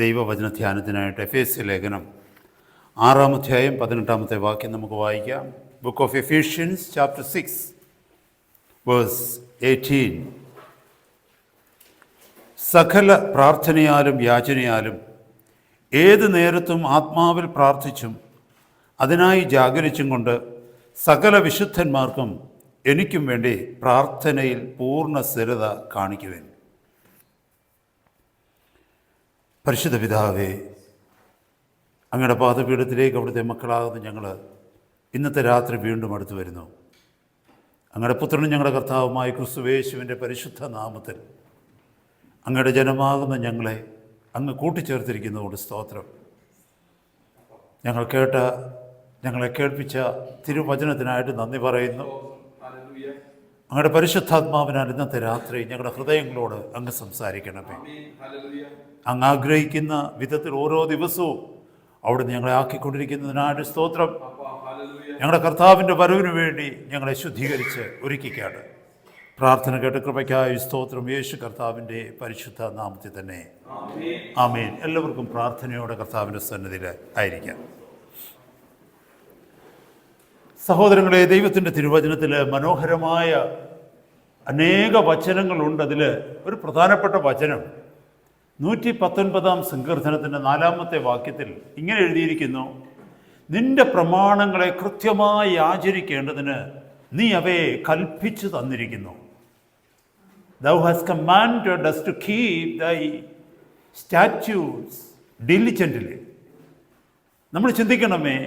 ദൈവവചന ധ്യാനത്തിനായിട്ട് എഫേസ്യ ലേഖനം 6-ാം അധ്യായം 18-ാമത്തെ വാക്യം നമുക്ക് വായിക്കാം. Book of Ephesians chapter 6 verse 18. സകല പ്രാർത്ഥനയാലും യാചനയാലും ഏത് നേരത്തും ആത്മാവിൽ പ്രാർത്ഥിച്ചും അതിനായി ജാഗരിച്ചും കൊണ്ട് സകല വിശുദ്ധന്മാർക്കും എനിക്കും വേണ്ടി പ്രാർത്ഥനയിൽ പൂർണ്ണ സ്ഥിരത കാണിക്കുവേൻ. പരിശുദ്ധ പിതാവേ, അങ്ങയുടെ പാദപീഠത്തിലേക്ക് അവിടുത്തെ മക്കളാകുന്ന ഞങ്ങൾ ഇന്നത്തെ രാത്രി വീണ്ടും അടുത്തു വരുന്നു. അങ്ങയുടെ പുത്രനും ഞങ്ങളുടെ കർത്താവുമായ ക്രിസ്തുയേശുവിൻ്റെ പരിശുദ്ധ നാമത്തിൽ അങ്ങയുടെ ജനമാകുന്ന ഞങ്ങളെ അങ്ങ് കൂട്ടിച്ചേർത്തിരിക്കുന്നതുകൊണ്ട് സ്തോത്രം. ഞങ്ങളെ കേൾപ്പിച്ച തിരുവചനത്തിനായിട്ട് നന്ദി പറയുന്നു. അങ്ങയുടെ പരിശുദ്ധാത്മാവിനാൽ ഇന്നത്തെ രാത്രി ഞങ്ങളുടെ ഹൃദയങ്ങളോട് അങ്ങ് സംസാരിക്കണമേ. അങ്ങ് ആഗ്രഹിക്കുന്ന വിധത്തിൽ ഓരോ ദിവസവും അവിടുന്ന് ഞങ്ങളെ ആക്കിക്കൊണ്ടിരിക്കുന്നതിനായിട്ട് സ്തോത്രം. ഞങ്ങളുടെ കർത്താവിൻ്റെ വരവിന് വേണ്ടി ഞങ്ങളെ ശുദ്ധീകരിച്ച് ഒരുക്കിക്കാണ്. പ്രാർത്ഥന കേട്ട് കൃപയ്ക്കായി സ്തോത്രം. യേശു കർത്താവിൻ്റെ പരിശുദ്ധ നാമത്തിൽ തന്നെ ആമേൻ. എല്ലാവർക്കും പ്രാർത്ഥനയോടെ കർത്താവിൻ്റെ സന്നിധിയിൽ ആയിരിക്കാം. സഹോദരങ്ങളെ, ദൈവത്തിൻ്റെ തിരുവചനത്തിൽ മനോഹരമായ അനേക വചനങ്ങളുണ്ട്. അതിൽ ഒരു പ്രധാനപ്പെട്ട വചനം 119-ാം സങ്കീർത്തനത്തിൻ്റെ 4-ാമത്തെ വാക്യത്തിൽ ഇങ്ങനെ എഴുതിയിരിക്കുന്നു: നിന്റെ പ്രമാണങ്ങളെ കൃത്യമായി ആചരിക്കേണ്ടതിന് നീ അവയെ കൽപ്പിച്ചു തന്നിരിക്കുന്നു. Thou hast commanded us to keep thy statutes diligently. നമ്മൾ ചിന്തിക്കണമേ,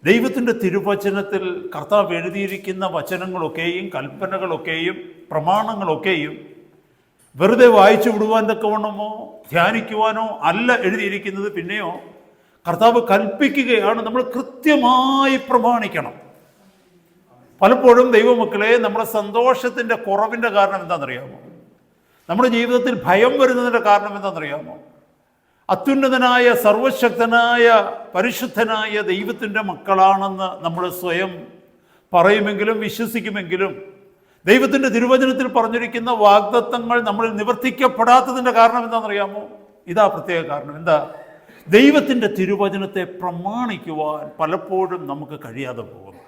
ദൈവത്തിൻ്റെ തിരുവചനത്തിൽ കർത്താവ് എഴുതിയിരിക്കുന്ന വചനങ്ങളൊക്കെയും കൽപ്പനകളൊക്കെയും പ്രമാണങ്ങളൊക്കെയും വെറുതെ വായിച്ചു വിടുവാൻ തക്കവണ്ണമോ ധ്യാനിക്കുവാനോ അല്ല എഴുതിയിരിക്കുന്നത്. പിന്നെയോ കർത്താവ് കൽപ്പിക്കുകയാണ് നമ്മൾ കൃത്യമായി പ്രമാണിക്കണം. പലപ്പോഴും ദൈവമക്കളെ, നമ്മുടെ സന്തോഷത്തിൻ്റെ കുറവിൻ്റെ കാരണം എന്താണെന്നറിയാമോ? നമ്മുടെ ജീവിതത്തിൽ ഭയം വരുന്നതിൻ്റെ കാരണം എന്താണെന്നറിയാമോ? അത്യുന്നതനായ സർവശക്തനായ പരിശുദ്ധനായ ദൈവത്തിൻ്റെ മക്കളാണെന്ന് നമ്മൾ സ്വയം പറയുമെങ്കിലും വിശ്വസിക്കുമെങ്കിലും ദൈവത്തിൻ്റെ തിരുവചനത്തിൽ പറഞ്ഞിരിക്കുന്ന വാഗ്ദത്തങ്ങൾ നമ്മളിൽ നിവർത്തിക്കപ്പെടാത്തതിൻ്റെ കാരണം എന്താണെന്നറിയാമോ? ഇതാ പ്രത്യേക കാരണം. എന്താ? ദൈവത്തിൻ്റെ തിരുവചനത്തെ പ്രമാണിക്കുവാൻ പലപ്പോഴും നമുക്ക് കഴിയാതെ പോകുന്നു.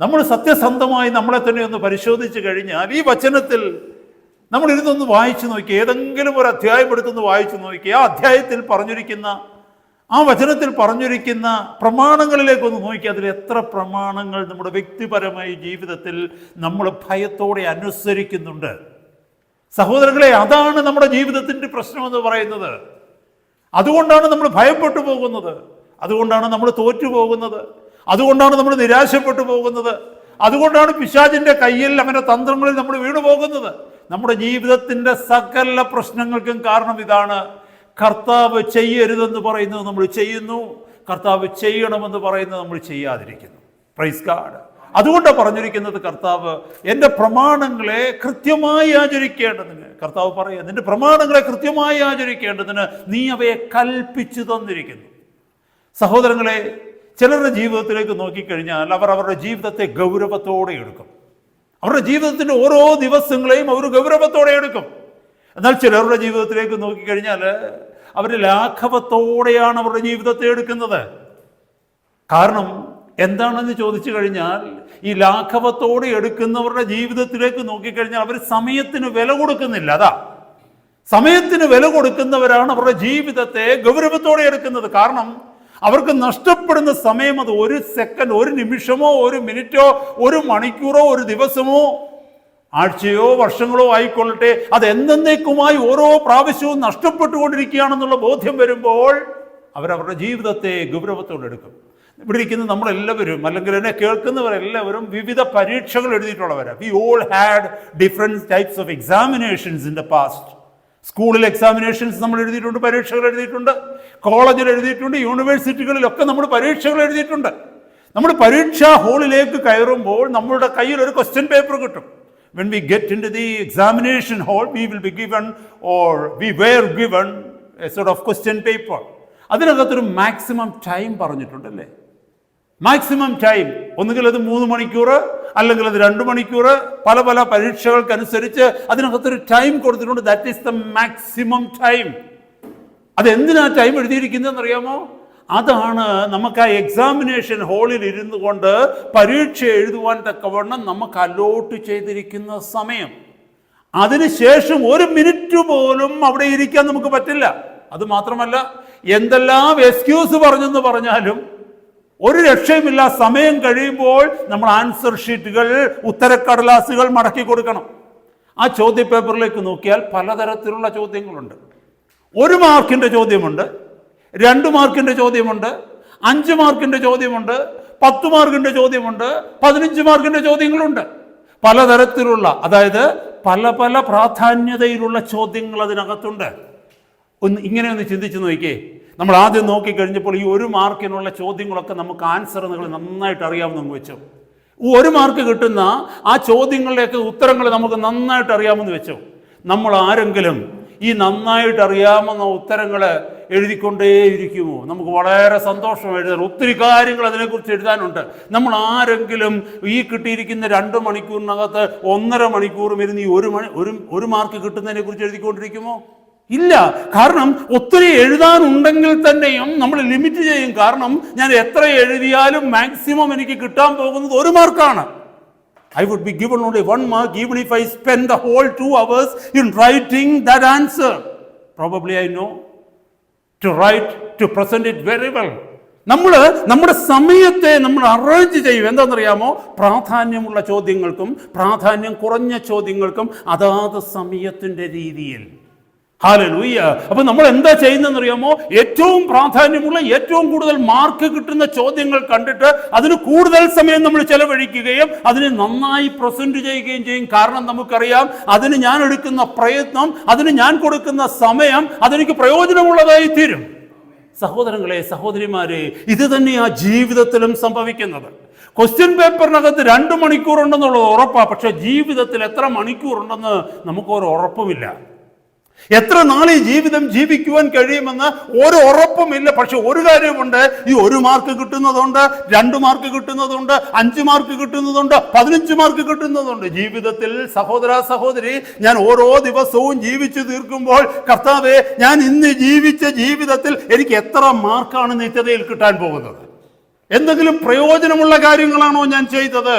നമ്മൾ സത്യസന്ധമായി നമ്മളെ തന്നെ ഒന്ന് പരിശോധിച്ച് കഴിഞ്ഞാൽ ഈ വചനത്തിൽ നമ്മൾ ഇരുന്നൊന്ന് വായിച്ചു നോക്കി, ഏതെങ്കിലും ഒരു അധ്യായം എടുത്തൊന്ന് വായിച്ചു നോക്കി, ആ അധ്യായത്തിൽ പറഞ്ഞിരിക്കുന്ന, ആ വചനത്തിൽ പറഞ്ഞിരിക്കുന്ന പ്രമാണങ്ങളിലേക്കൊന്ന് നോക്കി. അതിൽ എത്ര പ്രമാണങ്ങൾ നമ്മുടെ വ്യക്തിപരമായ ജീവിതത്തിൽ നമ്മൾ ഭയത്തോടെ അനുസരിക്കുന്നുണ്ട്? സഹോദരങ്ങളെ, അതാണ് നമ്മുടെ ജീവിതത്തിൻ്റെ പ്രശ്നമെന്ന് പറയുന്നത്. അതുകൊണ്ടാണ് നമ്മൾ ഭയപ്പെട്ടു പോകുന്നത്, അതുകൊണ്ടാണ് നമ്മൾ തോറ്റുപോകുന്നത്, അതുകൊണ്ടാണ് നമ്മൾ നിരാശപ്പെട്ടു പോകുന്നത്, അതുകൊണ്ടാണ് പിശാചിൻ്റെ കയ്യിൽ അവൻ്റെ തന്ത്രങ്ങളിൽ നമ്മൾ വീണു പോകുന്നത്. നമ്മുടെ ജീവിതത്തിൻ്റെ സകല പ്രശ്നങ്ങൾക്കും കാരണം ഇതാണ്. കർത്താവ് ചെയ്യരുതെന്ന് പറയുന്നത് നമ്മൾ ചെയ്യുന്നു, കർത്താവ് ചെയ്യണമെന്ന് പറയുന്നത് നമ്മൾ ചെയ്യാതിരിക്കുന്നു. Praise God. അതുകൊണ്ടാണ് പറഞ്ഞിരിക്കുന്നത് കർത്താവ് എൻ്റെ പ്രമാണങ്ങളെ കൃത്യമായി ആചരിക്കേണ്ടതിന്, കർത്താവ് പറയുക, നിന്റെ പ്രമാണങ്ങളെ കൃത്യമായി ആചരിക്കേണ്ടതിന് നീ അവയെ കൽപ്പിച്ചു തന്നിരിക്കുന്നു. സഹോദരങ്ങളെ, ചിലരുടെ ജീവിതത്തിലേക്ക് നോക്കിക്കഴിഞ്ഞാൽ അവർ അവരുടെ ജീവിതത്തെ ഗൗരവത്തോടെ എടുക്കും. അവരുടെ ജീവിതത്തിൻ്റെ ഓരോ ദിവസങ്ങളെയും അവർ ഗൗരവത്തോടെ എടുക്കും. എന്നാൽ ചിലരുടെ ജീവിതത്തിലേക്ക് നോക്കിക്കഴിഞ്ഞാൽ അവർ ലാഘവത്തോടെയാണ് അവരുടെ ജീവിതത്തെ എടുക്കുന്നത്. കാരണം എന്താണെന്ന് ചോദിച്ചു കഴിഞ്ഞാൽ, ഈ ലാഘവത്തോടെ എടുക്കുന്നവരുടെ ജീവിതത്തിലേക്ക് നോക്കിക്കഴിഞ്ഞാൽ അവർ സമയത്തിന് വില കൊടുക്കുന്നില്ല. അതാ, സമയത്തിന് വില കൊടുക്കുന്നവരാണ് അവരുടെ ജീവിതത്തെ ഗൗരവത്തോടെ എടുക്കുന്നത്. കാരണം അവർക്ക് നഷ്ടപ്പെടുന്ന സമയം അത് ഒരു സെക്കൻഡ്, ഒരു നിമിഷമോ ഒരു മിനിറ്റോ ഒരു മണിക്കൂറോ ഒരു ദിവസമോ ആഴ്ചയോ വർഷങ്ങളോ ആയിക്കൊള്ളട്ടെ, അത് എന്നേക്കുമായി ഓരോ പ്രാവശ്യവും നഷ്ടപ്പെട്ടുകൊണ്ടിരിക്കുകയാണെന്നുള്ള ബോധ്യം വരുമ്പോൾ അവരവരുടെ ജീവിതത്തെ ഗൗരവത്തോടെ എടുക്കും. ഇവിടെ ഇരിക്കുന്ന നമ്മളെല്ലാവരും, അല്ലെങ്കിൽ എന്നെ കേൾക്കുന്നവരെല്ലാവരും വിവിധ പരീക്ഷകൾ എഴുതിയിട്ടുള്ളവരാണ്. We all had different types of examinations in the past. സ്കൂളിൽ എക്സാമിനേഷൻസ് നമ്മൾ എഴുതിയിട്ടുണ്ട്, പരീക്ഷകൾ എഴുതിയിട്ടുണ്ട്. കോളേജിൽ എഴുതിയിട്ടുണ്ട്, യൂണിവേഴ്സിറ്റികളിലൊക്കെ നമ്മൾ പരീക്ഷകൾ എഴുതിയിട്ടുണ്ട്. നമ്മൾ പരീക്ഷാ ഹാളിലേക്ക് കയറുമ്പോൾ നമ്മളുടെ കയ്യിൽ ഒരു ക്വസ്റ്റ്യൻ പേപ്പർ കിട്ടും. When we get into the examination hall, we will be given, or we were given, a sort of question paper. അതിനകത്തൊരു മാക്സിമം ടൈം പറഞ്ഞിട്ടുണ്ടല്ലേ? മാക്സിമം ടൈം ഒന്നുകിൽ അത് 3 മണിക്കൂർ, അല്ലെങ്കിൽ അത് 2 മണിക്കൂർ. പല പല പരീക്ഷകൾക്കനുസരിച്ച് അതിനകത്തൊരു ടൈം കൊടുത്തിട്ടുണ്ട്. That is the maximum time. അതെന്തിനാ ടൈം എഴുതിയിരിക്കുന്നതെന്ന് അറിയാമോ? അതാണ് നമുക്ക് ആ എക്സാമിനേഷൻ ഹാളിൽ ഇരുന്നു കൊണ്ട് പരീക്ഷ എഴുതുവാൻ തക്കവണ്ണം നമുക്ക് അലോട്ട് ചെയ്തിരിക്കുന്ന സമയം. അതിനുശേഷം 1 മിനിറ്റ് പോലും അവിടെ ഇരിക്കാൻ നമുക്ക് പറ്റില്ല. അത് മാത്രമല്ല, എന്തെല്ലാം എക്സ്ക്യൂസ് പറഞ്ഞെന്ന് പറഞ്ഞാലും ഒരു രക്ഷയുമില്ല. സമയം കഴിയുമ്പോൾ നമ്മൾ ആൻസർ ഷീറ്റുകൾ, ഉത്തരക്കടലാസുകൾ മടക്കി കൊടുക്കണം. ആ ചോദ്യ പേപ്പറിലേക്ക് നോക്കിയാൽ പലതരത്തിലുള്ള ചോദ്യങ്ങളുണ്ട്. 1 മാർക്കിൻ്റെ ചോദ്യമുണ്ട്, 2 മാർക്കിൻ്റെ ചോദ്യമുണ്ട്, 5 മാർക്കിൻ്റെ ചോദ്യമുണ്ട്, 10 മാർക്കിൻ്റെ ചോദ്യമുണ്ട്, 15 മാർക്കിൻ്റെ ചോദ്യങ്ങളുണ്ട്. പലതരത്തിലുള്ള, അതായത് പല പല പ്രാധാന്യതയിലുള്ള ചോദ്യങ്ങൾ അതിനകത്തുണ്ട്. ഇങ്ങനെ ഒന്ന് ചിന്തിച്ച് നോക്കിയേ. നമ്മൾ ആദ്യം നോക്കിക്കഴിഞ്ഞപ്പോൾ ഈ 1 മാർക്കിനുള്ള ചോദ്യങ്ങളൊക്കെ നമുക്ക് ആൻസർ നിങ്ങൾ നന്നായിട്ട് അറിയാമെന്ന് വെച്ചോ. 1 മാർക്ക് കിട്ടുന്ന ആ ചോദ്യങ്ങളുടെയൊക്കെ ഉത്തരങ്ങൾ നമുക്ക് നന്നായിട്ട് അറിയാമെന്ന് വെച്ചോ. നമ്മൾ ആരെങ്കിലും ഈ നന്നായിട്ട് അറിയാമെന്ന ഉത്തരങ്ങൾ എഴുതിക്കൊണ്ടേയിരിക്കുമോ? നമുക്ക് വളരെ സന്തോഷം എഴുതാൻ, ഒത്തിരി കാര്യങ്ങൾ അതിനെക്കുറിച്ച് എഴുതാനുണ്ട്. നമ്മൾ ആരെങ്കിലും ഈ കിട്ടിയിരിക്കുന്ന 2 മണിക്കൂറിനകത്ത് 1.5 മണിക്കൂറും ഇരുന്ന് ഈ 1 മാർക്ക് കിട്ടുന്നതിനെ കുറിച്ച് എഴുതിക്കൊണ്ടിരിക്കുമോ? ഇല്ല. കാരണം ഒത്തിരി എഴുതാനുണ്ടെങ്കിൽ തന്നെയും നമ്മൾ ലിമിറ്റ് ചെയ്യും. കാരണം ഞാൻ എത്ര എഴുതിയാലും മാക്സിമം എനിക്ക് കിട്ടാൻ പോകുന്നത് 1 മാർക്കാണ്. I would be given only 1 mark even if I spend the whole 2 hours in writing that answer. Probably I know to write, to present it very well. നമ്മുടെ സമയത്തെ നമ്മൾ അറേഞ്ച് ചെയ്യും. എന്താണെന്നറിയാമോ? പ്രാധാന്യമുള്ള ചോദ്യങ്ങൾക്കും പ്രാധാന്യം കുറഞ്ഞ ചോദ്യങ്ങൾക്കും അതാത് സമയത്തിൻ്റെ രീതിയിൽ. ഹല്ലേലൂയ. അപ്പൊ നമ്മൾ എന്താ ചെയ്യുന്നതെന്ന് അറിയാമോ? ഏറ്റവും പ്രാധാന്യമുള്ള, ഏറ്റവും കൂടുതൽ മാർക്ക് കിട്ടുന്ന ചോദ്യങ്ങൾ കണ്ടിട്ട് അതിന് കൂടുതൽ സമയം നമ്മൾ ചെലവഴിക്കുകയും അതിനെ നന്നായി പ്രസന്റ് ചെയ്യുകയും ചെയ്യും. കാരണം നമുക്കറിയാം അതിന് ഞാൻ എടുക്കുന്ന പ്രയത്നം, അതിന് ഞാൻ കൊടുക്കുന്ന സമയം അതെനിക്ക് പ്രയോജനമുള്ളതായി തീരും. സഹോദരങ്ങളെ, സഹോദരിമാരെ, ഇത് തന്നെയാ ജീവിതത്തിലും സംഭവിക്കുന്നത്. ക്വസ്റ്റ്യൻ പേപ്പറിനകത്ത് 2 മണിക്കൂർ ഉണ്ടെന്നുള്ളത് ഉറപ്പാണ്. പക്ഷെ ജീവിതത്തിൽ എത്ര മണിക്കൂർ ഉണ്ടെന്ന് നമുക്കൊരു ഉറപ്പുമില്ല. എത്ര നാൾ ഈ ജീവിതം ജീവിക്കുവാൻ കഴിയുമെന്ന് ഒരു ഉറപ്പുമില്ല. പക്ഷെ ഒരു കാര്യമുണ്ട്, ഈ 1 മാർക്ക് കിട്ടുന്നതുണ്ട്, 2 മാർക്ക് കിട്ടുന്നതുണ്ട്, 5 മാർക്ക് കിട്ടുന്നതുണ്ട്, 15 മാർക്ക് കിട്ടുന്നതുണ്ട്. ജീവിതത്തിൽ സഹോദര സഹോദരി, ഞാൻ ഓരോ ദിവസവും ജീവിച്ചു തീർക്കുമ്പോൾ, കർത്താവേ, ഞാൻ ഇന്ന് ജീവിച്ച ജീവിതത്തിൽ എനിക്ക് എത്ര മാർക്കാണ് നിത്യതയിൽ കിട്ടാൻ പോകുന്നത്? എന്തെങ്കിലും പ്രയോജനമുള്ള കാര്യങ്ങളാണോ ഞാൻ ചെയ്തത്,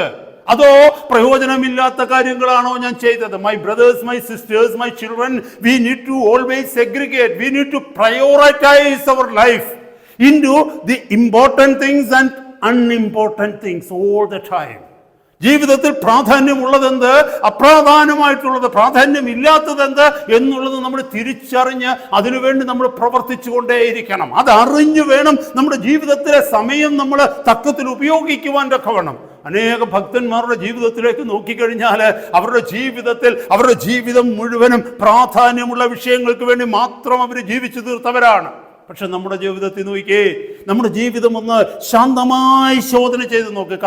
അതോ പ്രയോജനമില്ലാത്ത കാര്യങ്ങളാണോ ഞാൻ ചെയ്തത്? My brothers, my sisters, my children, we need to always segregate, we need to prioritise our life into the important things and unimportant things all the time. ജീവിതത്തിൽ പ്രാധാന്യമുള്ളതെന്ത്, അപ്രാധാന്യമായിട്ടുള്ളത്, പ്രാധാന്യമില്ലാത്തതെന്ത് എന്നുള്ളത് നമ്മൾ തിരിച്ചറിഞ്ഞ് അതിനുവേണ്ടി നമ്മൾ പ്രവർത്തിച്ചു കൊണ്ടേയിരിക്കണം. അതറിഞ്ഞു വേണം നമ്മുടെ ജീവിതത്തിലെ സമയം നമ്മൾ തക്കത്തിൽ ഉപയോഗിക്കുവാൻ തക്കവണ്ണം. അനേക ഭക്തന്മാരുടെ ജീവിതത്തിലേക്ക് നോക്കിക്കഴിഞ്ഞാൽ അവരുടെ ജീവിതത്തിൽ അവരുടെ ജീവിതം മുഴുവനും പ്രാധാന്യമുള്ള വിഷയങ്ങൾക്ക് വേണ്ടി മാത്രം അവർ ജീവിച്ചു തീർത്തവരാണ്. പക്ഷെ നമ്മുടെ ജീവിതത്തിൽ നോക്കിയേ, നമ്മുടെ ജീവിതം ഒന്ന് ശാന്തമായി ശോധന ചെയ്ത് നോക്ക്.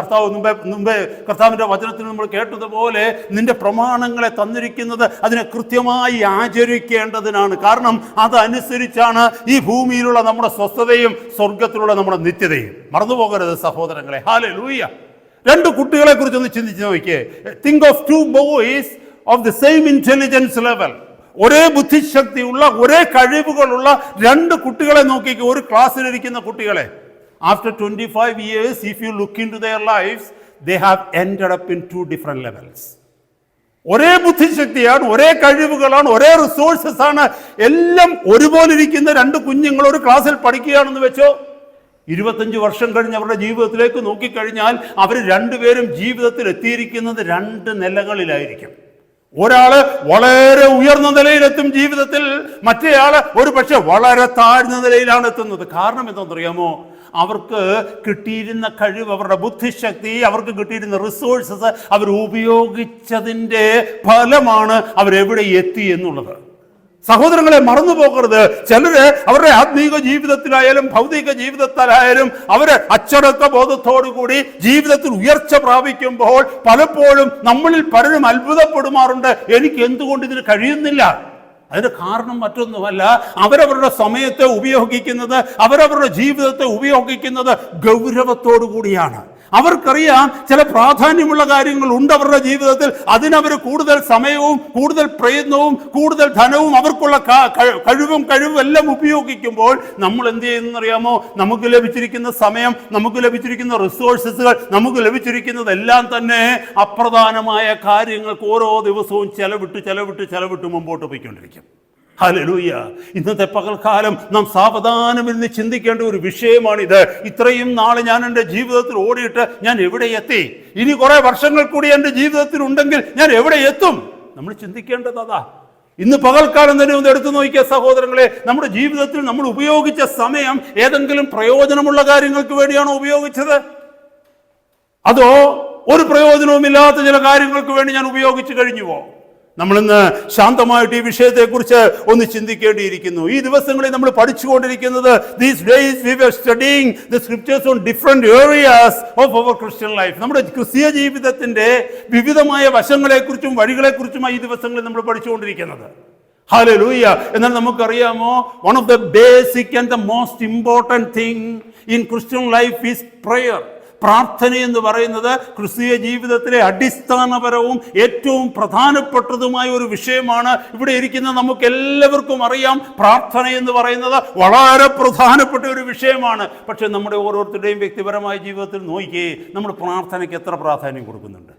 മുമ്പേ കർത്താവിൻ്റെ വചനത്തിൽ നമ്മൾ കേട്ടതുപോലെ നിന്റെ പ്രമാണങ്ങളെ തന്നിരിക്കുന്നത് അതിനെ കൃത്യമായി ആചരിക്കേണ്ടതിനാണ്. കാരണം അതനുസരിച്ചാണ് ഈ ഭൂമിയിലുള്ള നമ്മുടെ സ്വസ്ഥതയും സ്വർഗത്തിലുള്ള നമ്മുടെ നിത്യതയും. മറന്നുപോകരുത് സഹോദരങ്ങളെ. ഹല്ലേലൂയ. 2 കുട്ടികളെ കുറിച്ചൊന്ന് ചിന്തിച്ച് നോക്കിയേ. Think of 2 boys of the same intelligence level. ഒരേ ബുദ്ധിശക്തിയുള്ള, ഒരേ കഴിവുകളുള്ള 2 കുട്ടികളെ നോക്കിക്കോ. ഒരു ക്ലാസ്സിലിരിക്കുന്ന കുട്ടികളെ. After 25 years, if you look into their lives, they have ended up in 2 different levels. ഒരേ ബുദ്ധിശക്തിയാണ്, ഒരേ കഴിവുകളാണ്, ഒരേ റിസോഴ്സസ് ആണ്. എല്ലാം ഒരുപോലെ ഇരിക്കുന്ന 2 കുഞ്ഞുങ്ങൾ ഒരു ക്ലാസ്സിൽ പഠിക്കുകയാണെന്ന് വെച്ചോ. 25 വർഷം കഴിഞ്ഞ് അവരുടെ ജീവിതത്തിലേക്ക് നോക്കിക്കഴിഞ്ഞാൽ അവർ 2 പേരും ജീവിതത്തിൽ എത്തിയിരിക്കുന്നത് 2 നിലകളിലായിരിക്കും. ഒരാള് വളരെ ഉയർന്ന നിലയിലെത്തും ജീവിതത്തിൽ, മറ്റേയാള് ഒരു പക്ഷെ വളരെ താഴ്ന്ന നിലയിലാണ് എത്തുന്നത്. കാരണം എന്താണെന്നറിയാമോ? അവർക്ക് കിട്ടിയിരുന്ന കഴിവ്, അവരുടെ ബുദ്ധിശക്തി, അവർക്ക് കിട്ടിയിരുന്ന റിസോഴ്സസ് അവർ ഉപയോഗിച്ചതിൻ്റെ ഫലമാണ് അവരെവിടെ എത്തി എന്നുള്ളത്. സഹോദരങ്ങളെ, മറന്നു പോകരുത്. ചിലര് അവരുടെ ആത്മീക ജീവിതത്തിലായാലും ഭൗതിക ജീവിതത്തിലായാലും അവര് അച്ചടക്ക ബോധത്തോടുകൂടി ജീവിതത്തിൽ ഉയർച്ച പ്രാപിക്കുമ്പോൾ പലപ്പോഴും നമ്മളിൽ പലരും അത്ഭുതപ്പെടുമാറുണ്ട്. എനിക്ക് എന്തുകൊണ്ട് ഇതിന് കഴിയുന്നില്ല? അതിന്റെ കാരണം മറ്റൊന്നുമല്ല, അവരവരുടെ സമയത്തെ ഉപയോഗിക്കുന്നത്, അവരവരുടെ ജീവിതത്തെ ഉപയോഗിക്കുന്നത് ഗൗരവത്തോടു കൂടിയാണ്. അവർക്കറിയാം ചില പ്രാധാന്യമുള്ള കാര്യങ്ങൾ ഉണ്ട് അവരുടെ ജീവിതത്തിൽ. അതിനവർ കൂടുതൽ സമയവും കൂടുതൽ പ്രയത്നവും കൂടുതൽ ധനവും അവർക്കുള്ള കഴിവും എല്ലാം ഉപയോഗിക്കുമ്പോൾ നമ്മൾ എന്ത് ചെയ്യുന്നറിയാമോ? നമുക്ക് ലഭിച്ചിരിക്കുന്ന സമയം, നമുക്ക് ലഭിച്ചിരിക്കുന്ന റിസോഴ്സസുകൾ, നമുക്ക് ലഭിച്ചിരിക്കുന്നതെല്ലാം തന്നെ അപ്രധാനമായ കാര്യങ്ങൾക്ക് ഓരോ ദിവസവും ചെലവിട്ട് മുമ്പോട്ട് പോയിക്കൊണ്ടിരിക്കും. ഹല്ലേലൂയ. ഇന്നത്തെ പകൽക്കാലം നാം സാവധാനം ഇരുന്ന് ചിന്തിക്കേണ്ട ഒരു വിഷയമാണിത്. ഇത്രയും നാൾ ഞാൻ എൻ്റെ ജീവിതത്തിൽ ഓടിയിട്ട് ഞാൻ എവിടെ എത്തി? ഇനി കുറെ വർഷങ്ങൾ കൂടി എൻ്റെ ജീവിതത്തിൽ ഉണ്ടെങ്കിൽ ഞാൻ എവിടെ എത്തും? നമ്മൾ ചിന്തിക്കേണ്ടത് അതാ. ഇന്ന് പകൽക്കാലം തന്നെ ഒന്ന് എടുത്തു നോക്കിയ സഹോദരങ്ങളെ, നമ്മുടെ ജീവിതത്തിൽ നമ്മൾ ഉപയോഗിച്ച സമയം ഏതെങ്കിലും പ്രയോജനമുള്ള കാര്യങ്ങൾക്ക് വേണ്ടിയാണോ ഉപയോഗിച്ചത്? അതോ ഒരു പ്രയോജനവുമില്ലാത്ത ചില കാര്യങ്ങൾക്ക് വേണ്ടി ഞാൻ ഉപയോഗിച്ചു കഴിഞ്ഞുവോ? നമ്മളിന്ന് ശാന്തമായിട്ട് ഈ വിഷയത്തെക്കുറിച്ച് ഒന്ന് ചിന്തിക്കേണ്ടിയിരിക്കുന്നു. ഈ ദിവസങ്ങളിൽ നമ്മൾ പഠിച്ചുകൊണ്ടിരിക്കുന്നത് these days we were studying the scriptures on different areas of our Christian life. നമ്മുടെ ക്രിസ്തീയ ജീവിതത്തിന്റെ വിവിധമായ വശങ്ങളെക്കുറിച്ചും വഴികളെക്കുറിച്ചുമായി ഈ ദിവസങ്ങളിൽ നമ്മൾ പഠിച്ചുകൊണ്ടിരിക്കുന്നത്. ഹല്ലേലൂയ. എന്നാൽ നമുക്കറിയാമോ, one of the basic and the most important thing in Christian life is prayer. പ്രാർത്ഥന എന്ന് പറയുന്നത് ക്രിസ്തീയ ജീവിതത്തിലെ അടിസ്ഥാനപരവും ഏറ്റവും പ്രധാനപ്പെട്ടതുമായ ഒരു വിഷയമാണ്. ഇവിടെ ഇരിക്കുന്ന നമുക്ക് എല്ലാവർക്കും അറിയാം, പ്രാർത്ഥന എന്ന് പറയുന്നത് വളരെ പ്രധാനപ്പെട്ട ഒരു വിഷയമാണ്. പക്ഷെ നമ്മുടെ ഓരോരുത്തരുടെയും വ്യക്തിപരമായ ജീവിതത്തിൽ നോക്കിയേ, നമ്മൾ പ്രാർത്ഥനയ്ക്ക് എത്ര പ്രാധാന്യം കൊടുക്കുന്നുണ്ട്?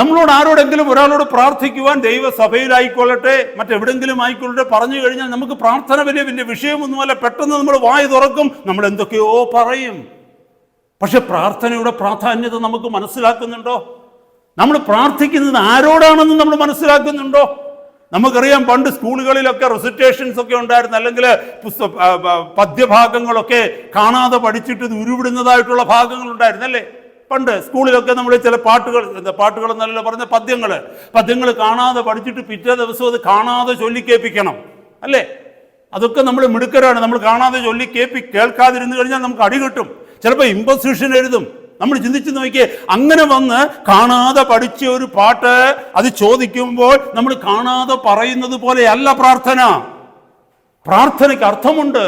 നമ്മളോട് ആരോടെങ്കിലും ഒരാളോട് പ്രാർത്ഥിക്കുവാൻ ദൈവസഭയിലായിക്കൊള്ളട്ടെ, മറ്റെവിടെങ്കിലും ആയിക്കൊള്ളട്ടെ പറഞ്ഞു കഴിഞ്ഞാൽ നമുക്ക് പ്രാർത്ഥന വലിയ വിഷയമൊന്നുമല്ല. പെട്ടെന്ന് നമ്മൾ വായ തുറക്കും, നമ്മൾ എന്തൊക്കെയോ പറയും. പക്ഷെ പ്രാർത്ഥനയുടെ പ്രാധാന്യത നമുക്ക് മനസ്സിലാക്കുന്നുണ്ടോ? നമ്മൾ പ്രാർത്ഥിക്കുന്നത് ആരോടാണെന്ന് നമ്മൾ മനസ്സിലാക്കുന്നുണ്ടോ? നമുക്കറിയാം, പണ്ട് സ്കൂളുകളിലൊക്കെ റെസിറ്റേഷൻസ് ഒക്കെ ഉണ്ടായിരുന്നു, അല്ലെങ്കിൽ പദ്യഭാഗങ്ങളൊക്കെ കാണാതെ പഠിച്ചിട്ട് ഉരുവിടുന്നതായിട്ടുള്ള ഭാഗങ്ങളുണ്ടായിരുന്നു അല്ലേ? പണ്ട് സ്കൂളിലൊക്കെ നമ്മൾ ചില പാട്ടുകൾ എന്നല്ല പറഞ്ഞ പദ്യങ്ങൾ കാണാതെ പഠിച്ചിട്ട് പിറ്റേ ദിവസം അത് കാണാതെ ചൊല്ലിക്കേൾപ്പിക്കണം അല്ലേ? അതൊക്കെ നമ്മൾ മിടുക്കരാണ്. നമ്മൾ കാണാതെ കേൾക്കാതിരുന്നു കഴിഞ്ഞാൽ നമുക്ക് അടി കിട്ടും. ചിലപ്പോൾ ഇമ്പോസിഷൻ എഴുതും. നമ്മൾ ചിന്തിച്ച് നോക്കിയേ, അങ്ങനെ വന്ന് കാണാതെ പഠിച്ച ഒരു പാട്ട് അത് ചോദിക്കുമ്പോൾ നമ്മൾ കാണാതെ പറയുന്നത് പോലെയല്ല പ്രാർത്ഥന. പ്രാർത്ഥനയ്ക്ക് അർത്ഥമുണ്ട്,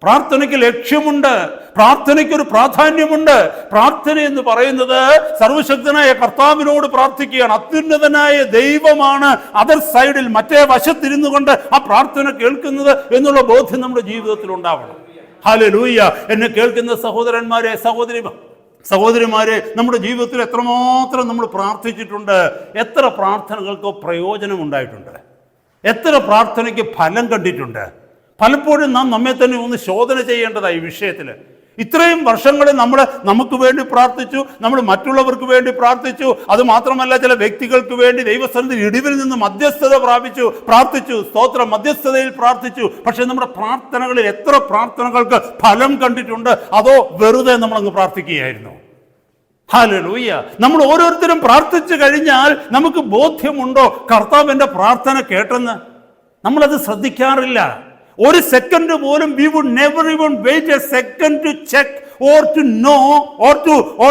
പ്രാർത്ഥനയ്ക്ക് ലക്ഷ്യമുണ്ട്, പ്രാർത്ഥനയ്ക്കൊരു പ്രാധാന്യമുണ്ട്. പ്രാർത്ഥന എന്ന് പറയുന്നത് സർവശക്തനായ കർത്താവിനോട് പ്രാർത്ഥിക്കുകയാണ്. അത്യുന്നതനായ ദൈവമാണ് അതർ സൈഡിൽ, മറ്റേ വശത്തിരുന്നു കൊണ്ട് ആ പ്രാർത്ഥന കേൾക്കുന്നത് എന്നുള്ള ബോധ്യം നമ്മുടെ ജീവിതത്തിൽ ഉണ്ടാവണം. ഹല്ലേലൂയ. എന്നെ കേൾക്കുന്ന സഹോദരന്മാരെ, സഹോദരിമാരെ, നമ്മുടെ ജീവിതത്തിൽ എത്രമാത്രം നമ്മൾ പ്രാർത്ഥിച്ചിട്ടുണ്ട്? എത്ര പ്രാർത്ഥനകൾക്ക് പ്രയോജനം ഉണ്ടായിട്ടുണ്ട്? എത്ര പ്രാർത്ഥനയ്ക്ക് ഫലം കണ്ടിട്ടുണ്ട്? പലപ്പോഴും നാം നമ്മെ തന്നെ ഒന്ന് ശോധന ചെയ്യേണ്ടതായി ഈ വിഷയത്തിൽ. ഇത്രയും വർഷങ്ങളിൽ നമ്മൾ നമുക്ക് വേണ്ടി പ്രാർത്ഥിച്ചു, നമ്മൾ മറ്റുള്ളവർക്ക് വേണ്ടി പ്രാർത്ഥിച്ചു. അത് മാത്രമല്ല, ചില വ്യക്തികൾക്ക് വേണ്ടി ദൈവസന്നിധിയിൽ ഇടിവിൽ നിന്ന് മധ്യസ്ഥത പ്രാർത്ഥിച്ചു, സ്തോത്രം, മധ്യസ്ഥതയിൽ പ്രാർത്ഥിച്ചു. പക്ഷെ നമ്മുടെ പ്രാർത്ഥനകളിൽ എത്ര പ്രാർത്ഥനകൾക്ക് ഫലം കണ്ടിട്ടുണ്ട്? അതോ വെറുതെ നമ്മളങ്ങ് പ്രാർത്ഥിക്കുകയായിരുന്നു? ഹല്ലേലൂയ. നമ്മൾ ഓരോരുത്തരും പ്രാർത്ഥിച്ചു കഴിഞ്ഞാൽ നമുക്ക് ബോധ്യമുണ്ടോ കർത്താവ് എൻ്റെ പ്രാർത്ഥന കേട്ടെന്ന്? നമ്മളത് ശ്രദ്ധിക്കാറില്ല. ഒരു സെക്കൻഡ് പോലും we would never even wait a second to check or to know or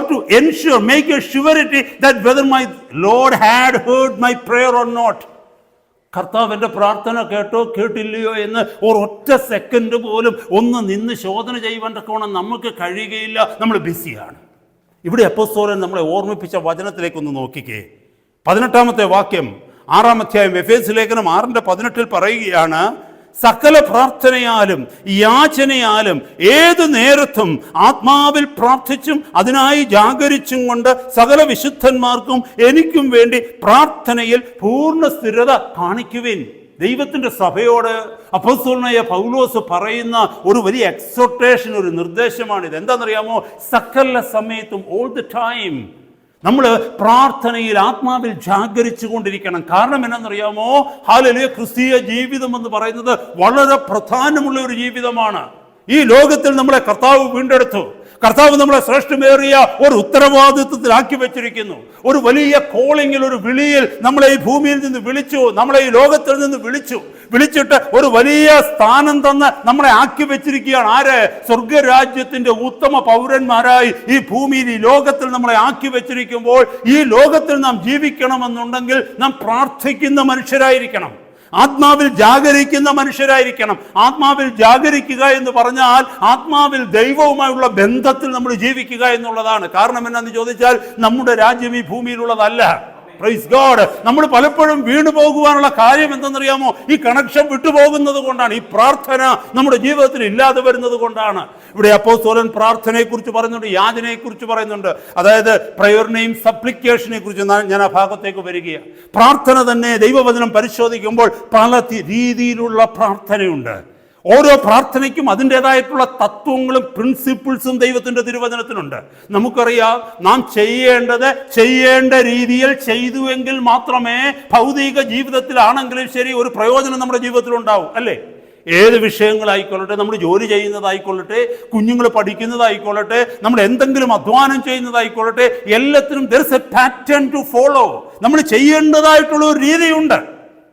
to ensure, make a surety that whether my Lord had heard my prayer or not. കർത്താവ് എൻ്റെ പ്രാർത്ഥന കേട്ടില്ലയോ എന്ന് ഒരൊറ്റ സെക്കൻഡ് പോലും ഒന്ന് നിന്ന് ശോധന ചെയ്യുവാൻ തക്കവണ്ണം നമുക്ക് കഴിയുകയില്ല. നമ്മൾ ബിസിയാണ്. ഇവിടെ അപ്പോസ്തലൻ നമ്മളെ ഓർമ്മിപ്പിച്ച വചനത്തിലേക്കൊന്ന് നോക്കിക്കേ. 18-ാമത്തെ വാക്യം, 6-ാം അധ്യായം എഫേസ്യ ലേഖനം 6:18 പറയുകയാണ്, സകല പ്രാർത്ഥനയാലും യാചനയാലും ഏതു നേരത്തും ആത്മാവിൽ പ്രാർത്ഥിച്ചും അതിനായി ജാഗരിച്ചും കൊണ്ട് സകല വിശുദ്ധന്മാർക്കും എനിക്കും വേണ്ടി പ്രാർത്ഥനയിൽ പൂർണ്ണ സ്ഥിരത കാണിക്കുവിൻ. ദൈവത്തിൻ്റെ സഭയോട് അപ്പോസ്തലനായ പൗലോസ് പറയുന്ന ഒരു വലിയ എക്സോർട്ടേഷൻ, ഒരു നിർദ്ദേശമാണിത്. എന്താണെന്നറിയാമോ? സകല സമയത്തും, ഓൾ ദ ടൈം നമ്മൾ പ്രാർത്ഥനയിൽ ആത്മാവിൽ ജാഗരിച്ചു കൊണ്ടിരിക്കണം. കാരണം എന്നാണെന്നറിയാമോ? ഹല്ലേലൂയ. ക്രിസ്തീയ ജീവിതം എന്ന് പറയുന്നത് വളരെ പ്രധാനമുള്ള ഒരു ജീവിതമാണ്. ഈ ലോകത്തിൽ നമ്മളെ കർത്താവ് വീണ്ടെടുത്തു. കർത്താവ് നമ്മളെ ശ്രേഷ്ഠമേറിയ ഒരു ഉത്തരവാദിത്വത്തിലാക്കി വെച്ചിരിക്കുന്നു. ഒരു വലിയ കോളിങ്ങിൽ, ഒരു വിളിയിൽ നമ്മളെ ഈ ഭൂമിയിൽ നിന്ന് വിളിച്ചു, നമ്മളെ ഈ ലോകത്തിൽ നിന്ന് വിളിച്ചിട്ട് ഒരു വലിയ സ്ഥാനം തന്ന് നമ്മളെ ആക്കി വെച്ചിരിക്കുകയാണ്. ആര്? സ്വർഗരാജ്യത്തിന്റെ ഉത്തമ പൗരന്മാരായി ഈ ഭൂമിയിൽ, ഈ ലോകത്തിൽ നമ്മളെ ആക്കി വെച്ചിരിക്കുമ്പോൾ ഈ ലോകത്തിൽ നാം ജീവിക്കണമെന്നുണ്ടെങ്കിൽ നാം പ്രാർത്ഥിക്കുന്ന മനുഷ്യരായിരിക്കണം. ആത്മാവിൽ ജാഗരിക്കുന്ന മനുഷ്യരായിരിക്കണം. ആത്മാവിൽ ജാഗരിക്കുക എന്ന് പറഞ്ഞാൽ ആത്മാവിൽ ദൈവവുമായുള്ള ബന്ധത്തിൽ നമ്മൾ ജീവിക്കുക എന്നുള്ളതാണ്. കാരണം എന്നാന്ന് ചോദിച്ചാൽ നമ്മുടെ രാജ്യം ഈ ഭൂമിയിലുള്ളതല്ല. Praise God. നമ്മൾ പലപ്പോഴും വീണു പോകുവാനുള്ള കാര്യം എന്തെന്നറിയാമോ? ഈ കണക്ഷൻ വിട്ടുപോകുന്നത് കൊണ്ടാണ്. ഈ പ്രാർത്ഥന നമ്മുടെ ജീവിതത്തിൽ ഇല്ലാതെ വരുന്നത് കൊണ്ടാണ്. ഇവിടെ അപ്പോസ്തലൻ പ്രാർത്ഥനയെക്കുറിച്ച് പറയുന്നുണ്ട്, യാചനയെക്കുറിച്ച് പറയുന്നുണ്ട്. അതായത് പ്രയറിനെയും സപ്ലിക്കേഷനെ കുറിച്ച് ഞാൻ ആ ഭാഗത്തേക്ക് വരികയാണ്. പ്രാർത്ഥന തന്നെ ദൈവവചനം പരിശോധിക്കുമ്പോൾ പല രീതിയിലുള്ള പ്രാർത്ഥനയുണ്ട്. ഓരോ പ്രാർത്ഥനയ്ക്കും അതിൻ്റെതായിട്ടുള്ള തത്വങ്ങളും പ്രിൻസിപ്പിൾസും ദൈവത്തിൻ്റെ തിരുവചനത്തിനുണ്ട്. നമുക്കറിയാം, നാം ചെയ്യേണ്ട രീതിയിൽ ചെയ്തുവെങ്കിൽ മാത്രമേ ഭൗതിക ജീവിതത്തിലാണെങ്കിലും ശരി ഒരു പ്രയോജനം നമ്മുടെ ജീവിതത്തിൽ ഉണ്ടാവും, അല്ലേ? ഏത് വിഷയങ്ങളായിക്കൊള്ളട്ടെ, നമ്മൾ ജോലി ചെയ്യുന്നതായിക്കൊള്ളട്ടെ, കുഞ്ഞുങ്ങൾ പഠിക്കുന്നതായിക്കൊള്ളട്ടെ, നമ്മൾ എന്തെങ്കിലും അധ്വാനം ചെയ്യുന്നതായിക്കൊള്ളട്ടെ, എല്ലാത്തിനും there is a pattern to follow. നമ്മൾ ചെയ്യേണ്ടതായിട്ടുള്ള ഒരു രീതിയുണ്ട്.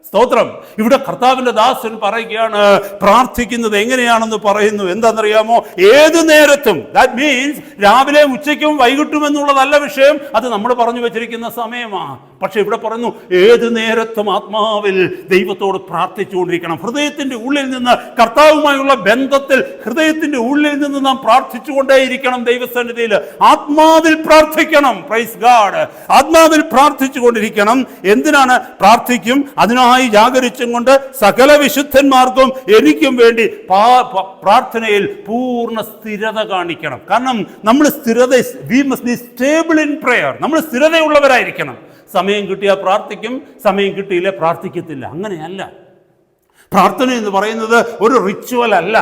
സ്തോത്രം. ഇവിടെ കർത്താവിന്റെ ദാസൻ പറയുകയാണ്, പ്രാർത്ഥിക്കുന്നത് എങ്ങനെയാണെന്ന് പറയുന്നു. എന്താണെന്നറിയാമോ? ഏത് നേരത്തും, ദാറ്റ് മീൻസ് രാവിലെ ഉച്ചയ്ക്കും വൈകിട്ടും എന്നുള്ളതല്ല വിഷയം, അത് നമ്മൾ പറഞ്ഞു വെച്ചിരിക്കുന്ന സമയമാണ്. പക്ഷെ ഇവിടെ പറയുന്നു, ഏത് നേരത്തും ആത്മാവിൽ ദൈവത്തോട് പ്രാർത്ഥിച്ചുകൊണ്ടിരിക്കണം. ഹൃദയത്തിന്റെ ഉള്ളിൽ നിന്ന് കർത്താവുമായുള്ള ബന്ധത്തിൽ ഹൃദയത്തിന്റെ ഉള്ളിൽ നിന്ന് നാം പ്രാർത്ഥിച്ചുകൊണ്ടേയിരിക്കണം. ദൈവസന്നിധിയിൽ ആത്മാവിൽ പ്രാർത്ഥിക്കണം. Praise God. ആത്മാവിൽ പ്രാർത്ഥിച്ചുകൊണ്ടിരിക്കണം. എന്തിനാണ് പ്രാർത്ഥിക്കും? അതിനായി ജാഗരിച്ചും കൊണ്ട് സകല വിശുദ്ധന്മാർക്കും എനിക്കും വേണ്ടി പ്രാർത്ഥനയിൽ പൂർണ്ണ സ്ഥിരത കാണിക്കണം. കാരണം നമ്മൾ we must be stable in prayer. നമ്മൾ സ്ഥിരതയുള്ളവരായിരിക്കണം. സമയം കിട്ടിയാൽ പ്രാർത്ഥിക്കും, സമയം കിട്ടിയില്ല പ്രാർത്ഥിക്കത്തില്ല. അങ്ങനെയല്ല. പ്രാർത്ഥന എന്ന് പറയുന്നത് ഒരു റിച്വൽ അല്ല.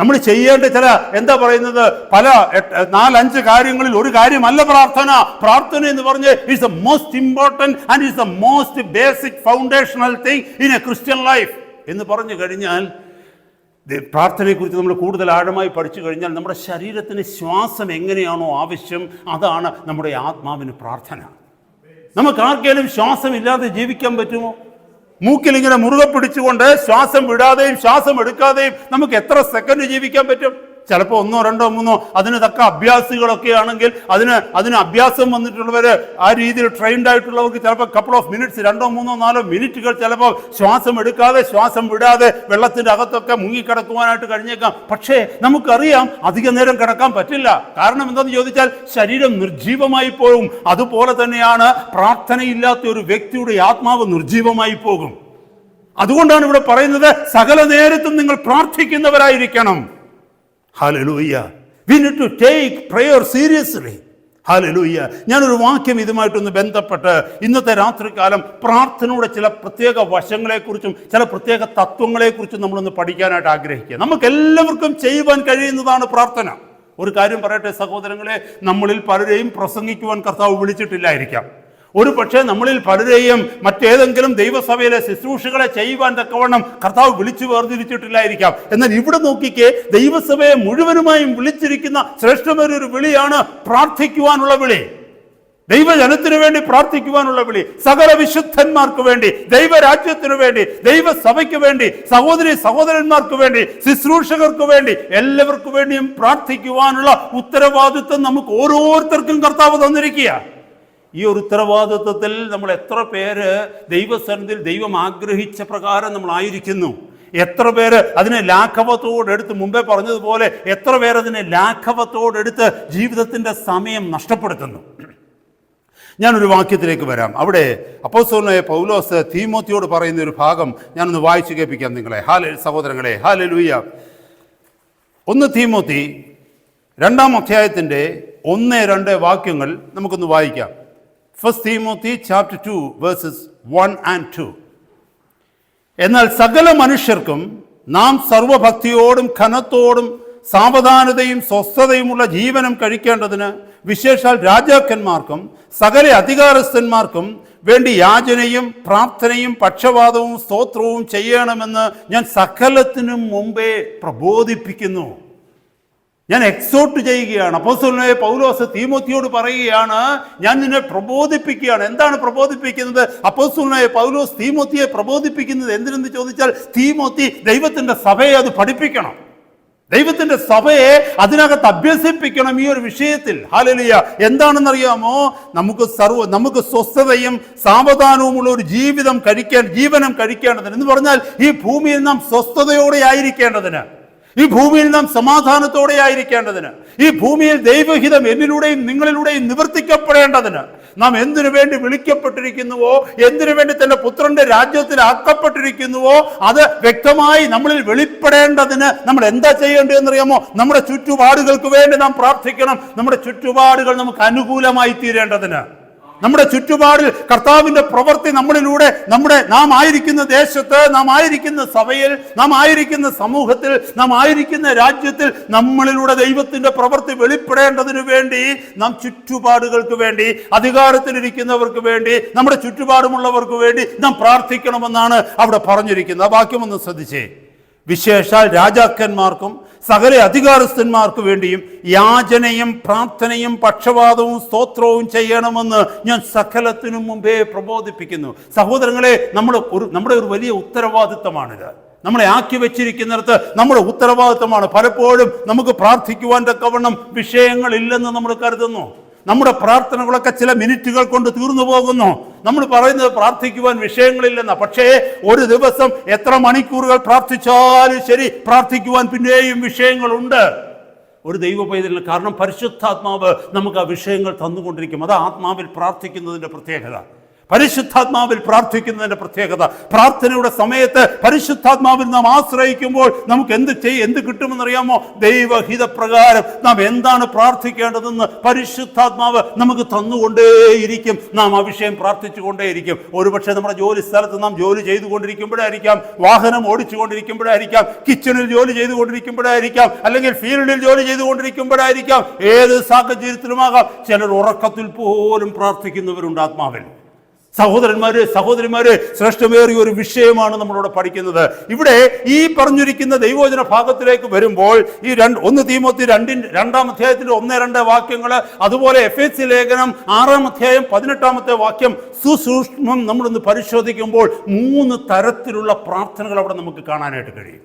നമ്മൾ ചെയ്യേണ്ട ചില എന്താ പല 4-5 കാര്യങ്ങളിൽ ഒരു കാര്യമല്ല പ്രാർത്ഥന. പ്രാർത്ഥന എന്ന് പറഞ്ഞ് it's the most important and it's the most basic foundational thing in A Christian life എന്ന് പറഞ്ഞു കഴിഞ്ഞാൽ, പ്രാർത്ഥനയെക്കുറിച്ച് നമ്മൾ കൂടുതൽ ആഴമായി പഠിച്ചു കഴിഞ്ഞാൽ നമ്മുടെ ശരീരത്തിന് ശ്വാസം എങ്ങനെയാണോ ആവശ്യം, അതാണ് നമ്മുടെ ആത്മാവിന് പ്രാർത്ഥന. നമുക്ക് ആർക്കെങ്കിലും ശ്വാസം ഇല്ലാതെ ജീവിക്കാൻ പറ്റുമോ? മൂക്കിൽ ഇങ്ങനെ മുറുകെ പിടിച്ചുകൊണ്ട് ശ്വാസം വിടാതെയും ശ്വാസം എടുക്കാതെയും നമുക്ക് എത്ര സെക്കൻഡ് ജീവിക്കാൻ പറ്റും? ചിലപ്പോൾ 1, 2, 3 അതിന് തക്ക അഭ്യാസികളൊക്കെ ആണെങ്കിൽ, അതിന് അഭ്യാസം വന്നിട്ടുള്ളവർ, ആ രീതിയിൽ ട്രെയിൻഡ് ആയിട്ടുള്ളവർക്ക് ചിലപ്പോൾ കപ്പിൾ ഓഫ് മിനിറ്റ്സ്, 2, 3, 4 മിനിറ്റുകൾ ചിലപ്പോൾ ശ്വാസം എടുക്കാതെ ശ്വാസം വിടാതെ വെള്ളത്തിൻ്റെ അകത്തൊക്കെ മുങ്ങിക്കിടക്കുവാനായിട്ട് കഴിഞ്ഞേക്കാം. പക്ഷേ നമുക്കറിയാം അധിക നേരം കിടക്കാൻ പറ്റില്ല. കാരണം എന്താണെന്ന് ചോദിച്ചാൽ ശരീരം നിർജീവമായി പോകും. അതുപോലെ തന്നെയാണ് പ്രാർത്ഥനയില്ലാത്ത ഒരു വ്യക്തിയുടെ ആത്മാവ് നിർജീവമായി പോകും. അതുകൊണ്ടാണ് ഇവിടെ പറയുന്നത്, സകല നേരത്തും നിങ്ങൾ പ്രാർത്ഥിക്കുന്നവരായിരിക്കണം. Hallelujah. We need to take prayer seriously. Hallelujah. ഞാനൊരു വാക്യം ഇതുമായിട്ടൊന്ന് ബന്ധപ്പെട്ട് ഇന്നത്തെ രാത്രികാലം പ്രാർത്ഥനയുടെ ചില പ്രത്യേക വശങ്ങളെക്കുറിച്ചും ചില പ്രത്യേക തത്വങ്ങളെക്കുറിച്ചും നമ്മളൊന്ന് പഠിക്കാനായിട്ട് ആഗ്രഹിക്കുക. നമുക്ക് എല്ലാവർക്കും ചെയ്യുവാൻ കഴിയുന്നതാണ് പ്രാർത്ഥന. ഒരു കാര്യം പറയട്ടെ സഹോദരങ്ങളെ, നമ്മളിൽ പലരെയും പ്രസംഗിക്കുവാൻ കർത്താവ് വിളിച്ചിട്ടില്ലായിരിക്കാം. ഒരു പക്ഷേ നമ്മളിൽ പലരെയും മറ്റേതെങ്കിലും ദൈവസഭയിലെ ശുശ്രൂഷകളെ ചെയ്യുവാൻ തക്കവണ്ണം കർത്താവ് വിളിച്ചു വേർതിരിച്ചിട്ടില്ലായിരിക്കാം. എന്നാൽ ഇവിടെ നോക്കിക്കേ, ദൈവസഭയെ മുഴുവനുമായും വിളിച്ചിരിക്കുന്ന ശ്രേഷ്ഠമൊരു വിളിയാണ് പ്രാർത്ഥിക്കുവാനുള്ള വിളി. ദൈവജനത്തിനു വേണ്ടി പ്രാർത്ഥിക്കുവാനുള്ള വിളി, സകല വിശുദ്ധന്മാർക്ക് വേണ്ടി, ദൈവരാജ്യത്തിനു വേണ്ടി, ദൈവസഭയ്ക്ക് വേണ്ടി, സഹോദരന്മാർക്ക് വേണ്ടി, ശുശ്രൂഷകർക്ക് വേണ്ടി, എല്ലാവർക്കു വേണ്ടിയും പ്രാർത്ഥിക്കുവാനുള്ള ഉത്തരവാദിത്വം നമുക്ക് ഓരോരുത്തർക്കും കർത്താവ് തന്നിരിക്കുക. ഈ ഒരു ഉത്തരവാദിത്വത്തിൽ നമ്മൾ എത്ര പേര് ദൈവസന്നിധിയിൽ ദൈവം ആഗ്രഹിച്ച പ്രകാരം നമ്മളായിരിക്കുന്നു? എത്ര പേര് അതിനെ ലാഘവത്തോടെടുത്ത്, മുമ്പേ പറഞ്ഞതുപോലെ എത്ര പേര് അതിനെ ലാഘവത്തോടെടുത്ത് ജീവിതത്തിൻ്റെ സമയം നഷ്ടപ്പെടുത്തുന്നു? ഞാനൊരു വാക്യത്തിലേക്ക് വരാം. അവിടെ അപ്പോസ്തലനായ പൗലോസ് തീമോത്തിയോട് പറയുന്ന ഒരു ഭാഗം ഞാനൊന്ന് വായിച്ചു കേൾപ്പിക്കാം നിങ്ങളെ. സഹോദരങ്ങളെ, ഹല്ലേലൂയ. 1 തീമോത്തി 2-ാം അധ്യായത്തിൻ്റെ 1-2 വാക്യങ്ങൾ നമുക്കൊന്ന് വായിക്കാം. 1 Timothy chapter 2 verses 1 and 2. എന്നാൽ സകല മനുഷ്യർക്കും നാം സർവഭക്തിയോടും ഘനത്തോടും സാവധാനതയും സ്വസ്ഥതയുമുള്ള ജീവനം കഴിക്കേണ്ടതിന്, വിശേഷാൽ രാജാക്കന്മാർക്കും സകല അധികാരസ്ഥന്മാർക്കും വേണ്ടി യാചനയും പ്രാർത്ഥനയും പക്ഷപാതവും സ്തോത്രവും ചെയ്യണമെന്ന് ഞാൻ സകലത്തിനും മുമ്പേ പ്രബോധിപ്പിക്കുന്നു. ഞാൻ എക്സോർട്ട് ചെയ്യുകയാണ്. അപ്പോസ്തലനായ പൗലോസ് തീമോത്തിയോട് പറയുകയാണ്, ഞാൻ നിന്നെ പ്രബോധിപ്പിക്കുകയാണ്. എന്താണ് പ്രബോധിപ്പിക്കുന്നത്? അപ്പോസ്തലനായ പൗലോസ് തീമോത്തിയെ പ്രബോധിപ്പിക്കുന്നത് എന്തിനെന്ന് ചോദിച്ചാൽ, തീമോത്തി ദൈവത്തിൻ്റെ സഭയെ അത് പഠിപ്പിക്കണം. ദൈവത്തിന്റെ സഭയെ അതിനകത്ത് അഭ്യസിപ്പിക്കണം ഈ ഒരു വിഷയത്തിൽ. ഹല്ലേലൂയ. എന്താണെന്നറിയാമോ? നമുക്ക് സ്വസ്ഥതയും സാവധാനവുമുള്ള ഒരു ജീവനം കഴിക്കേണ്ടതിന് എന്ന് പറഞ്ഞാൽ ഈ ഭൂമിയിൽ നാം സ്വസ്ഥതയോടെ ആയിരിക്കേണ്ടതിന്, ഈ ഭൂമിയിൽ നാം സമാധാനത്തോടെ ആയിരിക്കേണ്ടതിന്, ഈ ഭൂമിയിൽ ദൈവഹിതം എന്നിലൂടെയും നിങ്ങളിലൂടെയും നിവർത്തിക്കപ്പെടേണ്ടതിന് നാം എന്തിനു വേണ്ടി വിളിക്കപ്പെട്ടിരിക്കുന്നുവോ, എന്തിനു വേണ്ടി തന്റെ പുത്രന്റെ രാജ്യത്തിൽ ആക്കപ്പെട്ടിരിക്കുന്നുവോ അത് വ്യക്തമായി നമ്മളിൽ വെളിപ്പെടേണ്ടതിന് നമ്മൾ എന്താ ചെയ്യേണ്ടതെന്നറിയാമോ? നമ്മുടെ ചുറ്റുപാടുകൾക്ക് വേണ്ടി നാം പ്രാർത്ഥിക്കണം. നമ്മുടെ ചുറ്റുപാടുകൾ നമുക്ക് അനുകൂലമായി തീരേണ്ടതിന്, നമ്മുടെ ചുറ്റുപാടിൽ കർത്താവിന്റെ പ്രവൃത്തി നമ്മളിലൂടെ നാം ആയിരിക്കുന്ന ദേശത്ത്, നാം ആയിരിക്കുന്ന സഭയിൽ, നാം ആയിരിക്കുന്ന സമൂഹത്തിൽ, നാം ആയിരിക്കുന്ന രാജ്യത്തിൽ നമ്മളിലൂടെ ദൈവത്തിന്റെ പ്രവൃത്തി വെളിപ്പെടേണ്ടതിനു വേണ്ടി നാം ചുറ്റുപാടുകൾക്ക് വേണ്ടി, അധികാരത്തിലിരിക്കുന്നവർക്ക് വേണ്ടി, നമ്മുടെ ചുറ്റുപാടുമുള്ളവർക്ക് വേണ്ടി നാം പ്രാർത്ഥിക്കണമെന്നാണ് അവിടെ പറഞ്ഞിരിക്കുന്നത്. ആ വാക്യം ഒന്ന് ശ്രദ്ധിച്ചേ. വിശേഷാൽ രാജാക്കന്മാർക്കും സകല അധികാരസ്ഥന്മാർക്ക് വേണ്ടിയും യാചനയും പ്രാർത്ഥനയും പക്ഷപാതവും സ്തോത്രവും ചെയ്യണമെന്ന് ഞാൻ സകലത്തിനും മുമ്പേ പ്രബോധിപ്പിക്കുന്നു. സഹോദരങ്ങളെ, നമ്മുടെ ഒരു വലിയ ഉത്തരവാദിത്തമാണിത്. നമ്മളെ ആക്കി വെച്ചിരിക്കുന്നിടത്ത് നമ്മുടെ ഉത്തരവാദിത്തമാണ്. പലപ്പോഴും നമുക്ക് പ്രാർത്ഥിക്കുവാൻ തക്കവണ്ണം വിഷയങ്ങളില്ലെന്ന് നമ്മൾ കരുതുന്നു. നമ്മുടെ പ്രാർത്ഥനകളൊക്കെ ചില മിനിറ്റുകൾ കൊണ്ട് തീർന്നു പോകുന്നു. നമ്മൾ പറയുന്നത് പ്രാർത്ഥിക്കുവാൻ വിഷയങ്ങളില്ലെന്ന. പക്ഷേ ഒരു ദിവസം എത്ര മണിക്കൂറുകൾ പ്രാർത്ഥിച്ചാലും ശരി, പ്രാർത്ഥിക്കുവാൻ പിന്നെയും വിഷയങ്ങളുണ്ട് ഒരു ദൈവ പൈതലിന്. കാരണം പരിശുദ്ധാത്മാവ് നമുക്ക് ആ വിഷയങ്ങൾ തന്നുകൊണ്ടിരിക്കും. അത് ആത്മാവിൽ പ്രാർത്ഥിക്കുന്നതിൻ്റെ പ്രത്യേകത, പരിശുദ്ധാത്മാവിൽ പ്രാർത്ഥിക്കുന്നതിന്റെ പ്രത്യേകത. പ്രാർത്ഥനയുടെ സമയത്ത് പരിശുദ്ധാത്മാവിൽ നാം ആശ്രയിക്കുമ്പോൾ നമുക്ക് എന്ത് കിട്ടുമെന്നറിയാമോ? ദൈവഹിതപ്രകാരം നാം എന്താണ് പ്രാർത്ഥിക്കേണ്ടതെന്ന് പരിശുദ്ധാത്മാവ് നമുക്ക് തന്നുകൊണ്ടേയിരിക്കും. നാം ആ വിഷയം പ്രാർത്ഥിച്ചുകൊണ്ടേയിരിക്കും. ഒരുപക്ഷെ നമ്മുടെ ജോലി സ്ഥലത്ത് നാം ജോലി ചെയ്തുകൊണ്ടിരിക്കുമ്പോഴായിരിക്കാം, വാഹനം ഓടിച്ചുകൊണ്ടിരിക്കുമ്പോഴായിരിക്കാം, കിച്ചണിൽ ജോലി ചെയ്തുകൊണ്ടിരിക്കുമ്പോഴായിരിക്കാം, അല്ലെങ്കിൽ ഫീൽഡിൽ ജോലി ചെയ്തുകൊണ്ടിരിക്കുമ്പോഴായിരിക്കാം, ഏത് സാഹചര്യത്തിലുമാകാം. ചിലർ ഉറക്കത്തിൽ പോലും പ്രാർത്ഥിക്കുന്നവരുണ്ട് ആത്മാവിൽ. സഹോദരന്മാര് ശ്രേഷ്ഠമേറിയ ഒരു വിഷയമാണ് നമ്മളോട് പഠിക്കുന്നത്. ഇവിടെ ഈ പറഞ്ഞിരിക്കുന്ന ദൈവവചന ഭാഗത്തിലേക്ക് വരുമ്പോൾ ഈ 1 തീമോത്തി 2-ാം അധ്യായത്തിന്റെ 1-2 വാക്യങ്ങൾ, അതുപോലെ എഫേസ്യ ലേഖനം 6-ാം അധ്യായം 18-ാമത്തെ വാക്യം സുസൂക്ഷ്മം നമ്മളൊന്ന് പരിശോധിക്കുമ്പോൾ 3 തരത്തിലുള്ള പ്രാർത്ഥനകൾ അവിടെ നമുക്ക് കാണാനായിട്ട് കഴിയും.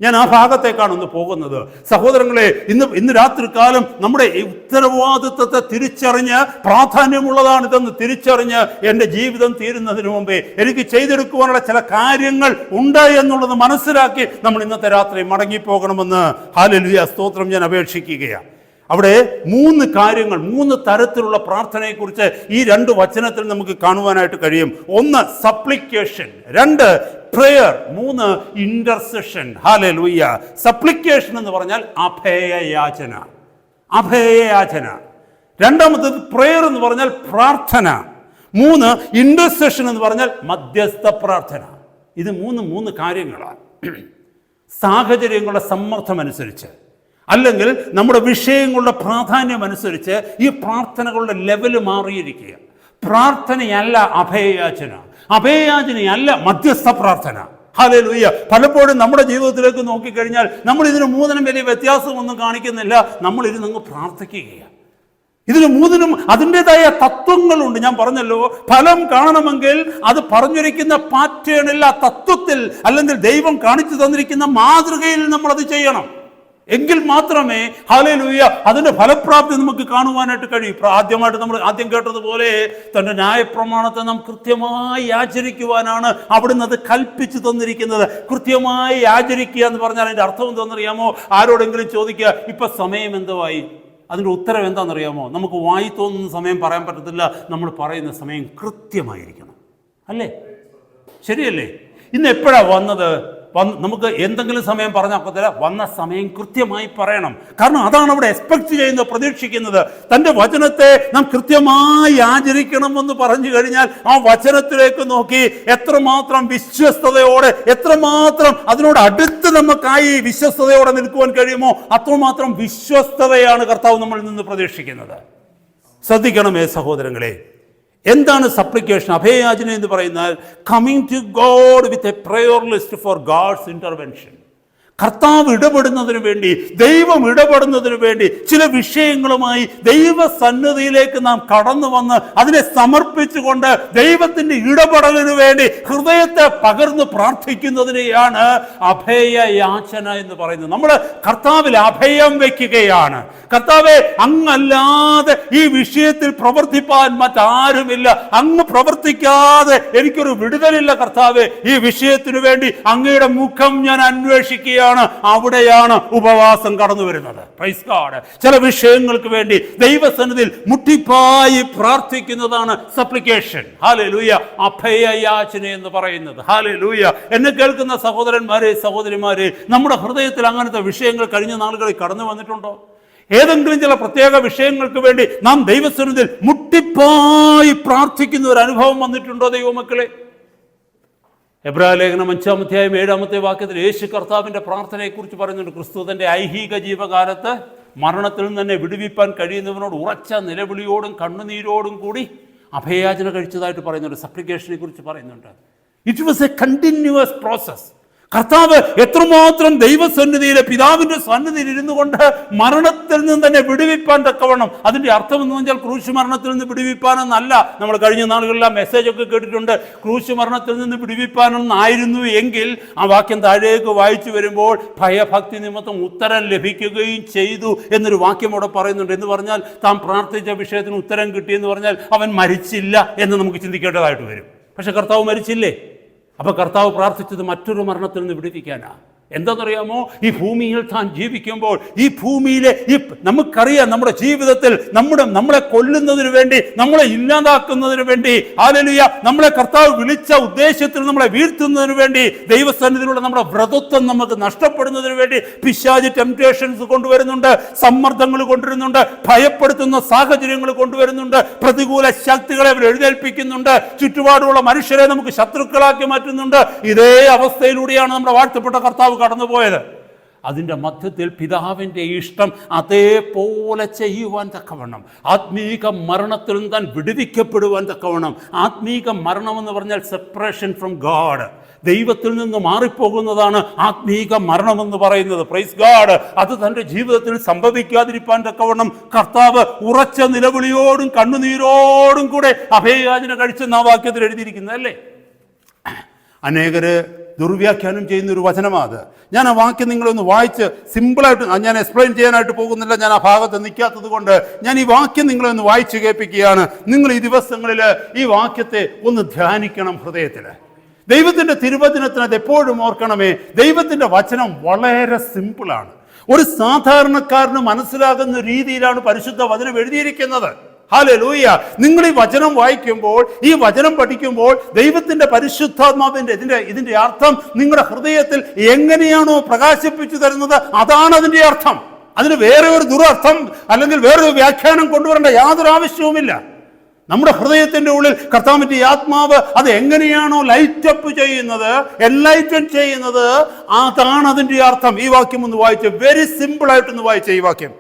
ഞാൻ ആ ഭാഗത്തേക്കാണ് ഒന്ന് പോകുന്നത്. സഹോദരങ്ങളെ, ഇന്ന് രാത്രികാലം നമ്മുടെ ഉത്തരവാദിത്വത്തെ തിരിച്ചറിഞ്ഞ്, പ്രാധാന്യമുള്ളതാണിതെന്ന് തിരിച്ചറിഞ്ഞ് എൻ്റെ ജീവിതം തീരുന്നതിന് മുമ്പേ എനിക്ക് ചെയ്തെടുക്കുവാനുള്ള ചില കാര്യങ്ങൾ ഉണ്ട് എന്നുള്ളത് മനസ്സിലാക്കി നമ്മൾ ഇന്നത്തെ രാത്രി മടങ്ങിപ്പോകണമെന്ന് ഹല്ലേലൂയ സ്തോത്രം ഞാൻ അപേക്ഷിക്കുകയാണ്. അവിടെ 3 കാര്യങ്ങൾ, 3 തരത്തിലുള്ള പ്രാർത്ഥനയെക്കുറിച്ച് ഈ 2 വചനത്തിൽ നമുക്ക് കാണുവാനായിട്ട് കഴിയും. 1 supplication, 2 prayer, 3 intercession. Hallelujah. Supplication എന്ന് പറഞ്ഞാൽ അഭയയാചന. രണ്ടാമത്തേത് പ്രയർ എന്ന് പറഞ്ഞാൽ പ്രാർത്ഥന. 3 ഇന്റർസെഷൻ എന്ന് പറഞ്ഞാൽ മധ്യസ്ഥ പ്രാർത്ഥന. ഇത് 3 കാര്യങ്ങളാണ്. സാഹചര്യങ്ങളുടെ സമ്മർദ്ദമനുസരിച്ച്, അല്ലെങ്കിൽ നമ്മുടെ വിഷയങ്ങളുടെ പ്രാധാന്യം അനുസരിച്ച് ഈ പ്രാർത്ഥനകളുടെ ലെവല് മാറിയിരിക്കുക. പ്രാർത്ഥനയല്ല അഭയയാചനയല്ല മധ്യസ്ഥ പ്രാർത്ഥന. ഹല്ലേലൂയ. പലപ്പോഴും നമ്മുടെ ജീവിതത്തിലേക്ക് നോക്കിക്കഴിഞ്ഞാൽ നമ്മൾ ഇതിന് 3 വലിയ വ്യത്യാസമൊന്നും കാണിക്കുന്നില്ല. നമ്മൾ ഇരുന്നങ്ങ് പ്രാർത്ഥിക്കുകയാണ്. ഇതിന് 3 അതിൻ്റെതായ തത്വങ്ങളുണ്ട്. ഞാൻ പറഞ്ഞല്ലോ, ഫലം കാണണമെങ്കിൽ അത് പറഞ്ഞിരിക്കുന്ന പാറ്റേണിൽ, ആ തത്വത്തിൽ, അല്ലെങ്കിൽ ദൈവം കാണിച്ചു തന്നിരിക്കുന്ന മാതൃകയിൽ നമ്മൾ അത് ചെയ്യണം. എങ്കിൽ മാത്രമേ ഹല്ലേലൂയ അതിന്റെ ഫലപ്രാപ്തി നമുക്ക് കാണുവാനായിട്ട് കഴിയും. നമ്മൾ ആദ്യം കേട്ടതുപോലെ തന്റെ ന്യായപ്രമാണത്തെ നാം കൃത്യമായി ആചരിക്കുവാനാണ് അവിടുന്ന് അത് കൽപ്പിച്ചു തന്നിരിക്കുന്നത്. കൃത്യമായി ആചരിക്കുക എന്ന് പറഞ്ഞാൽ അതിന്റെ അർത്ഥം എന്താണെന്നറിയാമോ? ആരോടെങ്കിലും ചോദിക്കുക, ഇപ്പൊ സമയം എന്തുവായി? അതിന്റെ ഉത്തരം എന്താണെന്നറിയാമോ? നമുക്ക് വായി തോന്നുന്ന സമയം പറയാൻ പറ്റത്തില്ല. നമ്മൾ പറയുന്ന സമയം കൃത്യമായിരിക്കണം. അല്ലേ? ശരിയല്ലേ? ഇന്ന് എപ്പോഴാ വന്നത്? നമുക്ക് എന്തെങ്കിലും സമയം പറഞ്ഞാൽ ഒക്കത്തില്ല. വന്ന സമയം കൃത്യമായി പറയണം. കാരണം അതാണ് അവിടെ എക്സ്പെക്ട് ചെയ്യുന്നത്, പ്രതീക്ഷിക്കുന്നത്. തൻ്റെ വചനത്തെ നാം കൃത്യമായി ആചരിക്കണമെന്ന് പറഞ്ഞു കഴിഞ്ഞാൽ ആ വചനത്തിലേക്ക് നോക്കി എത്രമാത്രം വിശ്വസ്തയോടെ, എത്രമാത്രം അതിനോട് അടുത്ത് നമുക്കായി വിശ്വസ്തയോടെ നിൽക്കുവാൻ കഴിയുമോ അത്രമാത്രം വിശ്വസ്തതയാണ് കർത്താവ് നമ്മളിൽ നിന്ന് പ്രതീക്ഷിക്കുന്നത്. ശ്രദ്ധിക്കണമേ സഹോദരങ്ങളെ. എന്താണ് സപ്ലിക്കേഷൻ, അഭയയാചന എന്ന് പറയുന്നത്? Coming to God with a prayer list for God's intervention. കർത്താവ് ഇടപെടുന്നതിന് വേണ്ടി, ദൈവം ഇടപെടുന്നതിന് വേണ്ടി ചില വിഷയങ്ങളുമായി ദൈവസന്നിധിയിലേക്ക് നാം കടന്നു വന്ന് അതിനെ സമർപ്പിച്ചുകൊണ്ട് ദൈവത്തിന്റെ ഇടപെടലിന് വേണ്ടി ഹൃദയത്തെ പകർന്ന് പ്രാർത്ഥിക്കുന്നതിനെയാണ് അഭയ യാചന എന്ന് പറയുന്നത്. നമ്മൾ കർത്താവിൽ അഭയം വയ്ക്കുകയാണ്. കർത്താവെ, അങ്ങല്ലാതെ ഈ വിഷയത്തിൽ പ്രവർത്തിപ്പാൻ മറ്റാരുമില്ല. അങ്ങ് പ്രവർത്തിക്കാതെ എനിക്കൊരു വിടുതലില്ല കർത്താവെ. ഈ വിഷയത്തിനു വേണ്ടി അങ്ങയുടെ മുഖം ഞാൻ അന്വേഷിക്കുകയാണ്. അവിടെയാണ് ഉപവാസം കടന്നു വരുന്നത്. Praise God. ചില വിഷയങ്ങൾക്ക് വേണ്ടി ദൈവസന്നിധിയിൽ മുട്ടിപ്പായി പ്രാർത്ഥിക്കുന്നതാണ് സപ്ലിക്കേഷൻ. ഹല്ലേലൂയ. അഭയയാചന എന്ന് പറയുന്നത്. ഹല്ലേലൂയ. എന്നെ കേൾക്കുന്ന സഹോദരന്മാരെ, സഹോദരിമാരെ, നമ്മുടെ ഹൃദയത്തിൽ അങ്ങനത്തെ വിഷയങ്ങൾ കഴിഞ്ഞ നാളുകളിൽ കടന്നു വന്നിട്ടുണ്ടോ? ഏതെങ്കിലും ചില പ്രത്യേക വിഷയങ്ങൾക്ക് വേണ്ടി നാം ദൈവസന്നിധിയിൽ മുട്ടിപ്പായി പ്രാർത്ഥിക്കുന്ന ഒരു അനുഭവം വന്നിട്ടുണ്ടോ ദൈവമക്കളെ? എബ്രായ ലേഖനം 5-ാം അധ്യായം 7-ാമത്തെ വാക്യത്തിൽ യേശു കർത്താവിന്റെ പ്രാർത്ഥനയെക്കുറിച്ച് പറയുന്നുണ്ട്. ക്രിസ്തു തന്റെ ഐഹിക ജീവകാലത്ത് മരണത്തിൽ നിന്ന് തന്നെ വിടുവിപ്പാൻ കഴിയുന്നവനോട് ഉറച്ച നിലവിളിയോടും കണ്ണുനീരോടും കൂടി അഭയയാചന കഴിച്ചതായിട്ട് പറയുന്നുണ്ട്. സപ്ലിക്കേഷനെ കുറിച്ച് പറയുന്നുണ്ട്. It was A continuous process. കർത്താവ് എത്രമാത്രം ദൈവസന്നിധിയിലെ പിതാവിന്റെ സന്നിധിയിൽ ഇരുന്നു കൊണ്ട് മരണത്തിൽ നിന്ന് തന്നെ വിടുവിപ്പാൻ തക്കവണ്ണം. അതിന്റെ അർത്ഥം എന്ന് പറഞ്ഞാൽ ക്രൂശ് മരണത്തിൽ നിന്ന് വിടുവിപ്പാനെന്നല്ല. നമ്മൾ കഴിഞ്ഞ നാളുകളിൽ മെസ്സേജ് ഒക്കെ കേട്ടിട്ടുണ്ട്. ക്രൂശ് മരണത്തിൽ നിന്ന് വിടുവിപ്പാനെന്നായിരുന്നു എങ്കിൽ ആ വാക്യം താഴേക്ക് വായിച്ചു വരുമ്പോൾ ഭയഭക്തി നിമിത്തം ഉത്തരം ലഭിക്കുകയും ചെയ്തു എന്നൊരു വാക്യം അവിടെ പറയുന്നുണ്ട്. എന്ന് പറഞ്ഞാൽ താൻ പ്രാർത്ഥിച്ച വിഷയത്തിന് ഉത്തരം കിട്ടിയെന്ന് പറഞ്ഞാൽ അവൻ മരിച്ചില്ല എന്ന് നമുക്ക് ചിന്തിക്കേണ്ടതായിട്ട് വരും. പക്ഷെ കർത്താവ് മരിച്ചില്ലേ? അപ്പൊ കർത്താവ് പ്രാർത്ഥിച്ചത് മറ്റൊരു മരണത്തിൽ നിന്ന് വിടുവിക്കാനാണ്. എന്താണെന്നറിയാമോ? ഈ ഭൂമിയിൽ താൻ ജീവിക്കുമ്പോൾ ഈ ഭൂമിയിലെ നമുക്കറിയാം, നമ്മുടെ ജീവിതത്തിൽ നമ്മളെ കൊല്ലുന്നതിന് വേണ്ടി, നമ്മളെ ഇല്ലാതാക്കുന്നതിന് വേണ്ടി, ഹല്ലേലൂയ, നമ്മളെ കർത്താവ് വിളിച്ച ഉദ്ദേശത്തിൽ നമ്മളെ വീഴ്ത്തുന്നതിന് വേണ്ടി, ദൈവസന്നിധിയിലുള്ള നമ്മുടെ വ്രതത്വം നമുക്ക് നഷ്ടപ്പെടുന്നതിന് വേണ്ടി പിശാച് ടെംപ്റ്റേഷൻസ് കൊണ്ടുവരുന്നുണ്ട്, സമ്മർദ്ദങ്ങൾ കൊണ്ടുവരുന്നുണ്ട്, ഭയപ്പെടുത്തുന്ന സാഹചര്യങ്ങൾ കൊണ്ടുവരുന്നുണ്ട്, പ്രതികൂല ശക്തികളെ അവർ എഴുന്നേൽപ്പിക്കുന്നുണ്ട്, ചുറ്റുപാടുള്ള മനുഷ്യരെ നമുക്ക് ശത്രുക്കളാക്കി മാറ്റുന്നുണ്ട്. ഇതേ അവസ്ഥയിലൂടെയാണ് നമ്മുടെ വാഴ്ത്തപ്പെട്ട കർത്താവ് കടന്നുപോയത്. അതിൻ്റെ മധ്യത്തിൽ പിതാവിൻ്റെ ഇഷ്ടം അതേപോലെ ചെയ്യുവാൻ തക്കവണ്ണം, ആത്മീക മരണത്തിൽ നിന്ന് താൻ വിടുവിക്കപ്പെടുവാൻ തക്കവണ്ണം. ആത്മീക മരണം എന്ന് പറഞ്ഞാൽ സെപ്പറേഷൻ ഫ്രം ഗാഡ്, ദൈവത്തിൽ നിന്ന് മാറിപ്പോകുന്നതാണ് ആത്മീക മരണമെന്ന് പറയുന്നത്. Praise God. അത് തൻ്റെ ജീവിതത്തിൽ സംഭവിക്കാതിരിക്കാൻ തക്കവണ്ണം കർത്താവ് ഉറച്ച നിലവിളിയോടും കണ്ണുനീരോടും കൂടെ അഭയയാചന കഴിച്ചെന്ന ആ വാക്യത്തിൽ എഴുതിയിരിക്കുന്നത് അല്ലേ? അനേകര് ദുർവ്യാഖ്യാനം ചെയ്യുന്ന ഒരു വചനമാണ് അത്. ഞാൻ ആ വാക്യം നിങ്ങളൊന്ന് വായിച്ച് സിമ്പിളായിട്ട് ഞാൻ എക്സ്പ്ലെയിൻ ചെയ്യാനായിട്ട് പോകുന്നില്ല. ഞാൻ ആ ഭാഗത്ത് നിൽക്കാത്തത് കൊണ്ട് ഞാൻ ഈ വാക്യം നിങ്ങളൊന്ന് വായിച്ച് കേൾപ്പിക്കുകയാണ്. നിങ്ങൾ ഈ ദിവസങ്ങളിൽ ഈ വാക്യത്തെ ഒന്ന് ധ്യാനിക്കണം ഹൃദയത്തിൽ. ദൈവത്തിൻ്റെ തിരുവചനത്തിന് അത് എപ്പോഴും ഓർക്കണമേ. ദൈവത്തിൻ്റെ വചനം വളരെ സിമ്പിളാണ്. ഒരു സാധാരണക്കാരന് മനസ്സിലാകുന്ന രീതിയിലാണ് പരിശുദ്ധ വചനം എഴുതിയിരിക്കുന്നത്. ഹല്ലേലൂയ. നിങ്ങൾ ഈ വചനം വായിക്കുമ്പോൾ, ഈ വചനം പഠിക്കുമ്പോൾ ദൈവത്തിന്റെ പരിശുദ്ധാത്മാവിന്റെ ഇതിന്റെ അർത്ഥം നിങ്ങളുടെ ഹൃദയത്തിൽ എങ്ങനെയാണോ പ്രകാശിപ്പിച്ചു തരുന്നത്, അതാണ് അതിന്റെ അർത്ഥം. അതിന് വേറെ ഒരു ദുരർത്ഥം അല്ലെങ്കിൽ വേറൊരു വ്യാഖ്യാനം കൊണ്ടുവരേണ്ട യാതൊരു ആവശ്യവുമില്ല. നമ്മുടെ ഹൃദയത്തിന്റെ ഉള്ളിൽ കർത്താവിന്റെ ആത്മാവ് അത് എങ്ങനെയാണോ ലൈറ്റപ്പ് ചെയ്യുന്നത്, എൻലൈറ്റൻ ചെയ്യുന്നത്, അതാണ് അതിന്റെ അർത്ഥം. ഈ വാക്യം ഒന്ന് വായിച്ച്, വെരി സിമ്പിൾ ആയിട്ടൊന്ന് വായിച്ച ഈ വാക്യം.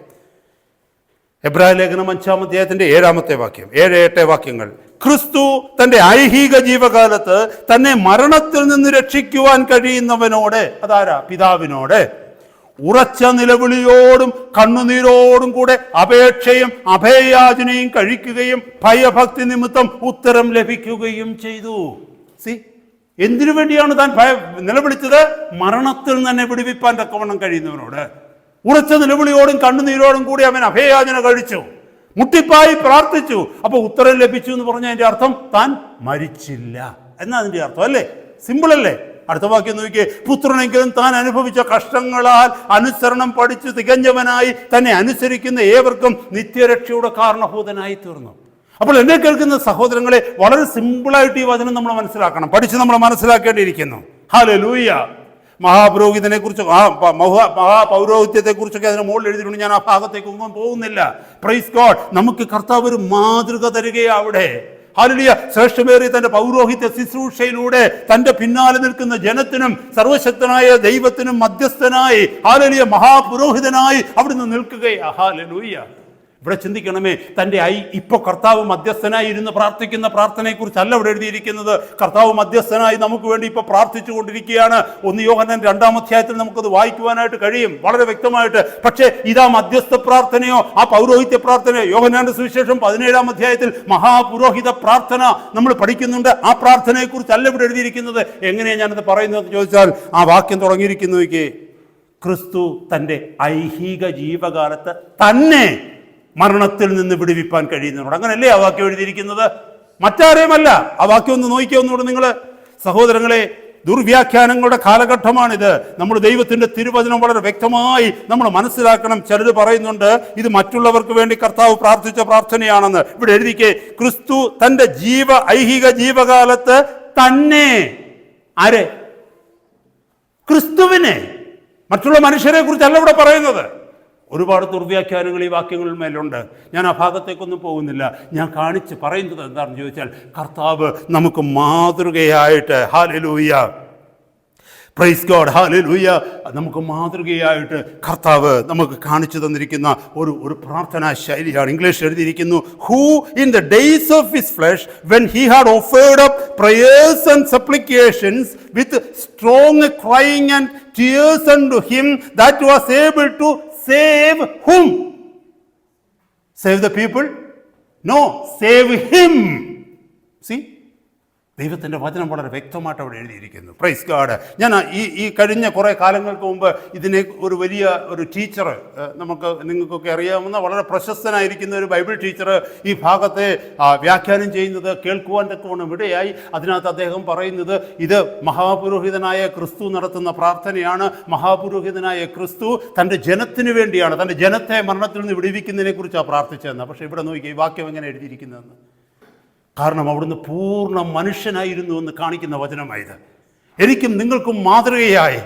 എബ്രായ ലേഖനം 5-ാം അധ്യായത്തിന്റെ 7-ാമത്തെ വാക്യം, 7-8 വാക്യങ്ങൾ. ക്രിസ്തു തന്റെ ഐഹിക ജീവകാലത്ത് തന്നെ മരണത്തിൽ നിന്ന് രക്ഷിക്കുവാൻ കഴിയുന്നവനോട്, അതാരാ? പിതാവിനോട് ഉറച്ച നിലവിളിയോടും കണ്ണുനീരോടും കൂടെ അപേക്ഷയും അഭയയാചനയും കഴിക്കുകയും ഭയഭക്തി നിമിത്തം ഉത്തരം ലഭിക്കുകയും ചെയ്തു. എന്തിനു വേണ്ടിയാണ് താൻ നിലവിളിച്ചത്? മരണത്തിൽ തന്നെ വിടുവിപ്പാൻ തക്കവണ്ണം കഴിയുന്നവനോട് ഉറച്ച നിലവിളിയോടും കണ്ണുനീരോടും കൂടി അവൻ അഭയയാചന കഴിച്ചു, മുട്ടിപ്പായി പ്രാർത്ഥിച്ചു. അപ്പൊ ഉത്തരം ലഭിച്ചു എന്ന് പറഞ്ഞ അതിന്റെ അർത്ഥം താൻ മരിച്ചില്ല എന്നാ അതിന്റെ അർത്ഥം അല്ലേ? സിമ്പിൾ അല്ലേ? അടുത്ത വാക്യം നോക്കിയേ. പുത്രനെങ്കിലും താൻ അനുഭവിച്ച കഷ്ടങ്ങളാൽ അനുസരണം പഠിച്ചു തികഞ്ഞവനായി തന്നെ അനുസരിക്കുന്ന ഏവർക്കും നിത്യരക്ഷയുടെ കാരണഭൂതനായി തീർന്നു. അപ്പോൾ എന്നെ കേൾക്കുന്ന സഹോദരങ്ങളെ, വളരെ സിമ്പിളായിട്ട് ഈ വചനം നമ്മൾ മനസ്സിലാക്കണം, പഠിച്ച് നമ്മൾ മനസ്സിലാക്കേണ്ടിയിരിക്കുന്നു. ഹല്ലേലൂയ. മഹാപുരോഹിതനെ കുറിച്ച്, മഹാപൗരോഹിത്യത്തെ കുറിച്ചൊക്കെ അതിന് മുകളിൽ എഴുതിയിട്ടുണ്ട്. ഞാൻ ആ ഭാഗത്തേക്ക് ഒന്നും പോകുന്നില്ല. Praise God. നമുക്ക് കർത്താവ് ഒരു മാതൃക തരികയാണ് അവിടെ. ഹല്ലേലൂയ. ശ്രേഷ്ഠമേറിയ തന്റെ പൗരോഹിത്യ ശുശ്രൂഷയിലൂടെ തന്റെ പിന്നാലെ നിൽക്കുന്ന ജനത്തിനും സർവശക്തനായ ദൈവത്തിനും മധ്യസ്ഥനായി, ഹല്ലേലൂയ, മഹാപുരോഹിതനായി അവിടുന്ന് നിൽക്കുകയാണ്. ഹല്ലേലൂയ. ഇവിടെ ചിന്തിക്കണമേ, തൻ്റെ ഇപ്പോൾ കർത്താവ് മധ്യസ്ഥനായി ഇരുന്ന് പ്രാർത്ഥിക്കുന്ന പ്രാർത്ഥനയെക്കുറിച്ചല്ല ഇവിടെ എഴുതിയിരിക്കുന്നത്. കർത്താവ് മധ്യസ്ഥനായി നമുക്ക് വേണ്ടി ഇപ്പോൾ പ്രാർത്ഥിച്ചു കൊണ്ടിരിക്കുകയാണ്. 1 യോഹന്നാൻ 2-ാം അധ്യായത്തിൽ നമുക്കത് വായിക്കുവാനായിട്ട് കഴിയും വളരെ വ്യക്തമായിട്ട്. പക്ഷേ ഇതാ മധ്യസ്ഥ പ്രാർത്ഥനയോ ആ പൗരോഹിത്യ പ്രാർത്ഥനയോ യോഹന്നാന്റെ സുവിശേഷം 17-ാം അധ്യായത്തിൽ മഹാപുരോഹിത പ്രാർത്ഥന നമ്മൾ പഠിക്കുന്നുണ്ട്. ആ പ്രാർത്ഥനയെക്കുറിച്ചല്ല ഇവിടെ എഴുതിയിരിക്കുന്നത്. എങ്ങനെയാണ് ഞാനത് പറയുന്നതെന്ന് ചോദിച്ചാൽ ആ വാക്യം തുടങ്ങിയിരിക്കുന്നതൊക്കെ ക്രിസ്തു തൻ്റെ ഐഹിക ജീവകാലത്ത് തന്നെ മരണത്തിൽ നിന്ന് വിടുവിപ്പാൻ കഴിയുന്നവരോട്. അങ്ങനല്ലേ ആ വാക്യം എഴുതിയിരിക്കുന്നത്? മറ്റാരെയുമല്ല. ആ വാക്യം ഒന്ന് നോക്കിയൊന്നുകൂടെ നിങ്ങൾ സഹോദരങ്ങളെ. ദുർവ്യാഖ്യാനങ്ങളുടെ കാലഘട്ടമാണിത്. നമ്മൾ ദൈവത്തിൻ്റെ തിരുവചനം വളരെ വ്യക്തമായി നമ്മൾ മനസ്സിലാക്കണം. ചിലർ പറയുന്നുണ്ട് ഇത് മറ്റുള്ളവർക്ക് വേണ്ടി കർത്താവ് പ്രാർത്ഥിച്ച പ്രാർത്ഥനയാണെന്ന്. ഇവിടെ എഴുതിക്കേ, ക്രിസ്തു തൻ്റെ ഐഹിക ജീവകാലത്ത് തന്നെ. ആരെ? ക്രിസ്തുവിനെ. മറ്റുള്ള മനുഷ്യരെ കുറിച്ചല്ല ഇവിടെ പറയുന്നത്. ഒരുപാട് ദുർവ്യാഖ്യാനങ്ങൾ ഈ വാക്യങ്ങളിൽ മേലുണ്ട്. ഞാൻ ആ ഭാഗത്തേക്കൊന്നും പോകുന്നില്ല. ഞാൻ കാണിച്ച് പറയുന്നത് എന്താണെന്ന് ചോദിച്ചാൽ, കർത്താവ് നമുക്ക് മാതൃകയായിട്ട്, ഹല്ലേലൂയ, പ്രൈസ് ഗോഡ്, ഹല്ലേലൂയ, നമുക്ക് മാതൃകയായിട്ട് കർത്താവ് നമുക്ക് കാണിച്ചു തന്നിരിക്കുന്ന ഒരു പ്രാർത്ഥനാ ശൈലിയാണ്. ഇംഗ്ലീഷ് എഴുതിയിരിക്കുന്നു, who in the days of his flesh when he had offered up prayers and supplications with strong crying and tears unto him that was able to save whom? Save the people? No, save him. See? ദൈവത്തിൻ്റെ വചനം വളരെ വ്യക്തമായിട്ട് അവിടെ എഴുതിയിരിക്കുന്നു. Praise God. ഞാൻ ഈ കഴിഞ്ഞ കുറേ കാലങ്ങൾക്ക് മുമ്പ് ഇതിനെ ഒരു വലിയ ടീച്ചർ, നിങ്ങൾക്കൊക്കെ അറിയാവുന്ന വളരെ പ്രശസ്തനായിരിക്കുന്ന ഒരു ബൈബിൾ ടീച്ചർ ഈ ഭാഗത്തെ വ്യാഖ്യാനം ചെയ്യുന്നത് കേൾക്കുവാൻ തക്കവണ്ണം ഇടയായി. അതിനകത്ത് അദ്ദേഹം പറയുന്നത് ഇത് മഹാപുരോഹിതനായ ക്രിസ്തു നടത്തുന്ന പ്രാർത്ഥനയാണ്. മഹാപുരോഹിതനായ ക്രിസ്തു തൻ്റെ ജനത്തിന് വേണ്ടിയാണ്, തൻ്റെ ജനത്തെ മരണത്തിൽ നിന്ന് വിടുവിക്കുന്നതിനെ കുറിച്ചാണ് പ്രാർത്ഥിച്ചതെന്ന്. പക്ഷേ ഇവിടെ നോക്കിയാൽ ഈ വാക്യം എങ്ങനെ എഴുതിയിരിക്കുന്നതെന്ന്. കാരണം അവിടുന്ന് പൂർണ്ണ മനുഷ്യനായിരുന്നു എന്ന് കാണിക്കുന്ന വചനമായത്. എനിക്കും നിങ്ങൾക്കും മാതൃകയായി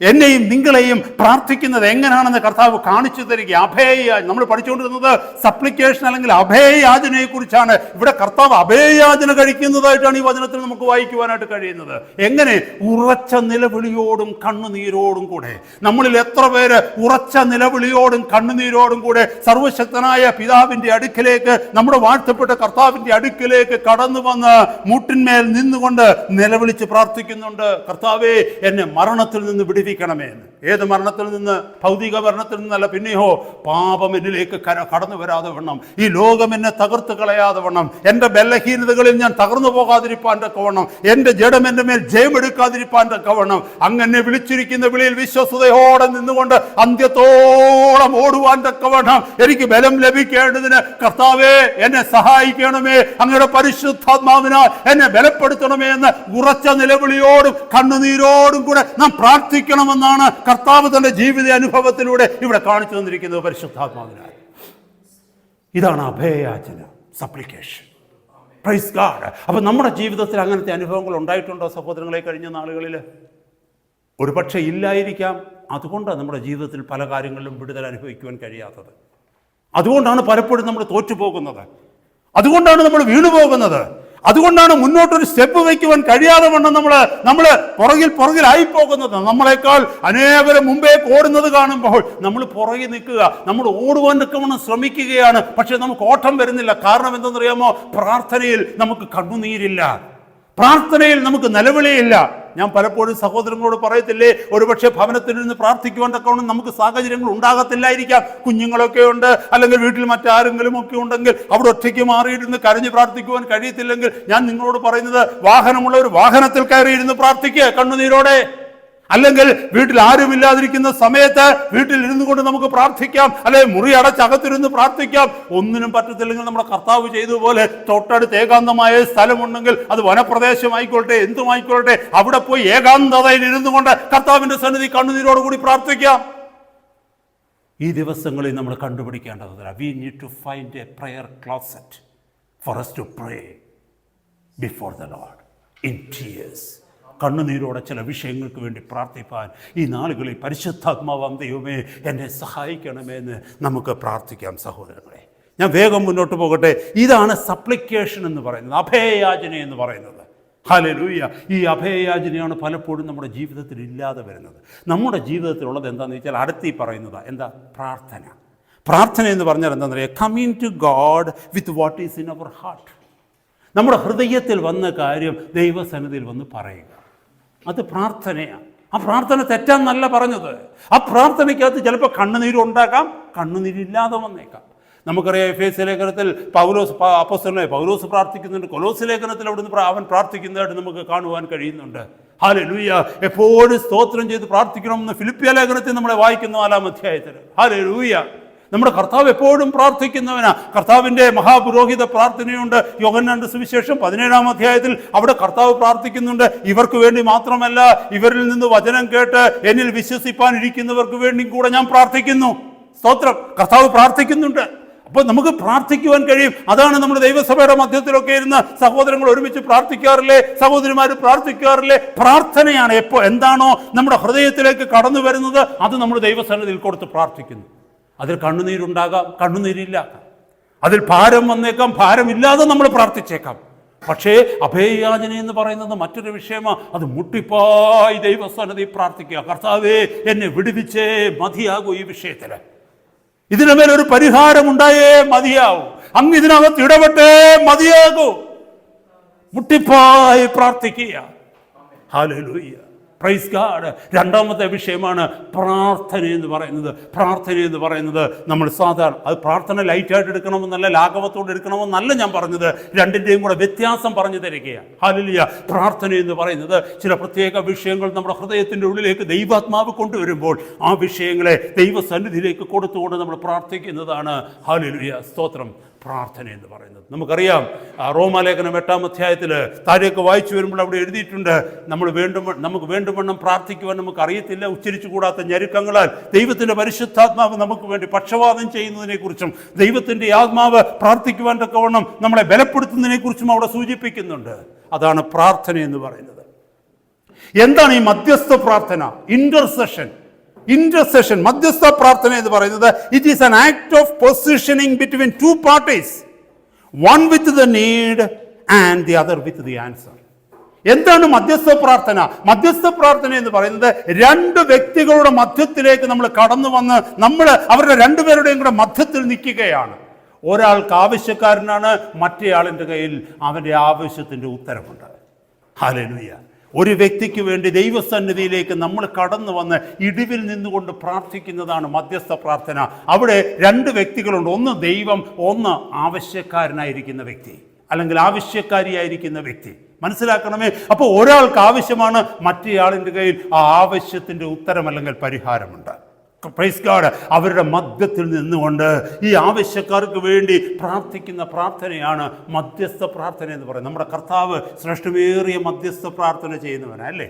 എന്നെയും നിങ്ങളെയും പ്രാർത്ഥിക്കുന്നത് എങ്ങനെയാണെന്ന് കർത്താവ് കാണിച്ചു തരിക. അഭയയാചന നമ്മൾ പഠിച്ചുകൊണ്ടിരുന്നത് സപ്ലിക്കേഷൻ അല്ലെങ്കിൽ അഭയയാചനയെ കുറിച്ചാണ്. ഇവിടെ കർത്താവ് അഭയയാചന കഴിക്കുന്നതായിട്ടാണ് ഈ വചനത്തിൽ നമുക്ക് വായിക്കുവാനായിട്ട് കഴിയുന്നത്. എങ്ങനെ? ഉറച്ച നിലവിളിയോടും കണ്ണുനീരോടും കൂടെ. നമ്മളിൽ എത്ര പേര് ഉറച്ച നിലവിളിയോടും കണ്ണുനീരോടും കൂടെ സർവശക്തനായ പിതാവിൻ്റെ അടുക്കിലേക്ക്, നമ്മുടെ വാഴ്ത്തപ്പെട്ട കർത്താവിൻ്റെ അടുക്കിലേക്ക് കടന്നു വന്ന് മുട്ടിന്മേൽ നിന്നുകൊണ്ട് നിലവിളിച്ച് പ്രാർത്ഥിക്കുന്നുണ്ട്, കർത്താവേ എന്നെ മരണത്തിൽ നിന്ന് വിടുവിക്കണമേ എന്ന്. ഏത് മരണത്തിൽ നിന്ന്? ഭൗതിക മരണത്തിൽ നിന്നല്ല, പിന്നെയോ പാപം എന്നിലേക്ക് കടന്നു വരാതെ വണ്ണം, ഈ ലോകം എന്നെ തകർത്ത് കളയാതെ വണ്ണം, എൻ്റെ ബലഹീനതകളിൽ ഞാൻ തകർന്നു പോകാതിരിപ്പാൻ തക്കവണ്ണം, എൻ്റെ ജഡം എൻ്റെ മേൽ ജയമെടുക്കാതിരിപ്പാൻ തക്കവണ്ണം, അങ്ങനെ വിളിച്ചിരിക്കുന്ന വിളിയിൽ വിശ്വസ്തയോടെ നിന്നുകൊണ്ട് അന്ത്യത്തോളം ഓടുവാൻ തക്കവണ്ണം എനിക്ക് ബലം ലഭിക്കേണ്ടതിന് കർത്താവേ എന്നെ സഹായിക്കണമേ, അങ്ങയുടെ പരിശുദ്ധാത്മാവിനാൽ എന്നെ ബലപ്പെടുത്തണമേ എന്ന് ഉറച്ച നിലവിളിയോടും കണ്ണുനീരോടും കൂടെ നാം പ്രാർത്ഥിക്കണമെന്നാണ് കർത്താവ് തന്റെ ജീവിത അനുഭവത്തിലൂടെ ഇവിടെ കാണിച്ചു തന്നിരിക്കുന്നത് പരിശുദ്ധാത്മാവിനാൽ. ഇതാണ് അഭയയാചന, സപ്ലിക്കേഷൻ. Praise God. അപ്പൊ നമ്മുടെ ജീവിതത്തിൽ അങ്ങനത്തെ അനുഭവങ്ങൾ ഉണ്ടായിട്ടുണ്ടോ സഹോദരങ്ങളെ കഴിഞ്ഞ നാളുകളിൽ? ഒരുപക്ഷെ ഇല്ലായിരിക്കാം. അതുകൊണ്ടാണ് നമ്മുടെ ജീവിതത്തിൽ പല കാര്യങ്ങളിലും വിടുതൽ അനുഭവിക്കുവാൻ കഴിയാത്തത്. അതുകൊണ്ടാണ് പലപ്പോഴും നമ്മൾ തോറ്റുപോകുന്നത്. അതുകൊണ്ടാണ് നമ്മൾ വീണുപോകുന്നത്. അതുകൊണ്ടാണ് മുന്നോട്ടൊരു സ്റ്റെപ്പ് വയ്ക്കുവാൻ കഴിയാതെ വണ്ണം നമ്മൾ പുറകിലായി പോകുന്നത്. നമ്മളെക്കാൾ അനേകരും മുമ്പേ ഓടുന്നത് കാണുമ്പോൾ നമ്മൾ പുറകിൽ നിൽക്കുക, നമ്മൾ ഓടുവാൻ നിൽക്കുമെന്ന് ശ്രമിക്കുകയാണ്. പക്ഷെ നമുക്ക് ഓട്ടം വരുന്നില്ല. കാരണം എന്തെന്നറിയാമോ? പ്രാർത്ഥനയിൽ നമുക്ക് കണ്ണുനീരില്ല, പ്രാർത്ഥനയിൽ നമുക്ക് നിലവിളിയില്ല. ഞാൻ പലപ്പോഴും സഹോദരങ്ങളോട് പറയത്തില്ലേ, ഒരുപക്ഷെ ഭവനത്തിൽ നിന്ന് പ്രാർത്ഥിക്കുവാൻ തക്കവണ്ണം നമുക്ക് സാഹചര്യങ്ങൾ ഉണ്ടാകത്തില്ലായിരിക്കാം. കുഞ്ഞുങ്ങളൊക്കെ ഉണ്ട്, അല്ലെങ്കിൽ വീട്ടിൽ മറ്റാരെങ്കിലും ഒക്കെ ഉണ്ടെങ്കിൽ അവിടെ ഒറ്റയ്ക്ക് മാറിയിരുന്ന് കരഞ്ഞ് പ്രാർത്ഥിക്കുവാൻ കഴിയത്തില്ലെങ്കിൽ ഞാൻ നിങ്ങളോട് പറയുന്നത്, വാഹനമുള്ള ഒരു വാഹനത്തിൽ കയറിയിരുന്ന് പ്രാർത്ഥിക്കുക കണ്ണുനീരോടെ. അല്ലെങ്കിൽ വീട്ടിൽ ആരുമില്ലാതിരിക്കുന്ന സമയത്ത് വീട്ടിൽ ഇരുന്നു കൊണ്ട് നമുക്ക് പ്രാർത്ഥിക്കാം, അല്ലെങ്കിൽ മുറി അടച്ചകത്തിരുന്ന് പ്രാർത്ഥിക്കാം. ഒന്നിനും പറ്റത്തില്ലെങ്കിൽ നമ്മുടെ കർത്താവ് ചെയ്തതുപോലെ തൊട്ടടുത്ത് ഏകാന്തമായ സ്ഥലമുണ്ടെങ്കിൽ അത് വനപ്രദേശമായിക്കൊള്ളട്ടെ, എന്തുമായിക്കൊള്ളട്ടെ, അവിടെ പോയി ഏകാന്തതയിൽ ഇരുന്നു കൊണ്ട് കർത്താവിന്റെ സന്നിധി കണ്ണുനീരോടുകൂടി പ്രാർത്ഥിക്കാം. ഈ ദിവസങ്ങളിൽ നമ്മൾ കണ്ടുപിടിക്കേണ്ടത്, we need to find a prayer closet for us to pray before the Lord in tears. കണ്ണുനീരോടെ ചില വിഷയങ്ങൾക്ക് വേണ്ടി പ്രാർത്ഥിപ്പാൻ ഈ നാളുകളിൽ പരിശുദ്ധാത്മാവാം ദൈവമേ എന്നെ സഹായിക്കണമേ എന്ന് നമുക്ക് പ്രാർത്ഥിക്കാം സഹോദരങ്ങളെ. ഞാൻ വേഗം മുന്നോട്ട് പോകട്ടെ. ഇതാണ് സപ്ലിക്കേഷൻ എന്ന് പറയുന്നത്, അഭയയാചന എന്ന് പറയുന്നത്. ഹല്ലേലൂയ. ഈ അഭയയാചനയാണ് പലപ്പോഴും നമ്മുടെ ജീവിതത്തിൽ ഇല്ലാതെ വരുന്നത്. നമ്മുടെ ജീവിതത്തിലുള്ളത് എന്താണെന്ന് വെച്ചാൽ അടുത്ത് ഈ പറയുന്നത് എന്താ? പ്രാർത്ഥന. പ്രാർത്ഥന എന്ന് പറഞ്ഞാൽ എന്താണെന്ന് അറിയാം? Coming to God with what is in our heart. നമ്മുടെ ഹൃദയത്തിൽ വന്ന കാര്യം ദൈവസന്നിധിയിൽ വന്ന് പറയുക, അത് പ്രാർത്ഥനയാണ്. ആ പ്രാർത്ഥന തെറ്റാന്നല്ല പറഞ്ഞത്. ആ പ്രാർത്ഥനയ്ക്കകത്ത് ചിലപ്പോൾ കണ്ണുനീരുണ്ടാകാം, കണ്ണുനീരില്ലാതെ വന്നേക്കാം. നമുക്കറിയാം എഫേസ്യ ലേഖനത്തിൽ അപ്പോസ്തലനായ പൗലോസ് പ്രാർത്ഥിക്കുന്നുണ്ട്. കൊലോസ്യ ലേഖനത്തിൽ അവിടുന്ന് അവൻ പ്രാർത്ഥിക്കുന്നതായിട്ട് നമുക്ക് കാണുവാൻ കഴിയുന്നുണ്ട്. ഹല്ലേലൂയ, എപ്പോഴും സ്തോത്രം ചെയ്ത് പ്രാർത്ഥിക്കണമെന്ന് ഫിലിപ്പിയ ലേഖനത്തിൽ നമ്മളെ വായിക്കുന്ന 4-ാം അധ്യായത്തിൽ. ഹല്ലേലൂയ, നമ്മുടെ കർത്താവ് എപ്പോഴും പ്രാർത്ഥിക്കുന്നവനാ. കർത്താവിൻ്റെ മഹാപുരോഹിത പ്രാർത്ഥനയുണ്ട്. യോഹന്നാന്റെ സുവിശേഷം 17-ാം അധ്യായത്തിൽ അവിടെ കർത്താവ് പ്രാർത്ഥിക്കുന്നുണ്ട്. ഇവർക്ക് വേണ്ടി മാത്രമല്ല, ഇവരിൽ നിന്ന് വചനം കേട്ട് എന്നിൽ വിശ്വസിപ്പാനിരിക്കുന്നവർക്ക് വേണ്ടി കൂടെ ഞാൻ പ്രാർത്ഥിക്കുന്നു. സ്തോത്രം, കർത്താവ് പ്രാർത്ഥിക്കുന്നുണ്ട്. അപ്പോൾ നമുക്ക് പ്രാർത്ഥിക്കുവാൻ കഴിയും. അതാണ് നമ്മുടെ ദൈവസഭയുടെ മധ്യത്തിലൊക്കെ ഇരുന്ന് സഹോദരങ്ങൾ ഒരുമിച്ച് പ്രാർത്ഥിക്കാറില്ലേ, സഹോദരിമാർ പ്രാർത്ഥിക്കാറില്ലേ? പ്രാർത്ഥനയാണ്. എന്താണോ നമ്മുടെ ഹൃദയത്തിലേക്ക് കടന്നു വരുന്നത് അത് നമ്മൾ ദൈവസന്നിധിയിൽ കൊടുത്ത് പ്രാർത്ഥിക്കുന്നു. അതിൽ കണ്ണുനീരുണ്ടാകാം, കണ്ണുനീരില്ല. അതിൽ ഭാരം വന്നേക്കാം, ഭാരമില്ലാതെ നമ്മൾ പ്രാർത്ഥിച്ചേക്കാം. പക്ഷേ അഭയയാചന എന്ന് പറയുന്നത് മറ്റൊരു വിഷയമാണ്. അത് മുട്ടിപ്പായി ദൈവസന്നിധി പ്രാർത്ഥിക്കുക. കർത്താവേ, എന്നെ വിടുവിച്ചേ മതിയാകൂ, ഈ വിഷയത്തിൽ ഇതിനു മേലൊരു പരിഹാരം ഉണ്ടായേ മതിയാവൂ, അങ്ങ് ഇതിനകത്ത് ഇടപെട്ടേ മതിയാകൂ. മുട്ടിപ്പായി പ്രാർത്ഥിക്കുക. Hallelujah, praise God. രണ്ടാമത്തെ വിഷയമാണ് പ്രാർത്ഥന എന്ന് പറയുന്നത്. പ്രാർത്ഥന എന്ന് പറയുന്നത് നമ്മൾ സാധാരണ അത് പ്രാർത്ഥന ലൈറ്റായിട്ട് എടുക്കണമെന്നല്ല, ലാഘവത്തോടെ എടുക്കണമെന്നല്ല ഞാൻ പറഞ്ഞത്. രണ്ടിൻ്റെയും കൂടെ വ്യത്യാസം പറഞ്ഞു തരികയാണ്. ഹല്ലേലൂയ. പ്രാർത്ഥന എന്ന് പറയുന്നത് ചില പ്രത്യേക വിഷയങ്ങൾ നമ്മുടെ ഹൃദയത്തിൻ്റെ ഉള്ളിലേക്ക് ദൈവാത്മാവ് കൊണ്ടുവരുമ്പോൾ ആ വിഷയങ്ങളെ ദൈവസന്നിധിയിലേക്ക് കൊടുത്തുകൊണ്ട് നമ്മൾ പ്രാർത്ഥിക്കുന്നതാണ്. ഹല്ലേലൂയ, സ്തോത്രം. പ്രാർത്ഥന എന്ന് പറയുന്നത് നമുക്കറിയാം. റോമാലേഖനം 8-ാം അധ്യായത്തിൽ താഴേക്ക് വായിച്ചു വരുമ്പോൾ അവിടെ എഴുതിയിട്ടുണ്ട്, നമുക്ക് വേണ്ടുവണ്ണം പ്രാർത്ഥിക്കുവാൻ നമുക്ക് അറിയത്തില്ല, ഉച്ചരിച്ചു കൂടാത്ത ഞെരുക്കങ്ങളാൽ ദൈവത്തിൻ്റെ പരിശുദ്ധാത്മാവ് നമുക്ക് വേണ്ടി പക്ഷവാദം ചെയ്യുന്നതിനെക്കുറിച്ചും ദൈവത്തിൻ്റെ ആത്മാവ് പ്രാർത്ഥിക്കുവാൻ തക്കവണ്ണം നമ്മളെ ബലപ്പെടുത്തുന്നതിനെക്കുറിച്ചും അവിടെ സൂചിപ്പിക്കുന്നുണ്ട്. അതാണ് പ്രാർത്ഥന എന്ന് പറയുന്നത്. എന്താണ് ഈ മധ്യസ്ഥ പ്രാർത്ഥന? ഇന്റർസെഷൻ, മധ്യസ്ഥ പ്രാർത്ഥന എന്ന് പറയുന്നത് it is an act of positioning between two parties, one with the need and the other with the answer. എന്താണ് മധ്യസ്ഥ പ്രാർത്ഥന? മധ്യസ്ഥ പ്രാർത്ഥന എന്ന് പറയുന്നത് രണ്ട് വ്യക്തികളുടെ മധ്യത്തിലേക്ക് നമ്മൾ കടന്നു വന്ന് നമ്മൾ അവരുടെ രണ്ടുപേരുടെയും കൂടെ മധ്യത്തിൽ നിൽക്കുകയാണ്. ഒരാൾക്ക് ആവശ്യക്കാരനാണ്, മറ്റേയാളിൻ്റെ കയ്യിൽ അവൻ്റെ ആവശ്യത്തിൻ്റെ ഉത്തരമുണ്ട്. ഹല്ലേലൂയ. ഒരു വ്യക്തിക്ക് വേണ്ടി ദൈവസന്നിധിയിലേക്ക് നമ്മൾ കടന്നു വന്ന് ഇടിവിൽ നിന്നുകൊണ്ട് പ്രാർത്ഥിക്കുന്നതാണ് മധ്യസ്ഥ പ്രാർത്ഥന. അവിടെ രണ്ട് വ്യക്തികളുണ്ട്, ഒന്ന് ദൈവം, ഒന്ന് ആവശ്യക്കാരനായിരിക്കുന്ന വ്യക്തി അല്ലെങ്കിൽ ആവശ്യക്കാരിയായിരിക്കുന്ന വ്യക്തി. മനസ്സിലാക്കണമേ. അപ്പോൾ ഒരാൾക്ക് ആവശ്യമാണ്, മറ്റേയാളിൻ്റെ കയ്യിൽ ആ ആവശ്യത്തിൻ്റെ ഉത്തരം അല്ലെങ്കിൽ പരിഹാരമുണ്ട്. Praise God. അവരുടെ മധ്യത്തിൽ നിന്നുകൊണ്ട് ഈ ആവശ്യക്കാർക്ക് വേണ്ടി പ്രാർത്ഥിക്കുന്ന പ്രാർത്ഥനയാണ് മധ്യസ്ഥ പ്രാർത്ഥന എന്ന് പറയുന്നത്. നമ്മുടെ കർത്താവ് ശ്രേഷ്ഠമേറിയ മധ്യസ്ഥ പ്രാർത്ഥന ചെയ്യുന്നവനല്ലേ.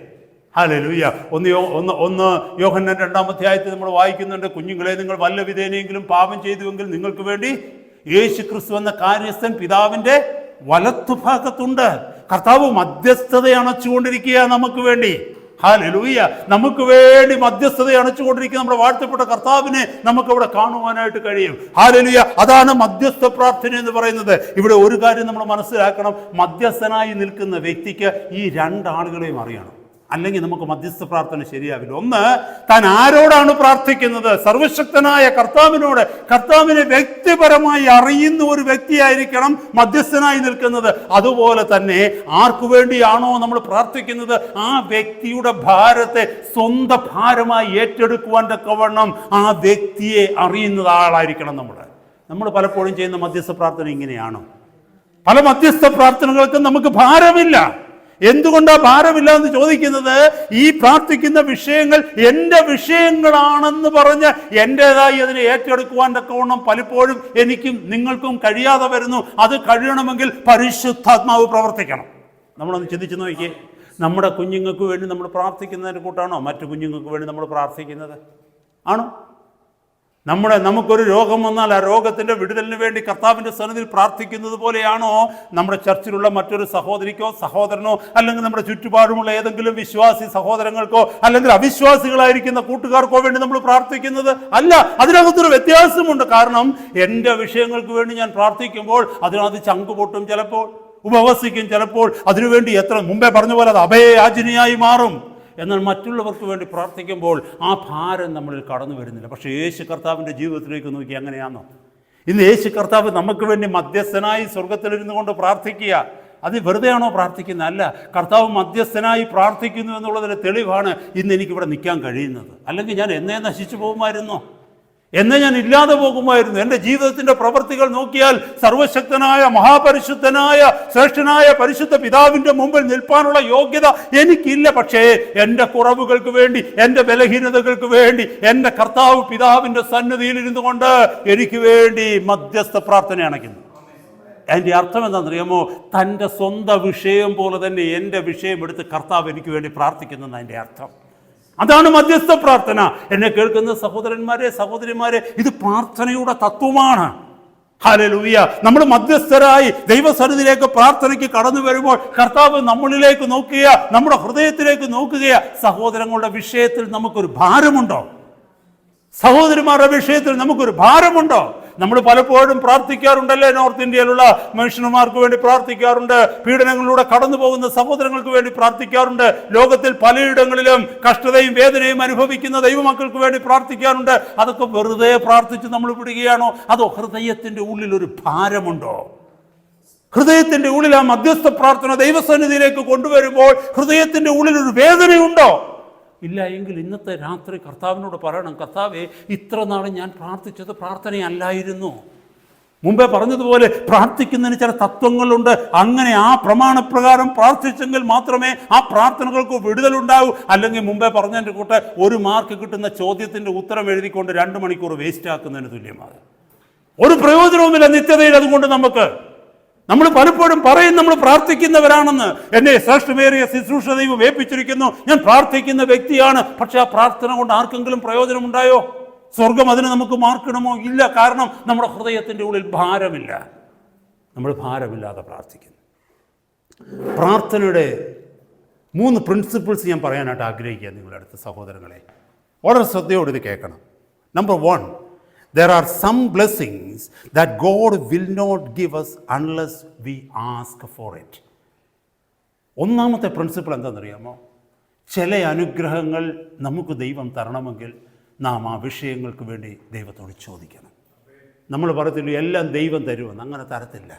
ഹല്ലേലൂയ. ഒന്ന് യോഹന്നാൻ 2-ാം അധ്യായത്തിൽ നമ്മൾ വായിക്കുന്നുണ്ട്, കുഞ്ഞുങ്ങളെ, നിങ്ങൾ വല്ല വിധേനയെങ്കിലും പാപം ചെയ്തുവെങ്കിൽ നിങ്ങൾക്ക് വേണ്ടി യേശു ക്രിസ്തു എന്ന കാര്യസ്ഥൻ പിതാവിൻ്റെ വലത്തുഭാഗത്തുണ്ട്. കർത്താവ് മധ്യസ്ഥത അണച്ചുകൊണ്ടിരിക്കുക നമുക്ക് വേണ്ടി. ഹല്ലേലൂയ. നമുക്ക് വേണ്ടി മധ്യസ്ഥത അണച്ചുകൊണ്ടിരിക്കുന്ന നമ്മുടെ വാഴ്ത്തപ്പെട്ട കർത്താവിനെ നമുക്കവിടെ കാണുവാനായിട്ട് കഴിയും. ഹല്ലേലൂയ. അതാണ് മധ്യസ്ഥ പ്രാർത്ഥന എന്ന് പറയുന്നത്. ഇവിടെ ഒരു കാര്യം നമ്മൾ മനസ്സിലാക്കണം, മധ്യസ്ഥനായി നിൽക്കുന്ന വ്യക്തിക്ക് ഈ രണ്ടാളുകളെയും അറിയണം, അല്ലെങ്കിൽ നമുക്ക് മധ്യസ്ഥ പ്രാർത്ഥന ശരിയാവില്ല. ഒന്ന്, താൻ ആരോടാണ് പ്രാർത്ഥിക്കുന്നത്? സർവശക്തനായ കർത്താവിനോട്. കർത്താവിനെ വ്യക്തിപരമായി അറിയുന്ന ഒരു വ്യക്തിയായിരിക്കണം മധ്യസ്ഥനായി നിൽക്കുന്നത്. അതുപോലെ തന്നെ ആർക്കു വേണ്ടിയാണോ നമ്മൾ പ്രാർത്ഥിക്കുന്നത് ആ വ്യക്തിയുടെ ഭാരത്തെ സ്വന്തം ഭാരമായി ഏറ്റെടുക്കുവാൻ തക്കവണ്ണം ആ വ്യക്തിയെ അറിയുന്ന ആളായിരിക്കണം നമ്മൾ പലപ്പോഴും ചെയ്യുന്ന മധ്യസ്ഥ പ്രാർത്ഥന ഇങ്ങനെയാണോ? പല മധ്യസ്ഥ പ്രാർത്ഥനകൾക്കും നമുക്ക് ഭാരമില്ല. എന്തുകൊണ്ടാ ഭാരമില്ല എന്ന് ചോദിക്കുന്നത്, ഈ പ്രാർത്ഥിക്കുന്ന വിഷയങ്ങൾ എൻ്റെ വിഷയങ്ങളാണെന്ന് പറഞ്ഞ് എൻ്റെതായി അതിനെ ഏറ്റെടുക്കുവാൻ തക്കവണ്ണം പലപ്പോഴും എനിക്കും നിങ്ങൾക്കും കഴിയാതെ വരുന്നു. അത് കഴിയണമെങ്കിൽ പരിശുദ്ധാത്മാവ് പ്രവർത്തിക്കണം. നമ്മളൊന്ന് ചിന്തിച്ച് നോക്കിയേ. നമ്മുടെ കുഞ്ഞുങ്ങൾക്ക് വേണ്ടി നമ്മൾ പ്രാർത്ഥിക്കുന്നതിന് കൂട്ടാണോ മറ്റു കുഞ്ഞുങ്ങൾക്ക് വേണ്ടി നമ്മൾ പ്രാർത്ഥിക്കുന്നത്? ആണോ? നമുക്കൊരു രോഗം വന്നാൽ ആ രോഗത്തിൻ്റെ വിടുതലിന് വേണ്ടി കർത്താവിൻ്റെ സന്നിധിയിൽ പ്രാർത്ഥിക്കുന്നത് പോലെയാണോ നമ്മുടെ ചർച്ചിലുള്ള മറ്റൊരു സഹോദരിക്കോ സഹോദരനോ അല്ലെങ്കിൽ നമ്മുടെ ചുറ്റുപാടുമുള്ള ഏതെങ്കിലും വിശ്വാസി സഹോദരങ്ങൾക്കോ അല്ലെങ്കിൽ അവിശ്വാസികളായിരിക്കുന്ന കൂട്ടുകാർക്കോ വേണ്ടി നമ്മൾ പ്രാർത്ഥിക്കുന്നത്? അല്ല, അതിനകത്തൊരു വ്യത്യാസമുണ്ട്. കാരണം എൻ്റെ വിഷയങ്ങൾക്ക് വേണ്ടി ഞാൻ പ്രാർത്ഥിക്കുമ്പോൾ അതിനകത്ത് ചങ്ക് പൊട്ടും, ചിലപ്പോൾ ഉപവസിക്കും, ചിലപ്പോൾ അതിനുവേണ്ടി മുമ്പേ പറഞ്ഞ പോലെ അത് അഭയയാചനയായി മാറും. എന്നാൽ മറ്റുള്ളവർക്ക് വേണ്ടി പ്രാർത്ഥിക്കുമ്പോൾ ആ ഭാരം നമ്മളിൽ കടന്നു വരുന്നില്ല. പക്ഷേ യേശു കർത്താവിൻ്റെ ജീവിതത്തിലേക്ക് നോക്കി അങ്ങനെയാണോ? ഇന്ന് യേശു കർത്താവ് നമുക്ക് വേണ്ടി മധ്യസ്ഥനായി സ്വർഗത്തിലിരുന്നു കൊണ്ട് പ്രാർത്ഥിക്കുക. അത് വെറുതെയാണോ പ്രാർത്ഥിക്കുന്നത്? അല്ല, കർത്താവ് മധ്യസ്ഥനായി പ്രാർത്ഥിക്കുന്നു എന്നുള്ളതിന് തെളിവാണ് ഇന്ന് എനിക്കിവിടെ നിൽക്കാൻ കഴിയുന്നത്. അല്ലെങ്കിൽ ഞാൻ എന്നേ നശിച്ചു പോകുമായിരുന്നോ? എന്നേ ഞാൻ ഇല്ലാതെ പോകുമായിരുന്നു. എൻ്റെ ജീവിതത്തിൻ്റെ പ്രവൃത്തികൾ നോക്കിയാൽ സർവശക്തനായ മഹാപരിശുദ്ധനായ ശ്രേഷ്ഠനായ പരിശുദ്ധ പിതാവിൻ്റെ മുമ്പിൽ നിൽപ്പാനുള്ള യോഗ്യത എനിക്കില്ല. പക്ഷേ എൻ്റെ കുറവുകൾക്ക് വേണ്ടി, എൻ്റെ ബലഹീനതകൾക്ക് വേണ്ടി എൻ്റെ കർത്താവ് പിതാവിൻ്റെ സന്നിധിയിൽ ഇരുന്നു കൊണ്ട് എനിക്ക് വേണ്ടി മധ്യസ്ഥ പ്രാർത്ഥന അണയ്ക്കുന്നു. അതിൻ്റെ അർത്ഥം എന്താണെന്നറിയാമോ? തൻ്റെ സ്വന്തം വിഷയം പോലെ തന്നെ എൻ്റെ വിഷയം എടുത്ത് കർത്താവ് എനിക്ക് വേണ്ടി പ്രാർത്ഥിക്കുന്നതാണ് അതിൻ്റെ അർത്ഥം. അതാണ് മധ്യസ്ഥ പ്രാർത്ഥന. എന്നെ കേൾക്കുന്ന സഹോദരന്മാരെ, സഹോദരിമാരെ, ഇത് പ്രാർത്ഥനയുടെ തത്വമാണ്. ഹല്ലേലൂയ. നമ്മൾ മധ്യസ്ഥരായി ദൈവസന്നിധിയിലേക്ക് പ്രാർത്ഥനയ്ക്ക് കടന്നു വരുമ്പോൾ കർത്താവ് നമ്മളിലേക്ക് നോക്കുക, നമ്മുടെ ഹൃദയത്തിലേക്ക് നോക്കുക. സഹോദരങ്ങളുടെ വിഷയത്തിൽ നമുക്കൊരു ഭാരമുണ്ടോ? സഹോദരിമാരുടെ വിഷയത്തിൽ നമുക്കൊരു ഭാരമുണ്ടോ? നമ്മൾ പലപ്പോഴും പ്രാർത്ഥിക്കാറുണ്ടല്ലേ? നോർത്ത് ഇന്ത്യയിലുള്ള മനുഷ്യന്മാർക്ക് വേണ്ടി പ്രാർത്ഥിക്കാറുണ്ട്. പീഡനങ്ങളിലൂടെ കടന്നു പോകുന്ന സഹോദരങ്ങൾക്ക് വേണ്ടി പ്രാർത്ഥിക്കാറുണ്ട്. ലോകത്തിൽ പലയിടങ്ങളിലും കഷ്ടതയും വേദനയും അനുഭവിക്കുന്ന ദൈവമക്കൾക്ക് വേണ്ടി പ്രാർത്ഥിക്കാറുണ്ട്. അതൊക്കെ വെറുതെ പ്രാർത്ഥിച്ച് നമ്മൾ വിടുകയാണോ? അതോ ഹൃദയത്തിൻ്റെ ഉള്ളിൽ ഒരു ഭാരമുണ്ടോ? ഹൃദയത്തിൻ്റെ ഉള്ളിൽ ആ മധ്യസ്ഥ പ്രാർത്ഥന ദൈവസന്നിധിയിലേക്ക് കൊണ്ടുവരുമ്പോൾ ഹൃദയത്തിൻ്റെ ഉള്ളിൽ ഒരു വേദനയുണ്ടോ? ഇല്ല എങ്കിൽ ഇന്നത്തെ രാത്രി കർത്താവിനോട് പറയണം, കർത്താവേ, ഇത്ര നാൾ ഞാൻ പ്രാർത്ഥിച്ചത് പ്രാർത്ഥനയല്ലായിരുന്നു. മുമ്പേ പറഞ്ഞതുപോലെ പ്രാർത്ഥിക്കുന്നതിന് ചില തത്വങ്ങളുണ്ട്. അങ്ങനെ ആ പ്രമാണപ്രകാരം പ്രാർത്ഥിച്ചെങ്കിൽ മാത്രമേ ആ പ്രാർത്ഥനകൾക്ക് വിടുതലുണ്ടാവൂ. അല്ലെങ്കിൽ മുമ്പേ പറഞ്ഞതിൻ്റെ കൂട്ട് 1 മാർക്ക് കിട്ടുന്ന ചോദ്യത്തിൻ്റെ ഉത്തരം എഴുതിക്കൊണ്ട് 2 മണിക്കൂർ വേസ്റ്റ് ആക്കുന്നതിന് തുല്യമാണ്. ഒരു പ്രയോജനവുമില്ല നിത്യതയിൽ. അതുകൊണ്ട് നമ്മൾ പലപ്പോഴും പറയും നമ്മൾ പ്രാർത്ഥിക്കുന്നവരാണെന്ന്. എന്നെ ശ്രേഷ്ഠമേറിയ ശുശ്രൂഷ ദൈവം ഏൽപ്പിച്ചിരിക്കുന്നു, ഞാൻ പ്രാർത്ഥിക്കുന്ന വ്യക്തിയാണ്. പക്ഷെ ആ പ്രാർത്ഥന കൊണ്ട് ആർക്കെങ്കിലും പ്രയോജനമുണ്ടായോ? സ്വർഗം അതിന് നമുക്ക് മാർക്കിടമോ? ഇല്ല. കാരണം നമ്മുടെ ഹൃദയത്തിൻ്റെ ഉള്ളിൽ ഭാരമില്ല. നമ്മൾ ഭാരമില്ലാതെ പ്രാർത്ഥിക്കുന്നു. പ്രാർത്ഥനയുടെ 3 പ്രിൻസിപ്പിൾസ് ഞാൻ പറയാനായിട്ട് ആഗ്രഹിക്കുക നിങ്ങളുടെ അടുത്ത സഹോദരങ്ങളെ. വളരെ ശ്രദ്ധയോടെ ഇത് കേൾക്കണം. Number 1, there are some blessings that God will not give us unless we ask for it. ഒന്നാമത്തെ പ്രിൻസിപ്പിൾ എന്താണെന്നറിയാമോ? ചില അനുഗ്രഹങ്ങൾ നമുക്ക് ദൈവം തരണമെങ്കിൽ നാം ആ വിഷയങ്ങൾക്ക് വേണ്ടി ദൈവത്തോട് ചോദിക്കണം. നമ്മൾ പറയത്തില്ല എല്ലാം ദൈവം തരുമെന്ന്. അങ്ങനെ തരത്തില്ല.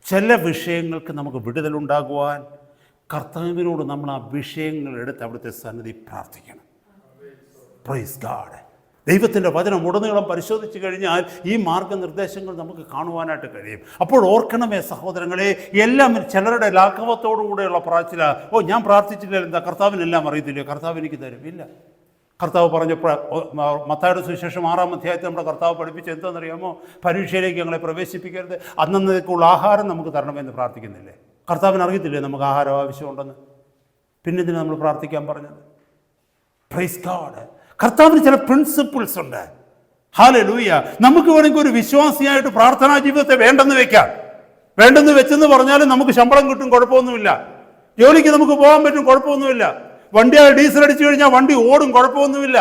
ചില വിഷയങ്ങൾക്ക് നമുക്ക് വിടുതലുണ്ടാകുവാൻ കർത്താവിനോട് നമ്മൾ ആ വിഷയങ്ങൾ എടുത്ത് അവിടുത്തെ സന്നിധി പ്രാർത്ഥിക്കണം. Praise God. ദൈവത്തിൻ്റെ വചനം ഉടനീളം പരിശോധിച്ച് കഴിഞ്ഞാൽ ഈ മാർഗനിർദ്ദേശങ്ങൾ നമുക്ക് കാണുവാനായിട്ട് കഴിയും. അപ്പോൾ ഓർക്കണമേ സഹോദരങ്ങളെ, എല്ലാം ചിലരുടെ ലാഘവത്തോടുകൂടെയുള്ള പ്രാർത്ഥന, ഞാൻ പ്രാർത്ഥിച്ചില്ല, എന്താ കർത്താവിനെല്ലാം അറിയത്തില്ല, കർത്താവ് എനിക്ക് തരും. ഇല്ല. കർത്താവ് പറഞ്ഞ മത്തായിയുടെ സുവിശേഷം 6-ാം അധ്യായത്തിൽ നമ്മുടെ കർത്താവ് പഠിപ്പിച്ച് എന്താണെന്നറിയാമോ? പരീക്ഷയിലേക്ക് ഞങ്ങളെ പ്രവേശിപ്പിക്കരുത്, അന്നേക്കുള്ള ആഹാരം നമുക്ക് തരണമെന്ന് പ്രാർത്ഥിക്കുന്നില്ലേ? കർത്താവിന് അറിയത്തില്ലേ നമുക്ക് ആഹാരം ആവശ്യമുണ്ടെന്ന്? പിന്നെന്തിനാണ് നമ്മൾ പ്രാർത്ഥിക്കാൻ പറഞ്ഞത്? Praise God. കർത്താവിന് ചില പ്രിൻസിപ്പിൾസ് ഉണ്ട്. ഹല്ലേലൂയ. നമുക്ക് വേണമെങ്കിൽ ഒരു വിശ്വാസിയായിട്ട് പ്രാർത്ഥനാ ജീവിതത്തെ വേണ്ടെന്ന് വെക്കാം. വേണ്ടെന്ന് വെച്ചെന്ന് പറഞ്ഞാലും നമുക്ക് ശമ്പളം കിട്ടും, കുഴപ്പമൊന്നുമില്ല. ജോലിക്ക് നമുക്ക് പോകാൻ പറ്റും, കുഴപ്പമൊന്നുമില്ല. വണ്ടി ഡീസൽ അടിച്ചു കഴിഞ്ഞാൽ വണ്ടി ഓടും, കുഴപ്പമൊന്നുമില്ല.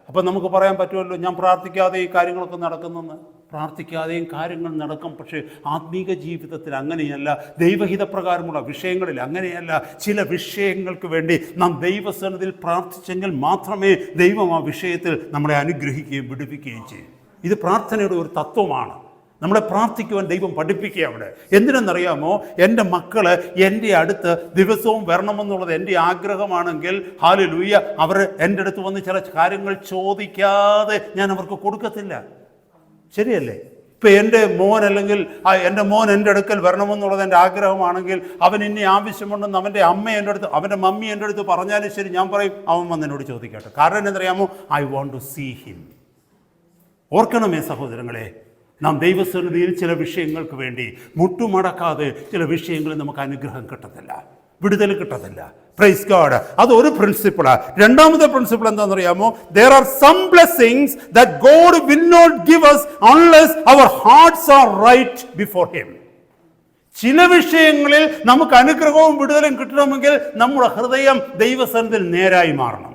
അപ്പം നമുക്ക് പറയാൻ പറ്റുമല്ലോ, ഞാൻ പ്രാർത്ഥിക്കാതെ ഈ കാര്യങ്ങളൊക്കെ നടക്കുന്നെന്ന്. പ്രാർത്ഥിക്കാതെയും കാര്യങ്ങൾ നടക്കും. പക്ഷേ ആത്മീക ജീവിതത്തിൽ അങ്ങനെയല്ല. ദൈവഹിതപ്രകാരമുള്ള വിഷയങ്ങളിൽ അങ്ങനെയല്ല. ചില വിഷയങ്ങൾക്ക് വേണ്ടി നാം ദൈവസന്നിധിയിൽ പ്രാർത്ഥിച്ചെങ്കിൽ മാത്രമേ ദൈവം ആ വിഷയത്തിൽ നമ്മളെ അനുഗ്രഹിക്കുകയും വിടുവിക്കുകയും ചെയ്യും. ഇത് പ്രാർത്ഥനയുടെ ഒരു തത്വമാണ്. നമ്മളെ പ്രാർത്ഥിക്കുവാൻ ദൈവം പഠിപ്പിക്കുക അവിടെ. എന്തിനെന്നറിയാമോ? എൻ്റെ മക്കൾ എൻ്റെ അടുത്ത് ദിവസവും വരണമെന്നുള്ളത് എൻ്റെ ആഗ്രഹമാണെങ്കിൽ ഹല്ലേലൂയ, അവർ എൻ്റെ അടുത്ത് വന്ന് ചില കാര്യങ്ങൾ ചോദിക്കാതെ ഞാൻ അവർക്ക് കൊടുക്കത്തില്ല. ശരിയല്ലേ? ഇപ്പം എൻ്റെ മോൻ അല്ലെങ്കിൽ എൻ്റെ മോൻ എൻ്റെ അടുക്കൽ വരണമെന്നുള്ളത് എൻ്റെ ആഗ്രഹമാണെങ്കിൽ അവൻ ഇനി ആവശ്യമുണ്ടെന്ന് അവൻ്റെ അമ്മ എൻ്റെ അടുത്ത്, അവൻ്റെ മമ്മി എൻ്റെ അടുത്ത് പറഞ്ഞാലും ശരി, ഞാൻ പറയും അവൻ വന്ന് എന്നോട് ചോദിക്കട്ടെ. കാരണം എന്നറിയാമോ? I want to see him. ഓർക്കണമേ സഹോദരങ്ങളെ, നാം ദൈവസന്നിധിയിൽ ചില വിഷയങ്ങൾക്ക് വേണ്ടി മുട്ടുമടക്കാതെ ചില വിഷയങ്ങളിൽ നമുക്ക് അനുഗ്രഹം കിട്ടത്തില്ല, വിടുതൽ കിട്ടത്തില്ല. Praise God. അതൊരു പ്രിൻസിപ്പിളാണ്. രണ്ടാമത്തെ പ്രിൻസിപ്പിൾ എന്താണെന്നറിയാമോ? there are some blessings that God will not give us unless our hearts are right before him. ചില വിഷയങ്ങളിൽ നമുക്ക് അനുഗ്രഹവും വിടുതലും കിട്ടണമെങ്കിൽ നമ്മുടെ ഹൃദയം ദൈവസന്നിധിയിൽ നേരായി മാറണം.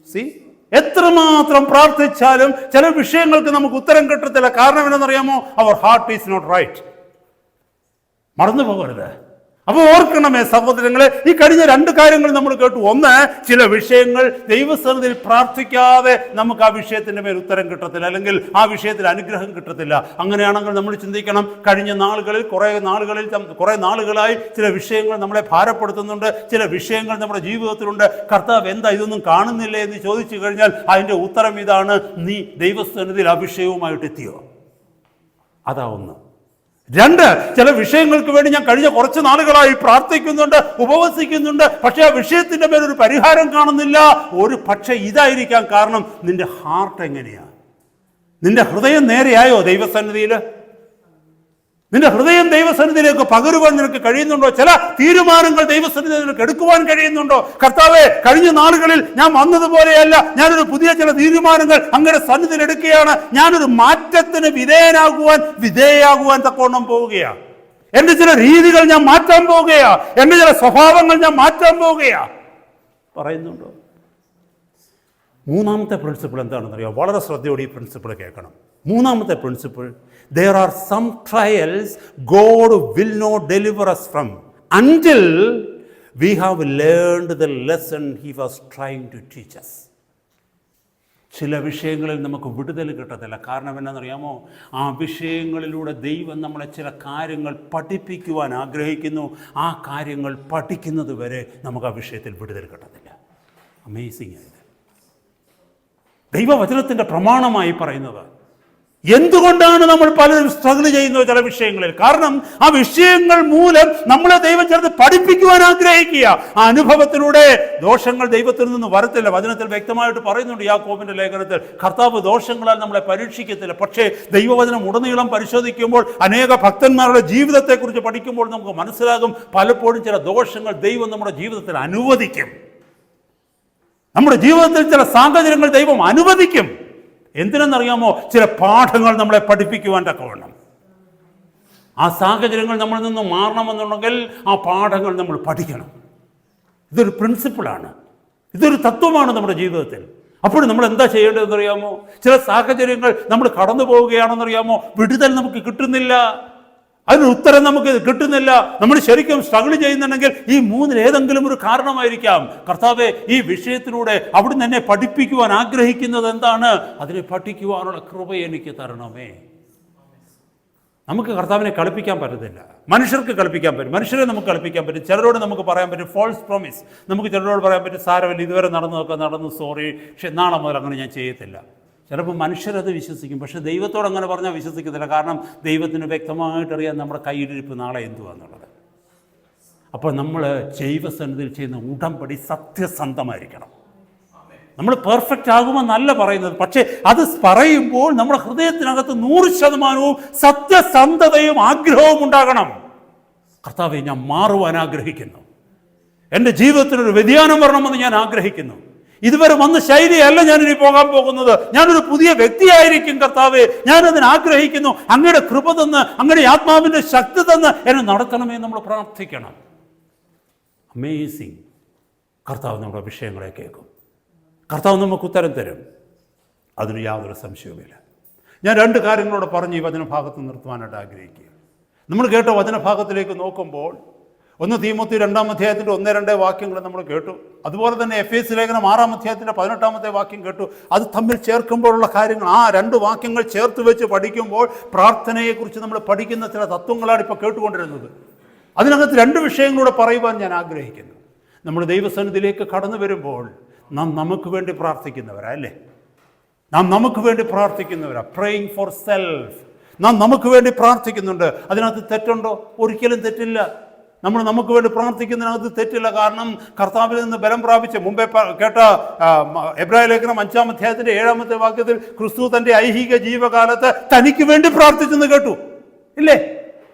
സി, എത്രമാത്രം പ്രാർത്ഥിച്ചാലും ചില വിഷയങ്ങൾക്ക് നമുക്ക് ഉത്തരം കിട്ടത്തില്ല. കാരണം എന്താണെന്നറിയാമോ? Our heart is not right. മറന്നു പോകരുത്. അപ്പോൾ ഓർക്കണമേ സഹോദരങ്ങളെ, ഈ കഴിഞ്ഞ രണ്ട് കാര്യങ്ങൾ നമ്മൾ കേട്ടു. ഒന്ന്, ചില വിഷയങ്ങൾ ദൈവസന്നിധിയിൽ പ്രാർത്ഥിക്കാതെ നമുക്ക് ആ വിഷയത്തിൻ്റെ മേൽ ഉത്തരം കിട്ടത്തില്ല, അല്ലെങ്കിൽ ആ വിഷയത്തിൽ അനുഗ്രഹം കിട്ടത്തില്ല. അങ്ങനെയാണെങ്കിൽ നമ്മൾ ചിന്തിക്കണം, കഴിഞ്ഞ നാളുകളിൽ കുറേ നാളുകളായി ചില വിഷയങ്ങൾ നമ്മളെ ഭാരപ്പെടുത്തുന്നുണ്ട്, ചില വിഷയങ്ങൾ നമ്മുടെ ജീവിതത്തിലുണ്ട്. കർത്താവ് എന്താ ഇതൊന്നും കാണുന്നില്ലേ എന്ന് ചോദിച്ചു കഴിഞ്ഞാൽ അതിൻ്റെ ഉത്തരം ഇതാണ്: നീ ദൈവസന്നിധിയിൽ ആ വിഷയവുമായിട്ട് എത്തിയോ? അതാ ഒന്ന്. രണ്ട്, ചില വിഷയങ്ങൾക്ക് വേണ്ടി ഞാൻ കഴിഞ്ഞ കുറച്ച് നാളുകളായി പ്രാർത്ഥിക്കുന്നുണ്ട്, ഉപവസിക്കുന്നുണ്ട്, പക്ഷെ ആ വിഷയത്തിന്റെ മേലൊരു പരിഹാരം കാണുന്നില്ല. ഒരു പക്ഷെ ഇതായിരിക്കാം കാരണം, നിന്റെ ഹാർട്ട് എങ്ങനെയാ? നിന്റെ ഹൃദയം നേരെയായോ ദൈവസന്നിധിയിൽ? നിന്റെ ഹൃദയം ദൈവസന്നിധിയിലേക്ക് പകരുവാൻ നിനക്ക് കഴിയുന്നുണ്ടോ? ചില തീരുമാനങ്ങൾ ദൈവസന്നിധിയിൽ നിനക്ക് എടുക്കുവാൻ കഴിയുന്നുണ്ടോ? കർത്താവേ, കഴിഞ്ഞ നാളുകളിൽ ഞാൻ വന്നതുപോലെയല്ല, ഞാനൊരു പുതിയ ചില തീരുമാനങ്ങൾ അങ്ങയുടെ സന്നിധിയിൽ എടുക്കുകയാണ്. ഞാനൊരു മാറ്റത്തിന് വിധേയയാകുവാൻ തക്കോണം പോവുകയാണ്. എന്റെ ചില രീതികൾ ഞാൻ മാറ്റാൻ പോവുകയാ, എന്റെ ചില സ്വഭാവങ്ങൾ ഞാൻ മാറ്റാൻ പോവുകയാ പറയുന്നുണ്ടോ? മൂന്നാമത്തെ പ്രിൻസിപ്പിൾ എന്താണെന്നറിയാം? വളരെ ശ്രദ്ധയോടെ ഈ പ്രിൻസിപ്പിൾ കേൾക്കണം. മൂന്നാമത്തെ principle, there are some trials God will not deliver us from until we have learned the lesson he was trying to teach us. ചില വിഷയങ്ങളിൽ നമുക്ക് വിടുതൽ കിട്ടത്തില്ല. കാരണം എന്നാണെന്നറിയാമോ? ആ വിഷയങ്ങളിലൂടെ ദൈവം നമ്മളെ ചില കാര്യങ്ങൾ പഠിപ്പിക്കുവാൻ ആഗ്രഹിക്കുന്നു. ആ കാര്യങ്ങൾ പഠിക്കുന്നത് വരെ നമുക്ക് ആ വിഷയത്തിൽ വിടുതൽ കിട്ടത്തില്ല. അമേസിംഗ് ആയത് ദൈവവചനത്തിൻ്റെ പ്രമാണമായി പറയുന്നത്. എന്തുകൊണ്ടാണ് നമ്മൾ പലരും സ്ട്രഗിൾ ചെയ്യുന്നത് ചില വിഷയങ്ങളിൽ? കാരണം ആ വിഷയങ്ങൾ മൂലം നമ്മളെ ദൈവം ചേർത്ത് പഠിപ്പിക്കുവാൻ ആഗ്രഹിക്കുക. ആ അനുഭവത്തിലൂടെ ദോഷങ്ങൾ ദൈവത്തിൽ നിന്ന് വരത്തില്ല. വചനത്തിൽ വ്യക്തമായിട്ട് പറയുന്നുണ്ട്, യാക്കോബിന്റെ ലേഖനത്തിൽ, കർത്താവ് ദോഷങ്ങളാൽ നമ്മളെ പരീക്ഷിക്കത്തില്ല. പക്ഷേ ദൈവവചനം ഉടനീളം പരിശോധിക്കുമ്പോൾ, അനേക ഭക്തന്മാരുടെ ജീവിതത്തെക്കുറിച്ച് പഠിക്കുമ്പോൾ നമുക്ക് മനസ്സിലാകും, പലപ്പോഴും ചില ദോഷങ്ങൾ ദൈവം നമ്മുടെ ജീവിതത്തിൽ അനുവദിക്കും. നമ്മുടെ ജീവിതത്തിൽ ചില സാഹചര്യങ്ങൾ ദൈവം അനുവദിക്കും. എന്തിനെന്നറിയാമോ? ചില പാഠങ്ങൾ നമ്മളെ പഠിപ്പിക്കുവാൻ തക്കവണ്ണം. ആ സാഹചര്യങ്ങൾ നമ്മളിൽ നിന്ന് മാറണമെന്നുണ്ടെങ്കിൽ ആ പാഠങ്ങൾ നമ്മൾ പഠിക്കണം. ഇതൊരു പ്രിൻസിപ്പിളാണ്, ഇതൊരു തത്വമാണ് നമ്മുടെ ജീവിതത്തിൽ. അപ്പോൾ നമ്മൾ എന്താ ചെയ്യേണ്ടതെന്നറിയാമോ? ചില സാഹചര്യങ്ങൾ നമ്മൾ കടന്നു പോവുകയാണെന്നറിയാമോ? വിടുതൽ നമുക്ക് കിട്ടുന്നില്ല, അതിന് ഉത്തരം നമുക്ക് കിട്ടുന്നില്ല. നമ്മൾ ശരിക്കും സ്ട്രഗിൾ ചെയ്യുന്നുണ്ടെങ്കിൽ ഈ മൂന്നിൽ ഏതെങ്കിലും ഒരു കാരണമായിരിക്കാം. കർത്താവേ, ഈ വിഷയത്തിലൂടെ അവിടുന്ന് എന്നെ പഠിപ്പിക്കുവാൻ ആഗ്രഹിക്കുന്നത് എന്താണ്? അതിനെ പഠിക്കുവാനുള്ള കൃപ എനിക്ക് തരണമേ. നമുക്ക് കർത്താവിനെ കളിപ്പിക്കാൻ പറ്റത്തില്ല, മനുഷ്യർക്ക് കളിപ്പിക്കാൻ പറ്റും, മനുഷ്യരെ നമുക്ക് കളിപ്പിക്കാൻ പറ്റും. ചിലരോട് നമുക്ക് പറയാൻ പറ്റും ഫോൾസ് പ്രോമിസ്. നമുക്ക് ചിലരോട് പറയാൻ പറ്റും, സാരമില്ല, ഇതുവരെ നടന്നു, സോറി, പക്ഷെ നാളെ മുതൽ അങ്ങനെ ഞാൻ ചെയ്യത്തില്ല. ചിലപ്പോൾ മനുഷ്യരത് വിശ്വസിക്കും, പക്ഷെ ദൈവത്തോട് അങ്ങനെ പറഞ്ഞാൽ വിശ്വസിക്കത്തില്ല. കാരണം ദൈവത്തിന് വ്യക്തമായിട്ടറിയാം നമ്മുടെ കയ്യിലിരിപ്പ് നാളെ എന്തുവാന്നുള്ളത്. അപ്പോൾ നമ്മൾ ദൈവസന്നിധിയിൽ ചെയ്യുന്ന ഉടമ്പടി സത്യസന്ധമായിരിക്കണം. നമ്മൾ പെർഫെക്റ്റ് ആകുമെന്നല്ല പറയുന്നത്, പക്ഷേ അത് പറയുമ്പോൾ നമ്മുടെ ഹൃദയത്തിനകത്ത് 100% സത്യസന്ധതയും ആഗ്രഹവും ഉണ്ടാകണം. കർത്താവേ, ഞാൻ മാറുവാൻ ആഗ്രഹിക്കുന്നു, എൻ്റെ ജീവിതത്തിനൊരു വ്യതിയാനം വരണമെന്ന് ഞാൻ ആഗ്രഹിക്കുന്നു. ഇതുവരെ വന്ന ശൈലിയല്ല ഞാനിനി പോകാൻ പോകുന്നത്, ഞാനൊരു പുതിയ വ്യക്തിയായിരിക്കും കർത്താവേ, ഞാനതിന് ആഗ്രഹിക്കുന്നു. അങ്ങയുടെ കൃപ തന്ന്, അങ്ങയുടെ ആത്മാവിൻ്റെ ശക്തി തന്ന് എന്നെ നടത്തണമേ നമ്മൾ പ്രാർത്ഥിക്കണം. അമേസിങ്. കർത്താവ് നമ്മുടെ വിഷയങ്ങളെ കേൾക്കും, കർത്താവ് നമുക്ക് ഉത്തരം തരും, അതിന് യാതൊരു സംശയവുമില്ല. ഞാൻ രണ്ട് കാര്യങ്ങളോട് പറഞ്ഞ് ഈ വചനഭാഗത്ത് നിർത്തുവാനായിട്ട് ആഗ്രഹിക്കുക. നമ്മൾ കേട്ട വചനഭാഗത്തിലേക്ക് നോക്കുമ്പോൾ, 1 തീമോത്തി 2-ാം അധ്യായത്തിൻ്റെ 1-2 വാക്യങ്ങൾ നമ്മൾ കേട്ടു. അതുപോലെ തന്നെ എഫേസ്യ ലേഖനം 6-ാം അധ്യായത്തിൻ്റെ 18-ാമത്തെ വാക്യം കേട്ടു. അത് തമ്മിൽ ചേർക്കുമ്പോഴുള്ള കാര്യങ്ങൾ, ആ 2 വാക്യങ്ങൾ ചേർത്ത് വെച്ച് പഠിക്കുമ്പോൾ പ്രാർത്ഥനയെക്കുറിച്ച് നമ്മൾ പഠിക്കുന്ന ചില തത്വങ്ങളാണ് ഇപ്പോൾ കേട്ടുകൊണ്ടിരുന്നത്. അതിനകത്ത് 2 വിഷയങ്ങളൂടെ പറയുവാൻ ഞാൻ ആഗ്രഹിക്കുന്നു. നമ്മൾ ദൈവസന്നിധിയിലേക്ക് കടന്നു വരുമ്പോൾ നാം നമുക്ക് വേണ്ടി പ്രാർത്ഥിക്കുന്നവരാ, അല്ലേ? നാം നമുക്ക് വേണ്ടി പ്രാർത്ഥിക്കുന്നവരാ. Praying for self. നാം നമുക്ക് വേണ്ടി പ്രാർത്ഥിക്കുന്നുണ്ട്. അതിനകത്ത് തെറ്റുണ്ടോ? ഒരിക്കലും തെറ്റില്ല. നമ്മൾ നമുക്ക് വേണ്ടി പ്രാർത്ഥിക്കുന്നതിനകത്ത് തെറ്റില്ല. കാരണം കർത്താവിൽ നിന്ന് ബലം പ്രാപിച്ച് മുമ്പേ കേട്ട എബ്രായ ലേഖനം 5-ാം അധ്യായത്തിൻ്റെ 7-ാമത്തെ വാക്യത്തിൽ ക്രിസ്തു തൻ്റെ ഐഹിക ജീവകാലത്ത് തനിക്ക് വേണ്ടി പ്രാർത്ഥിച്ചെന്ന് കേട്ടു, ഇല്ലേ?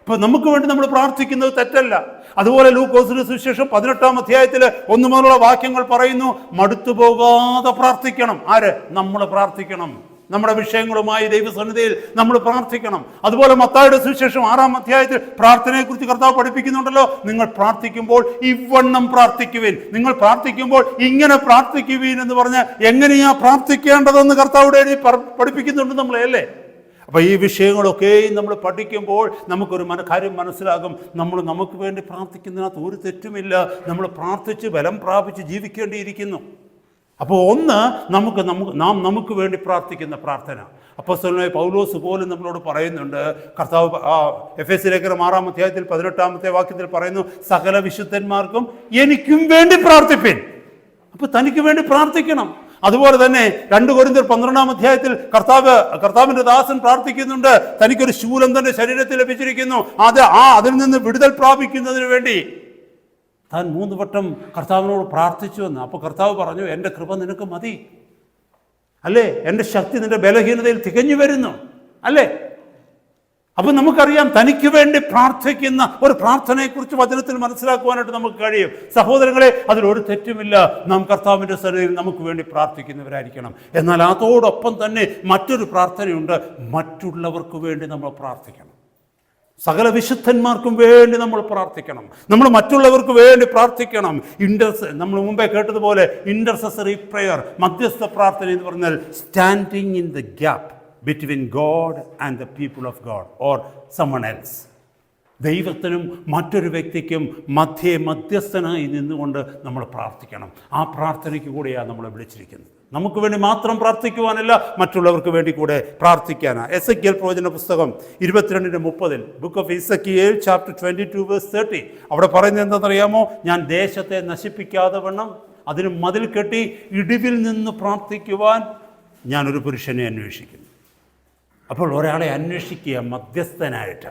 ഇപ്പൊ നമുക്ക് വേണ്ടി നമ്മൾ പ്രാർത്ഥിക്കുന്നത് തെറ്റല്ല. അതുപോലെ ലൂക്കോസിന്റെ സുവിശേഷം 18-ാം അധ്യായത്തിൽ 1 മുതലുള്ള വാക്യങ്ങൾ പറയുന്നു, മടുത്തു പോകാതെ പ്രാർത്ഥിക്കണം. ആര്? നമ്മൾ പ്രാർത്ഥിക്കണം. നമ്മുടെ വിഷയങ്ങളുമായി ദൈവസന്നിധിയിൽ നമ്മൾ പ്രാർത്ഥിക്കണം. അതുപോലെ മത്തായിയുടെ സുവിശേഷം 6-ാം അധ്യായത്തിൽ പ്രാർത്ഥനയെക്കുറിച്ച് കർത്താവ് പഠിപ്പിക്കുന്നുണ്ടല്ലോ. നിങ്ങൾ പ്രാർത്ഥിക്കുമ്പോൾ ഇവണ്ണം പ്രാർത്ഥിക്കുവിൻ, നിങ്ങൾ പ്രാർത്ഥിക്കുമ്പോൾ ഇങ്ങനെ പ്രാർത്ഥിക്കുവിൻ എന്ന് പറഞ്ഞ് എങ്ങനെയാ പ്രാർത്ഥിക്കേണ്ടതെന്ന് കർത്താവിടെ പഠിപ്പിക്കുന്നുണ്ട് നമ്മളെ, അല്ലേ? അപ്പോൾ ഈ വിഷയങ്ങളൊക്കെയും നമ്മൾ പഠിക്കുമ്പോൾ നമുക്കൊരു കാര്യം മനസ്സിലാകും. നമുക്ക് വേണ്ടി പ്രാർത്ഥിക്കുന്നതിനകത്ത് ഒരു തെറ്റുമില്ല. നമ്മൾ പ്രാർത്ഥിച്ച് ബലം പ്രാപിച്ച് ജീവിക്കേണ്ടിയിരിക്കുന്നു. അപ്പോൾ ഒന്ന് നമുക്ക് വേണ്ടി പ്രാർത്ഥിക്കുന്ന പ്രാർത്ഥന. അപ്പോസ്തലനായ പൗലോസ് പോലും നമ്മളോട് പറയുന്നുണ്ട്. കർത്താവ് എഫെസ്യ ലേഖനം 6-ാം അധ്യായത്തിൽ 18-ാമത്തെ വാക്യത്തിൽ പറയുന്നു, സകല വിശുദ്ധന്മാർക്കും എനിക്കും വേണ്ടി പ്രാർത്ഥിപ്പിൻ. അപ്പോൾ തനിക്ക് വേണ്ടി പ്രാർത്ഥിക്കണം. അതുപോലെ തന്നെ 2 കൊരിന്ത്യർ 12-ാം അധ്യായത്തിൽ കർത്താവിന്റെ ദാസൻ പ്രാർത്ഥിക്കുന്നുണ്ട്. തനിക്കൊരു ശൂലം തന്റെ ശരീരത്തിൽ ലഭിച്ചിരിക്കുന്നു, അതിൽ നിന്ന് വിടുതൽ പ്രാപിക്കുന്നതിന് വേണ്ടി താൻ 3 വട്ടം കർത്താവിനോട് പ്രാർത്ഥിച്ചു എന്ന്. അപ്പോൾ കർത്താവ് പറഞ്ഞു, എൻ്റെ കൃപ നിനക്ക് മതി, അല്ലേ? എൻ്റെ ശക്തി നിന്റെ ബലഹീനതയിൽ തികഞ്ഞു വരുന്നു, അല്ലേ? അപ്പം നമുക്കറിയാം, തനിക്ക് വേണ്ടി പ്രാർത്ഥിക്കുന്ന ഒരു പ്രാർത്ഥനയെക്കുറിച്ച് വചനത്തിൽ മനസ്സിലാക്കുവാനായിട്ട് നമുക്ക് കഴിയും. സഹോദരങ്ങളെ, അതിലൊരു തെറ്റുമില്ല. നാം കർത്താവിൻ്റെ സന്നിധിയിൽ നമുക്ക് വേണ്ടി പ്രാർത്ഥിക്കുന്നവരായിരിക്കണം. എന്നാൽ അതോടൊപ്പം തന്നെ മറ്റൊരു പ്രാർത്ഥനയുണ്ട്. മറ്റുള്ളവർക്ക് വേണ്ടി നമ്മൾ പ്രാർത്ഥിക്കണം. സകല വിശുദ്ധന്മാർക്കും വേണ്ടി നമ്മൾ പ്രാർത്ഥിക്കണം. നമ്മൾ മറ്റുള്ളവർക്ക് വേണ്ടി പ്രാർത്ഥിക്കണം. നമ്മൾ മുമ്പേ കേട്ടതുപോലെ ഇന്റർസെസറി പ്രെയർ, മധ്യസ്ഥ പ്രാർത്ഥന എന്ന് പറഞ്ഞാൽ standing in the gap between God and the people of God or someone else. ദൈവത്തിനും മറ്റൊരു വ്യക്തിക്കും മധ്യസ്ഥനായി നിന്നുകൊണ്ട് നമ്മൾ പ്രാർത്ഥിക്കണം. ആ പ്രാർത്ഥനയ്ക്ക് കൂടെയാണ് നമ്മളെ വിളിച്ചിരിക്കുന്നത്. നമുക്ക് വേണ്ടി മാത്രം പ്രാർത്ഥിക്കുവാനല്ല, മറ്റുള്ളവർക്ക് വേണ്ടി കൂടെ പ്രാർത്ഥിക്കാനാണ്. എസെക്കിയേൽ പ്രവചന പുസ്തകം 22:30 ബുക്ക് ഓഫ് എസെക്കിയേൽ ചാപ്റ്റർ 22:30 അവിടെ പറയുന്നത് എന്താണെന്നറിയാമോ? ഞാൻ ദേശത്തെ നശിപ്പിക്കാതെ വണ്ണം അതിന് മതിൽ കെട്ടി ഇടിവിൽ നിന്ന് പ്രാർത്ഥിക്കുവാൻ ഞാനൊരു പുരുഷനെ അന്വേഷിക്കുന്നു. അപ്പോൾ ഒരാളെ അന്വേഷിക്കുക മധ്യസ്ഥനായിട്ട്,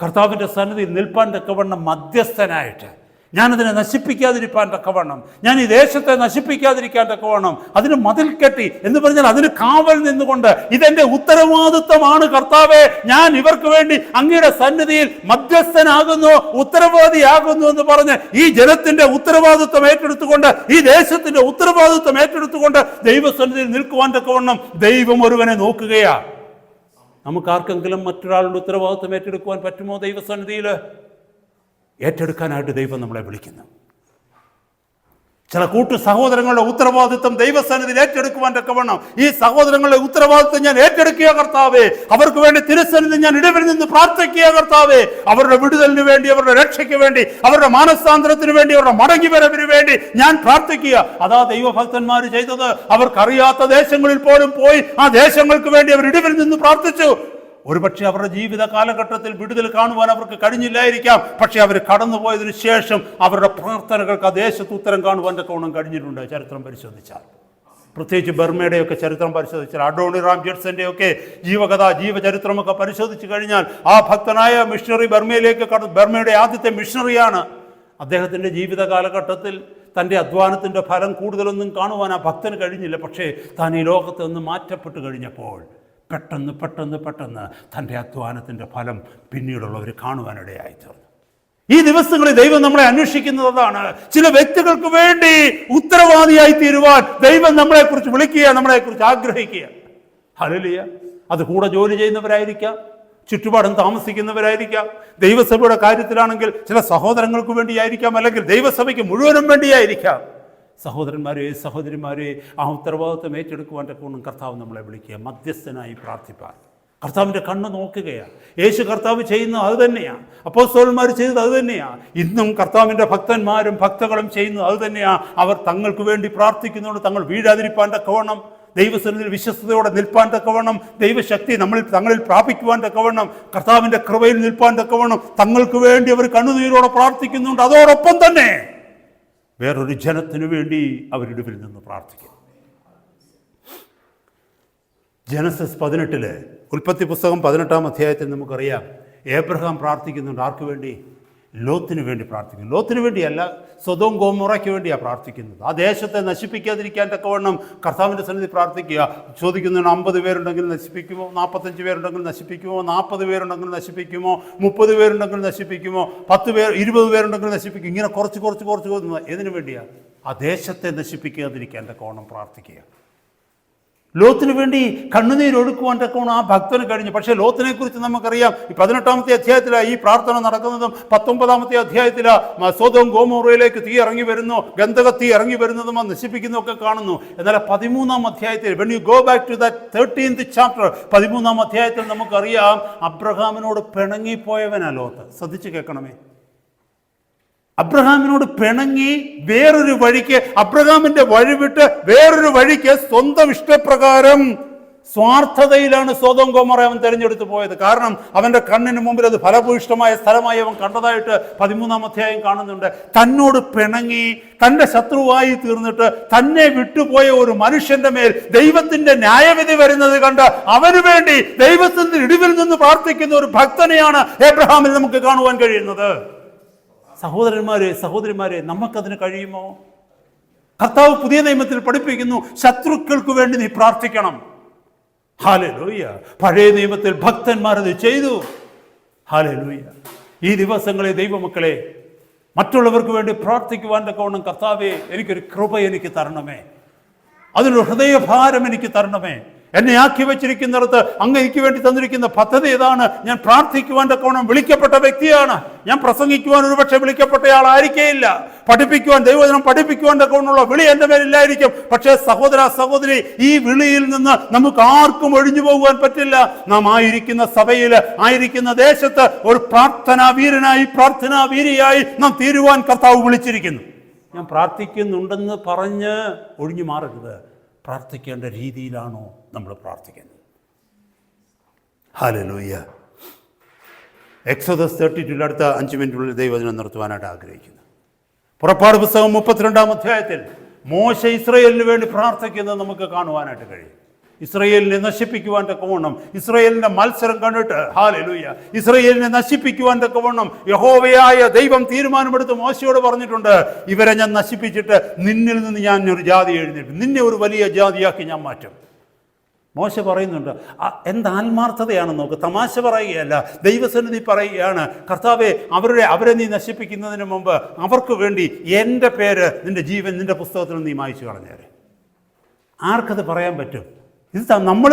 കർത്താവിൻ്റെ സന്നിധിയിൽ നിൽപ്പാൻ തക്കവണ്ണം മധ്യസ്ഥനായിട്ട്, ഞാനതിനെ നശിപ്പിക്കാതിരിക്കാൻ തക്കവണ്ണം, ഞാൻ ഈ ദേശത്തെ നശിപ്പിക്കാതിരിക്കാൻ തക്കവണ്ണം അതിന് മതിൽ കെട്ടി എന്ന് പറഞ്ഞാൽ അതിന് കാവൽ നിന്നുകൊണ്ട്, ഇതെൻ്റെ ഉത്തരവാദിത്വമാണ് കർത്താവേ, ഞാൻ ഇവർക്ക് വേണ്ടി അങ്ങയുടെ സന്നിധിയിൽ മധ്യസ്ഥനാകുന്നു, ഉത്തരവാദിയാകുന്നു എന്ന് പറഞ്ഞ് ഈ ജനത്തിൻ്റെ ഉത്തരവാദിത്വം ഏറ്റെടുത്തുകൊണ്ട്, ഈ ദേശത്തിൻ്റെ ഉത്തരവാദിത്വം ഏറ്റെടുത്തുകൊണ്ട് ദൈവസന്നിധിയിൽ നിൽക്കുവാൻ തക്കവണ്ണം ദൈവം ഒരുവനെ നോക്കുകയാണ്. നമുക്കാർക്കെങ്കിലും മറ്റൊരാളുടെ ഉത്തരവാദിത്വം ഏറ്റെടുക്കുവാൻ പറ്റുമോ? ദൈവസന്നിധിയിൽ ഏറ്റെടുക്കാനായിട്ട് ദൈവം നമ്മളെ വിളിക്കുന്നു. ചില സഹോദരങ്ങളുടെ ഉത്തരവാദിത്വം ദൈവസന്നിധിയിൽ ഏറ്റെടുക്കുവാൻ തക്കവണ്ണം, ഈ സഹോദരങ്ങളുടെ ഉത്തരവാദിത്വം ഞാൻ ഏറ്റെടുക്കുക കർത്താവേ, അവർക്ക് വേണ്ടി തിരുസന്നിധി ഞാൻ ഇടവിൽ നിന്ന് പ്രാർത്ഥിക്കുക കർത്താവേ, അവരുടെ വിടുതലിന് വേണ്ടി, അവരുടെ രക്ഷയ്ക്ക് വേണ്ടി, അവരുടെ മാനസാന്തരത്തിന് വേണ്ടി, അവരുടെ മടങ്ങിവരവിന് വേണ്ടി ഞാൻ പ്രാർത്ഥിക്കുക. അതാ ദൈവഭക്തന്മാർ ചെയ്തത്. അവർക്കറിയാത്ത ദേശങ്ങളിൽ പോലും പോയി ആ ദേശങ്ങൾക്ക് വേണ്ടി അവർ ഇടവിൽ നിന്ന് പ്രാർത്ഥിച്ചു. ഒരുപക്ഷെ അവരുടെ ജീവിത കാലഘട്ടത്തിൽ വിടുതൽ കാണുവാൻ അവർക്ക് കഴിഞ്ഞില്ലായിരിക്കാം. പക്ഷെ അവർ കടന്നുപോയതിനു ശേഷം അവരുടെ പ്രാർത്ഥനകൾക്ക് ആ ദേശത്ത് ഉത്തരം കാണുവാൻ തക്കവണ്ണം കഴിഞ്ഞിട്ടുണ്ട്. ചരിത്രം പരിശോധിച്ചാൽ, പ്രത്യേകിച്ച് ബർമയുടെയൊക്കെ ചരിത്രം പരിശോധിച്ചാൽ, അഡോണിറാം ജഡ്സന്റെയൊക്കെ ജീവചരിത്രമൊക്കെ പരിശോധിച്ചു കഴിഞ്ഞാൽ, ആ ഭക്തനായ മിഷണറി ബർമയുടെ ആദ്യത്തെ മിഷണറിയാണ്. അദ്ദേഹത്തിൻ്റെ ജീവിത കാലഘട്ടത്തിൽ തൻ്റെ അധ്വാനത്തിൻ്റെ ഫലം കൂടുതലൊന്നും കാണുവാൻ ആ ഭക്തന് കഴിഞ്ഞില്ല. പക്ഷേ താൻ ഈ ലോകത്ത് നിന്ന് മാറ്റപ്പെട്ട് കഴിഞ്ഞപ്പോൾ പെട്ടെന്ന് തൻ്റെ അധ്വാനത്തിൻ്റെ ഫലം പിന്നീടുള്ളവർ കാണുവാനിടയായി തീർന്നു. ഈ ദിവസങ്ങളിൽ ദൈവം നമ്മളെ അന്വേഷിക്കുന്നത് അതാണ്. ചില വ്യക്തികൾക്ക് വേണ്ടി ഉത്തരവാദിയായി തീരുവാൻ ദൈവം നമ്മളെക്കുറിച്ച് വിളിക്കുക, നമ്മളെക്കുറിച്ച് ആഗ്രഹിക്കുക. ഹല്ലേലൂയ. അത് കൂടെ ജോലി ചെയ്യുന്നവരായിരിക്കാം, ചുറ്റുപാടും താമസിക്കുന്നവരായിരിക്കാം, ദൈവസഭയുടെ കാര്യത്തിലാണെങ്കിൽ ചില സഹോദരങ്ങൾക്ക് വേണ്ടിയായിരിക്കാം, അല്ലെങ്കിൽ ദൈവസഭയ്ക്ക് മുഴുവനും വേണ്ടിയായിരിക്കാം. സഹോദരന്മാരെ, സഹോദരിമാരെ, ആ ഉത്തരവാദിത്വം ഏറ്റെടുക്കുവാൻ തക്കവണ്ണം കർത്താവ് നമ്മളെ വിളിക്കുക, മധ്യസ്ഥനായി പ്രാർത്ഥിപ്പാൻ. കർത്താവിൻ്റെ കണ്ണ് നോക്കുകയാണ്. യേശു കർത്താവ് ചെയ്യുന്നത് അത് തന്നെയാണ്. അപ്പോസ്തലന്മാർ ചെയ്തത് അത് തന്നെയാണ്. ഇന്നും കർത്താവിൻ്റെ ഭക്തന്മാരും ഭക്തകളും ചെയ്യുന്നത് അത് തന്നെയാണ്. അവർ തങ്ങൾക്ക് വേണ്ടി പ്രാർത്ഥിക്കുന്നതുകൊണ്ട് തങ്ങൾ വീഴാതിരിപ്പാൻ തക്കവണ്ണം, ദൈവസന്നിധിയിൽ വിശ്വസ്തയോടെ നിൽപ്പാൻ തക്കവണ്ണം, ദൈവശക്തി തങ്ങളിൽ പ്രാപിക്കുവാൻ തക്കവണ്ണം, കർത്താവിൻ്റെ കൃപയിൽ നിൽപ്പാൻ തക്കവണ്ണം തങ്ങൾക്ക് വേണ്ടി അവർ കണ്ണുനീരോടെ പ്രാർത്ഥിക്കുന്നുണ്ട്. അതോടൊപ്പം തന്നെ വേറൊരു ജനത്തിനു വേണ്ടി അവരിടവിൽ നിന്ന് പ്രാർത്ഥിക്കും. ജനസിസ് 18 ഉൽപ്പത്തി പുസ്തകം 18-ാം അധ്യായത്തിൽ നമുക്കറിയാം, ഏബ്രഹാം പ്രാർത്ഥിക്കുന്നുണ്ട്. ആർക്ക് വേണ്ടി? ലോത്തിന് വേണ്ടി പ്രാർത്ഥിക്കുന്നു. ലോത്തിന് വേണ്ടിയല്ല, സൊദോം ഗൊമോറയ്ക്ക് വേണ്ടിയാണ് പ്രാർത്ഥിക്കുന്നത്. ആ ദേശത്തെ നശിപ്പിക്കാതിരിക്കാൻ തക്കവണ്ണം കർത്താവിൻ്റെ സന്നിധി പ്രാർത്ഥിക്കുക. ചോദിക്കുന്നതിന് 50 പേരുണ്ടെങ്കിൽ നശിപ്പിക്കുമോ, 45 പേരുണ്ടെങ്കിൽ നശിപ്പിക്കുമോ, 40 പേരുണ്ടെങ്കിൽ നശിപ്പിക്കുമോ, 30 പേരുണ്ടെങ്കിൽ നശിപ്പിക്കുമോ, 10 പേർ 20 പേരുണ്ടെങ്കിൽ നശിപ്പിക്കും. ഇങ്ങനെ കുറച്ച് ഏതിനു വേണ്ടിയാണ്? ആ ദേശത്തെ നശിപ്പിക്കാതിരിക്കാൻ തക്കവണ്ണം പ്രാർത്ഥിക്കുക. ലോത്തിന് വേണ്ടി കണ്ണുനീരൊഴുക്കുവാൻ തക്കവണ്ണം ആ ഭക്തന് കഴിഞ്ഞു. പക്ഷേ ലോത്തിനെ കുറിച്ച് നമുക്കറിയാം, ഈ 18-ാമത്തെ അധ്യായത്തിലാണ് ഈ പ്രാർത്ഥന നടക്കുന്നതും 19-ാമത്തെ അധ്യായത്തിലാണ് സോദോം ഗോമോറയിലേക്ക് തീ ഇറങ്ങി വരുന്നു, ഗന്ധകത്തീ ഇറങ്ങി വരുന്നതും നശിപ്പിക്കുന്നതൊക്കെ കാണുന്നു. എന്നാൽ 13-ാം അധ്യായത്തിൽ when you go back to that 13th chapter 13-ാം അധ്യായത്തിൽ നമുക്കറിയാം അബ്രഹാമിനോട് പിണങ്ങിപ്പോയവനാ ലോത്ത്. ശ്രദ്ധിച്ച് കേൾക്കണമേ. അബ്രഹാമിനോട് പിണങ്ങി വേറൊരു വഴിക്ക്, അബ്രഹാമിന്റെ വഴി വിട്ട് വേറൊരു വഴിക്ക് സ്വന്തം ഇഷ്ടപ്രകാരം സ്വാർത്ഥതയിലാണ് സോദോം ഗൊമോറ അവൻ തിരഞ്ഞെടുത്ത് പോയത്. കാരണം അവന്റെ കണ്ണിന് മുമ്പിൽ അത് ഫലഭൂയിഷ്ടമായ സ്ഥലമായി അവൻ കണ്ടതായിട്ട് 13-ാം അധ്യായം കാണുന്നുണ്ട്. തന്നോട് പിണങ്ങി തന്റെ ശത്രുവായി തീർന്നിട്ട് തന്നെ വിട്ടുപോയ ഒരു മനുഷ്യന്റെ മേൽ ദൈവത്തിന്റെ ന്യായവിധി വരുന്നത് കണ്ട് അവന് വേണ്ടി ദൈവത്തിന്റെ ഇടിവിൽ നിന്ന് പ്രാർത്ഥിക്കുന്ന ഒരു ഭക്തനെയാണ് എബ്രഹാമിൽ നമുക്ക് കാണുവാൻ കഴിയുന്നത്. സഹോദരന്മാരെ നമുക്കതിന് കഴിയുമോ? കർത്താവ് പുതിയ നിയമത്തിൽ പഠിപ്പിക്കുന്നു, ശത്രുക്കൾക്ക് വേണ്ടി നീ പ്രാർത്ഥിക്കണം. ഹല്ലേലൂയ. പഴയ നിയമത്തിൽ ഭക്തന്മാരത് ചെയ്തു. ഹല്ലേലൂയ. ഈ ദിവസങ്ങളെ ദൈവമക്കളെ മറ്റുള്ളവർക്ക് വേണ്ടി പ്രാർത്ഥിക്കുവാൻ തക്കവണ്ണം കർത്താവേ എനിക്കൊരു കൃപ എനിക്ക് തരണമേ, അതിനൊരു ഹൃദയഭാരം എനിക്ക് തരണമേ. എന്നെ ആക്കി വെച്ചിരിക്കുന്നിടത്ത് അങ്ങ് എനിക്ക് വേണ്ടി തന്നിരിക്കുന്ന പദ്ധതി ഏതാണ്? ഞാൻ പ്രാർത്ഥിക്കുവാൻ തക്കവണ്ണം വിളിക്കപ്പെട്ട വ്യക്തിയാണ്. ഞാൻ പ്രസംഗിക്കുവാൻ ഒരുപക്ഷെ വിളിക്കപ്പെട്ടയാളായിരിക്കേയില്ല, പഠിപ്പിക്കുവാൻ ദൈവവചനം പഠിപ്പിക്കുവാൻ തക്കവണ്ണമുള്ള വിളി എൻ്റെ മേലില്ലായിരിക്കും. പക്ഷേ സഹോദരി, ഈ വിളിയിൽ നിന്ന് നമുക്ക് ആർക്കും ഒഴിഞ്ഞു പോകുവാൻ പറ്റില്ല. നാം ആയിരിക്കുന്ന സഭയിൽ, ആയിരിക്കുന്ന ദേശത്ത് ഒരു പ്രാർത്ഥനാ വീരനായി, പ്രാർത്ഥനാ വീരിയായി നാം തീരുവാൻ കർത്താവ് വിളിച്ചിരിക്കുന്നു. ഞാൻ പ്രാർത്ഥിക്കുന്നുണ്ടെന്ന് പറഞ്ഞ് ഒഴിഞ്ഞു മാറരുത്. പ്രാർത്ഥിക്കേണ്ട രീതിയിലാണോ നമ്മൾ പ്രാർത്ഥിക്കുന്നത്? ഹല്ലേലൂയ. എക്സോദസ് 32 അടുത്ത 5 മിനിറ്റിനുള്ളിൽ ദൈവവചനം നിർത്തുവാനായിട്ട് ആഗ്രഹിക്കുന്നു. പുറപ്പാട് പുസ്തകം 32-ാം അധ്യായത്തിൽ മോശ ഇസ്രായേലിന് വേണ്ടി പ്രാർത്ഥിക്കുന്നത് നമുക്ക് കാണുവാനായിട്ട് കഴിയും. ഇസ്രായേലിനെ നശിപ്പിക്കുവാൻ തക്കവണ്ണം, ഇസ്രായേലിന്റെ മത്സരം കണ്ടിട്ട് ഹല്ലേലൂയ, ഇസ്രായേലിനെ നശിപ്പിക്കുവാൻ തക്കവണ്ണം യഹോവയായ ദൈവം തീരുമാനമെടുത്ത് മോശയോട് പറഞ്ഞിട്ടുണ്ട്, ഇവരെ ഞാൻ നശിപ്പിച്ചിട്ട് നിന്നിൽ നിന്ന് ഞാൻ ഒരു ജാതി എഴുന്നേൽപ്പിക്കും, നിന്നെ ഒരു വലിയ ജാതിയാക്കി ഞാൻ മാറ്റും. മോശ പറയുന്നുണ്ട്. എന്ത് ആത്മാർത്ഥതയാണെന്ന് നോക്ക്. തമാശ പറയുകയല്ല, ദൈവസന്നിധി പറയുകയാണ്, കർത്താവേ അവരെ നീ നശിപ്പിക്കുന്നതിന് മുമ്പ് അവർക്ക് വേണ്ടി എൻ്റെ പേര് നിന്റെ ജീവൻ നിന്റെ പുസ്തകത്തിൽ നീ മായ്ച്ചു കളഞ്ഞേരെ. ആർക്കത് പറയാൻ പറ്റും? ഇത് നമ്മൾ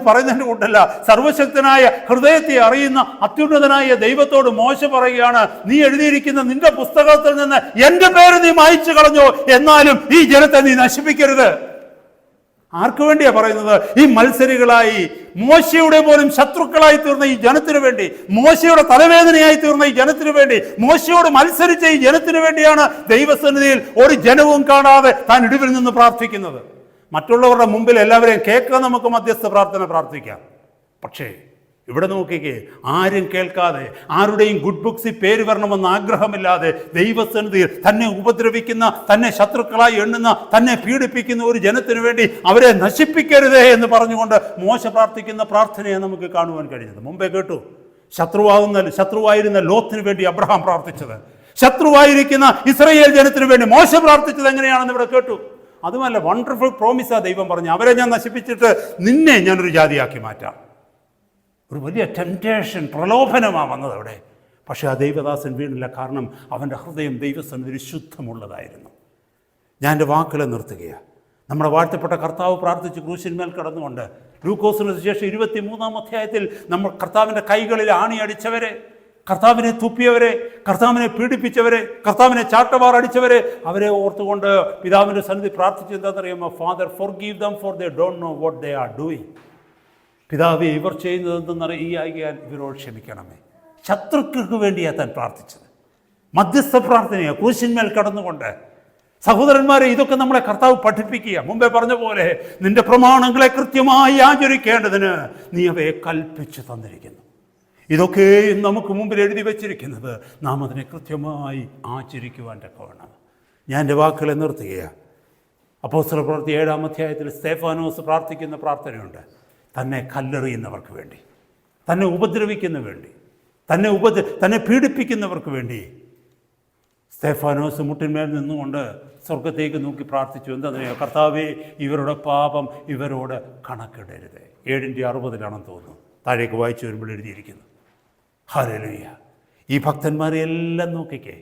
പറയുന്നതിൻ്റെ കൂട്ടല്ല, സർവശക്തനായ ഹൃദയത്തെ അറിയുന്ന അത്യുന്നതനായ ദൈവത്തോട് മോശ പറയുകയാണ്, നീ എഴുതിയിരിക്കുന്ന നിന്റെ പുസ്തകത്തിൽ നിന്ന് എൻ്റെ പേര് നീ മായ്ച്ചു കളഞ്ഞോ, എന്നാലും ഈ ജനത്തെ നീ നശിപ്പിക്കരുത്. ആർക്കു വേണ്ടിയാ പറയുന്നത്? ഈ മത്സരികളായി, മോശയുടെ പോലും ശത്രുക്കളായി തീർന്ന ഈ ജനത്തിനു വേണ്ടി, മോശയുടെ തലവേദനയായി തീർന്ന ഈ ജനത്തിനു വേണ്ടി, മോശയോട് മത്സരിച്ച ഈ ജനത്തിനു വേണ്ടിയാണ് ദൈവസന്നിധിയിൽ ഒരു ജനവും കാണാതെ താൻ ഇടിവിൽ നിന്ന് പ്രാർത്ഥിക്കുന്നത്. മറ്റുള്ളവരുടെ മുമ്പിൽ എല്ലാവരെയും കേൾക്കാൻ നമുക്ക് മധ്യസ്ഥ പ്രാർത്ഥന പ്രാർത്ഥിക്കാം. പക്ഷേ ഇവിടെ നോക്കിക്കേ, ആരും കേൾക്കാതെ, ആരുടെയും ഗുഡ് ബുക്സിൽ പേര് വരണമെന്ന് ആഗ്രഹമില്ലാതെ ദൈവസന്നിധിയിൽ തന്നെ ഉപദ്രവിക്കുന്ന, തന്നെ ശത്രുക്കളായി എണ്ണുന്ന, തന്നെ പീഡിപ്പിക്കുന്ന ഒരു ജനത്തിനു വേണ്ടി അവരെ നശിപ്പിക്കരുതേ എന്ന് പറഞ്ഞുകൊണ്ട് മോശ പ്രാർത്ഥിക്കുന്ന പ്രാർത്ഥനയെ നമുക്ക് കാണുവാൻ കഴിഞ്ഞത്. മുമ്പേ കേട്ടു, ശത്രുവായിരുന്ന ലോത്തിന് വേണ്ടി അബ്രഹാം പ്രാർത്ഥിച്ചത്, ശത്രുവായിരിക്കുന്ന ഇസ്രായേൽ ജനത്തിനു വേണ്ടി മോശ പ്രാർത്ഥിച്ചത് എങ്ങനെയാണെന്ന് ഇവിടെ കേട്ടു. അതുമല്ല, വണ്ടർഫുൾ പ്രോമിസാ ദൈവം പറഞ്ഞു, അവരെ ഞാൻ നശിപ്പിച്ചിട്ട് നിന്നെ ഞാനൊരു ജാതിയാക്കി മാറ്റാം. ഒരു വലിയ ടെംപ്റ്റേഷൻ, പ്രലോഭനമാണ് വന്നത് അവിടെ. പക്ഷേ ആ ദൈവദാസൻ വീണില്ല. കാരണം അവൻ്റെ ഹൃദയം ദൈവസന്നിധിയിൽ ശുദ്ധമുള്ളതായിരുന്നു. ഞാൻ എൻ്റെ വാക്കുകളെ നിർത്തുകയാണ്. നമ്മുടെ വാഴ്ത്തപ്പെട്ട കർത്താവ് പ്രാർത്ഥിച്ച് ക്രൂശിന്മേൽ കടന്നുകൊണ്ട് ലൂക്കോസിന് ശേഷം 23-ാം അധ്യായത്തിൽ നമ്മൾ കർത്താവിൻ്റെ കൈകളിൽ ആണി അടിച്ചവരെ, കർത്താവിനെ തുപ്പിയവരെ, കർത്താവിനെ പീഡിപ്പിച്ചവരെ, കർത്താവിനെ ചാട്ടവാർ അടിച്ചവരെ, അവരെ ഓർത്തുകൊണ്ട് പിതാവിൻ്റെ സന്നിധി പ്രാർത്ഥിച്ച് എന്താണെന്നറിയാമോ? Father forgive them for they don't know what they are doing. പിതാവേ, ഇവർ ചെയ്യുന്നതെന്നറിയാൻ ഇവരോട് ക്ഷമിക്കണമേ. ശത്രുക്കൾക്ക് വേണ്ടിയാണ് താൻ പ്രാർത്ഥിച്ചത്. മധ്യസ്ഥ പ്രാർത്ഥനയാണ് ക്രൂശിന്മേൽ കടന്നുകൊണ്ട്. സഹോദരന്മാരെ, ഇതൊക്കെ നമ്മളെ കർത്താവ് പഠിപ്പിക്കുക. മുമ്പേ പറഞ്ഞ പോലെ നിന്റെ പ്രമാണങ്ങളെ കൃത്യമായി ആചരിക്കേണ്ടതിന് നീ അവയെ കൽപ്പിച്ചു തന്നിരിക്കുന്നു. ഇതൊക്കെയും നമുക്ക് മുമ്പിൽ എഴുതി വച്ചിരിക്കുന്നത് നാം അതിനെ കൃത്യമായി ആചരിക്കുവാൻ തക്കവണ്ണം. ഞാൻ എൻ്റെ വാക്കുകളെ നിർത്തുകയാണ്. അപ്പോസ്തലപ്രവൃത്തി 7-ാം അധ്യായത്തിൽ സ്തെഫാനോസ് പ്രാർത്ഥിക്കുന്ന പ്രാർത്ഥനയുണ്ട്. തന്നെ കല്ലെറിയുന്നവർക്ക് വേണ്ടി, തന്നെ ഉപദ്രവിക്കുന്ന വേണ്ടി, തന്നെ പീഡിപ്പിക്കുന്നവർക്ക് വേണ്ടി സ്തെഫാനോസ് മുട്ടിന്മേൽ നിന്നുകൊണ്ട് സ്വർഗത്തേക്ക് നോക്കി പ്രാർത്ഥിച്ചു. എന്താണെന്നറിയാം? കർത്താവേ, ഇവരുടെ പാപം ഇവരോട് കണക്കിടരുത്. 7:60 തോന്നുന്നു, താഴേക്ക് വായിച്ചു വരുമ്പോൾ എഴുതിയിരിക്കുന്നു. ഹല്ലേലൂയ. ഈ ഭക്തന്മാരെല്ലാം നോക്കിക്കേ,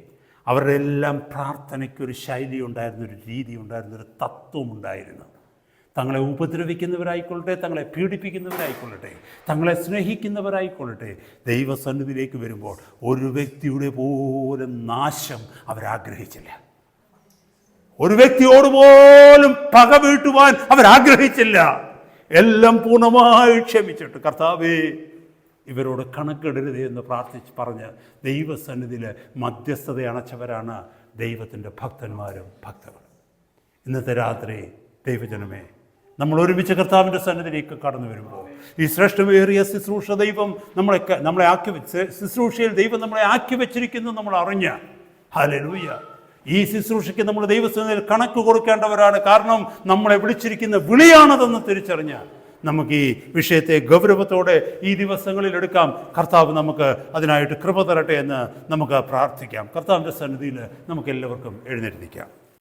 അവരുടെ എല്ലാം പ്രാർത്ഥനയ്ക്കൊരു ശൈലി ഉണ്ടായിരുന്നു, ഒരു രീതി ഉണ്ടായിരുന്നു, ഒരു തത്വം ഉണ്ടായിരുന്നു. തങ്ങളെ ഉപദ്രവിക്കുന്നവരായിക്കൊള്ളട്ടെ, തങ്ങളെ പീഡിപ്പിക്കുന്നവരായിക്കൊള്ളട്ടെ, തങ്ങളെ സ്നേഹിക്കുന്നവരായിക്കൊള്ളട്ടെ, ദൈവസന്നിധിയിലേക്ക് വരുമ്പോൾ ഒരു വ്യക്തിയുടെ പോലും നാശം അവരാഗ്രഹിച്ചില്ല. ഒരു വ്യക്തിയോട് പോലും പക വീട്ടുവാൻ അവരാഗ്രഹിച്ചില്ല. എല്ലാം പൂർണ്ണമായി ക്ഷമിച്ചിട്ട്, കർത്താവേ ഇവരോട് കണക്കിടരുത് എന്ന് പറഞ്ഞ് ദൈവസന്നിധിയിൽ മധ്യസ്ഥത അണച്ചവരാണ് ദൈവത്തിൻ്റെ ഭക്തന്മാരും ഭക്തകളും. ഇന്നത്തെ രാത്രി ദൈവജനമേ, നമ്മൾ ഒരുമിച്ച് കർത്താവിൻ്റെ സന്നിധിയിലേക്ക് കടന്നു വരുമ്പോൾ ഈ ശ്രേഷ്ഠമേറിയ ശുശ്രൂഷ ദൈവം നമ്മളെ ശുശ്രൂഷയിൽ ദൈവം നമ്മളെ ആക്കി വെച്ചിരിക്കുന്നു നമ്മൾ അറിഞ്ഞ, ഹല്ലേലൂയ, ഈ ശുശ്രൂഷയ്ക്ക് നമ്മൾ ദൈവസന്നിധിയിൽ കണക്ക് കൊടുക്കേണ്ടവരാണ്. കാരണം നമ്മളെ വിളിച്ചിരിക്കുന്ന വിളിയാണതെന്ന് തിരിച്ചറിഞ്ഞ നമുക്ക് ഈ വിഷയത്തെ ഗൗരവത്തോടെ ഈ ദിവസങ്ങളിൽ എടുക്കാം. കർത്താവ് നമുക്ക് അതിനായിട്ട് കൃപ തരട്ടെ എന്ന് നമുക്ക് പ്രാർത്ഥിക്കാം. കർത്താവിൻ്റെ സന്നിധിയിൽ നമുക്ക് എല്ലാവർക്കും എഴുന്നേറ്റ് നിൽക്കാം.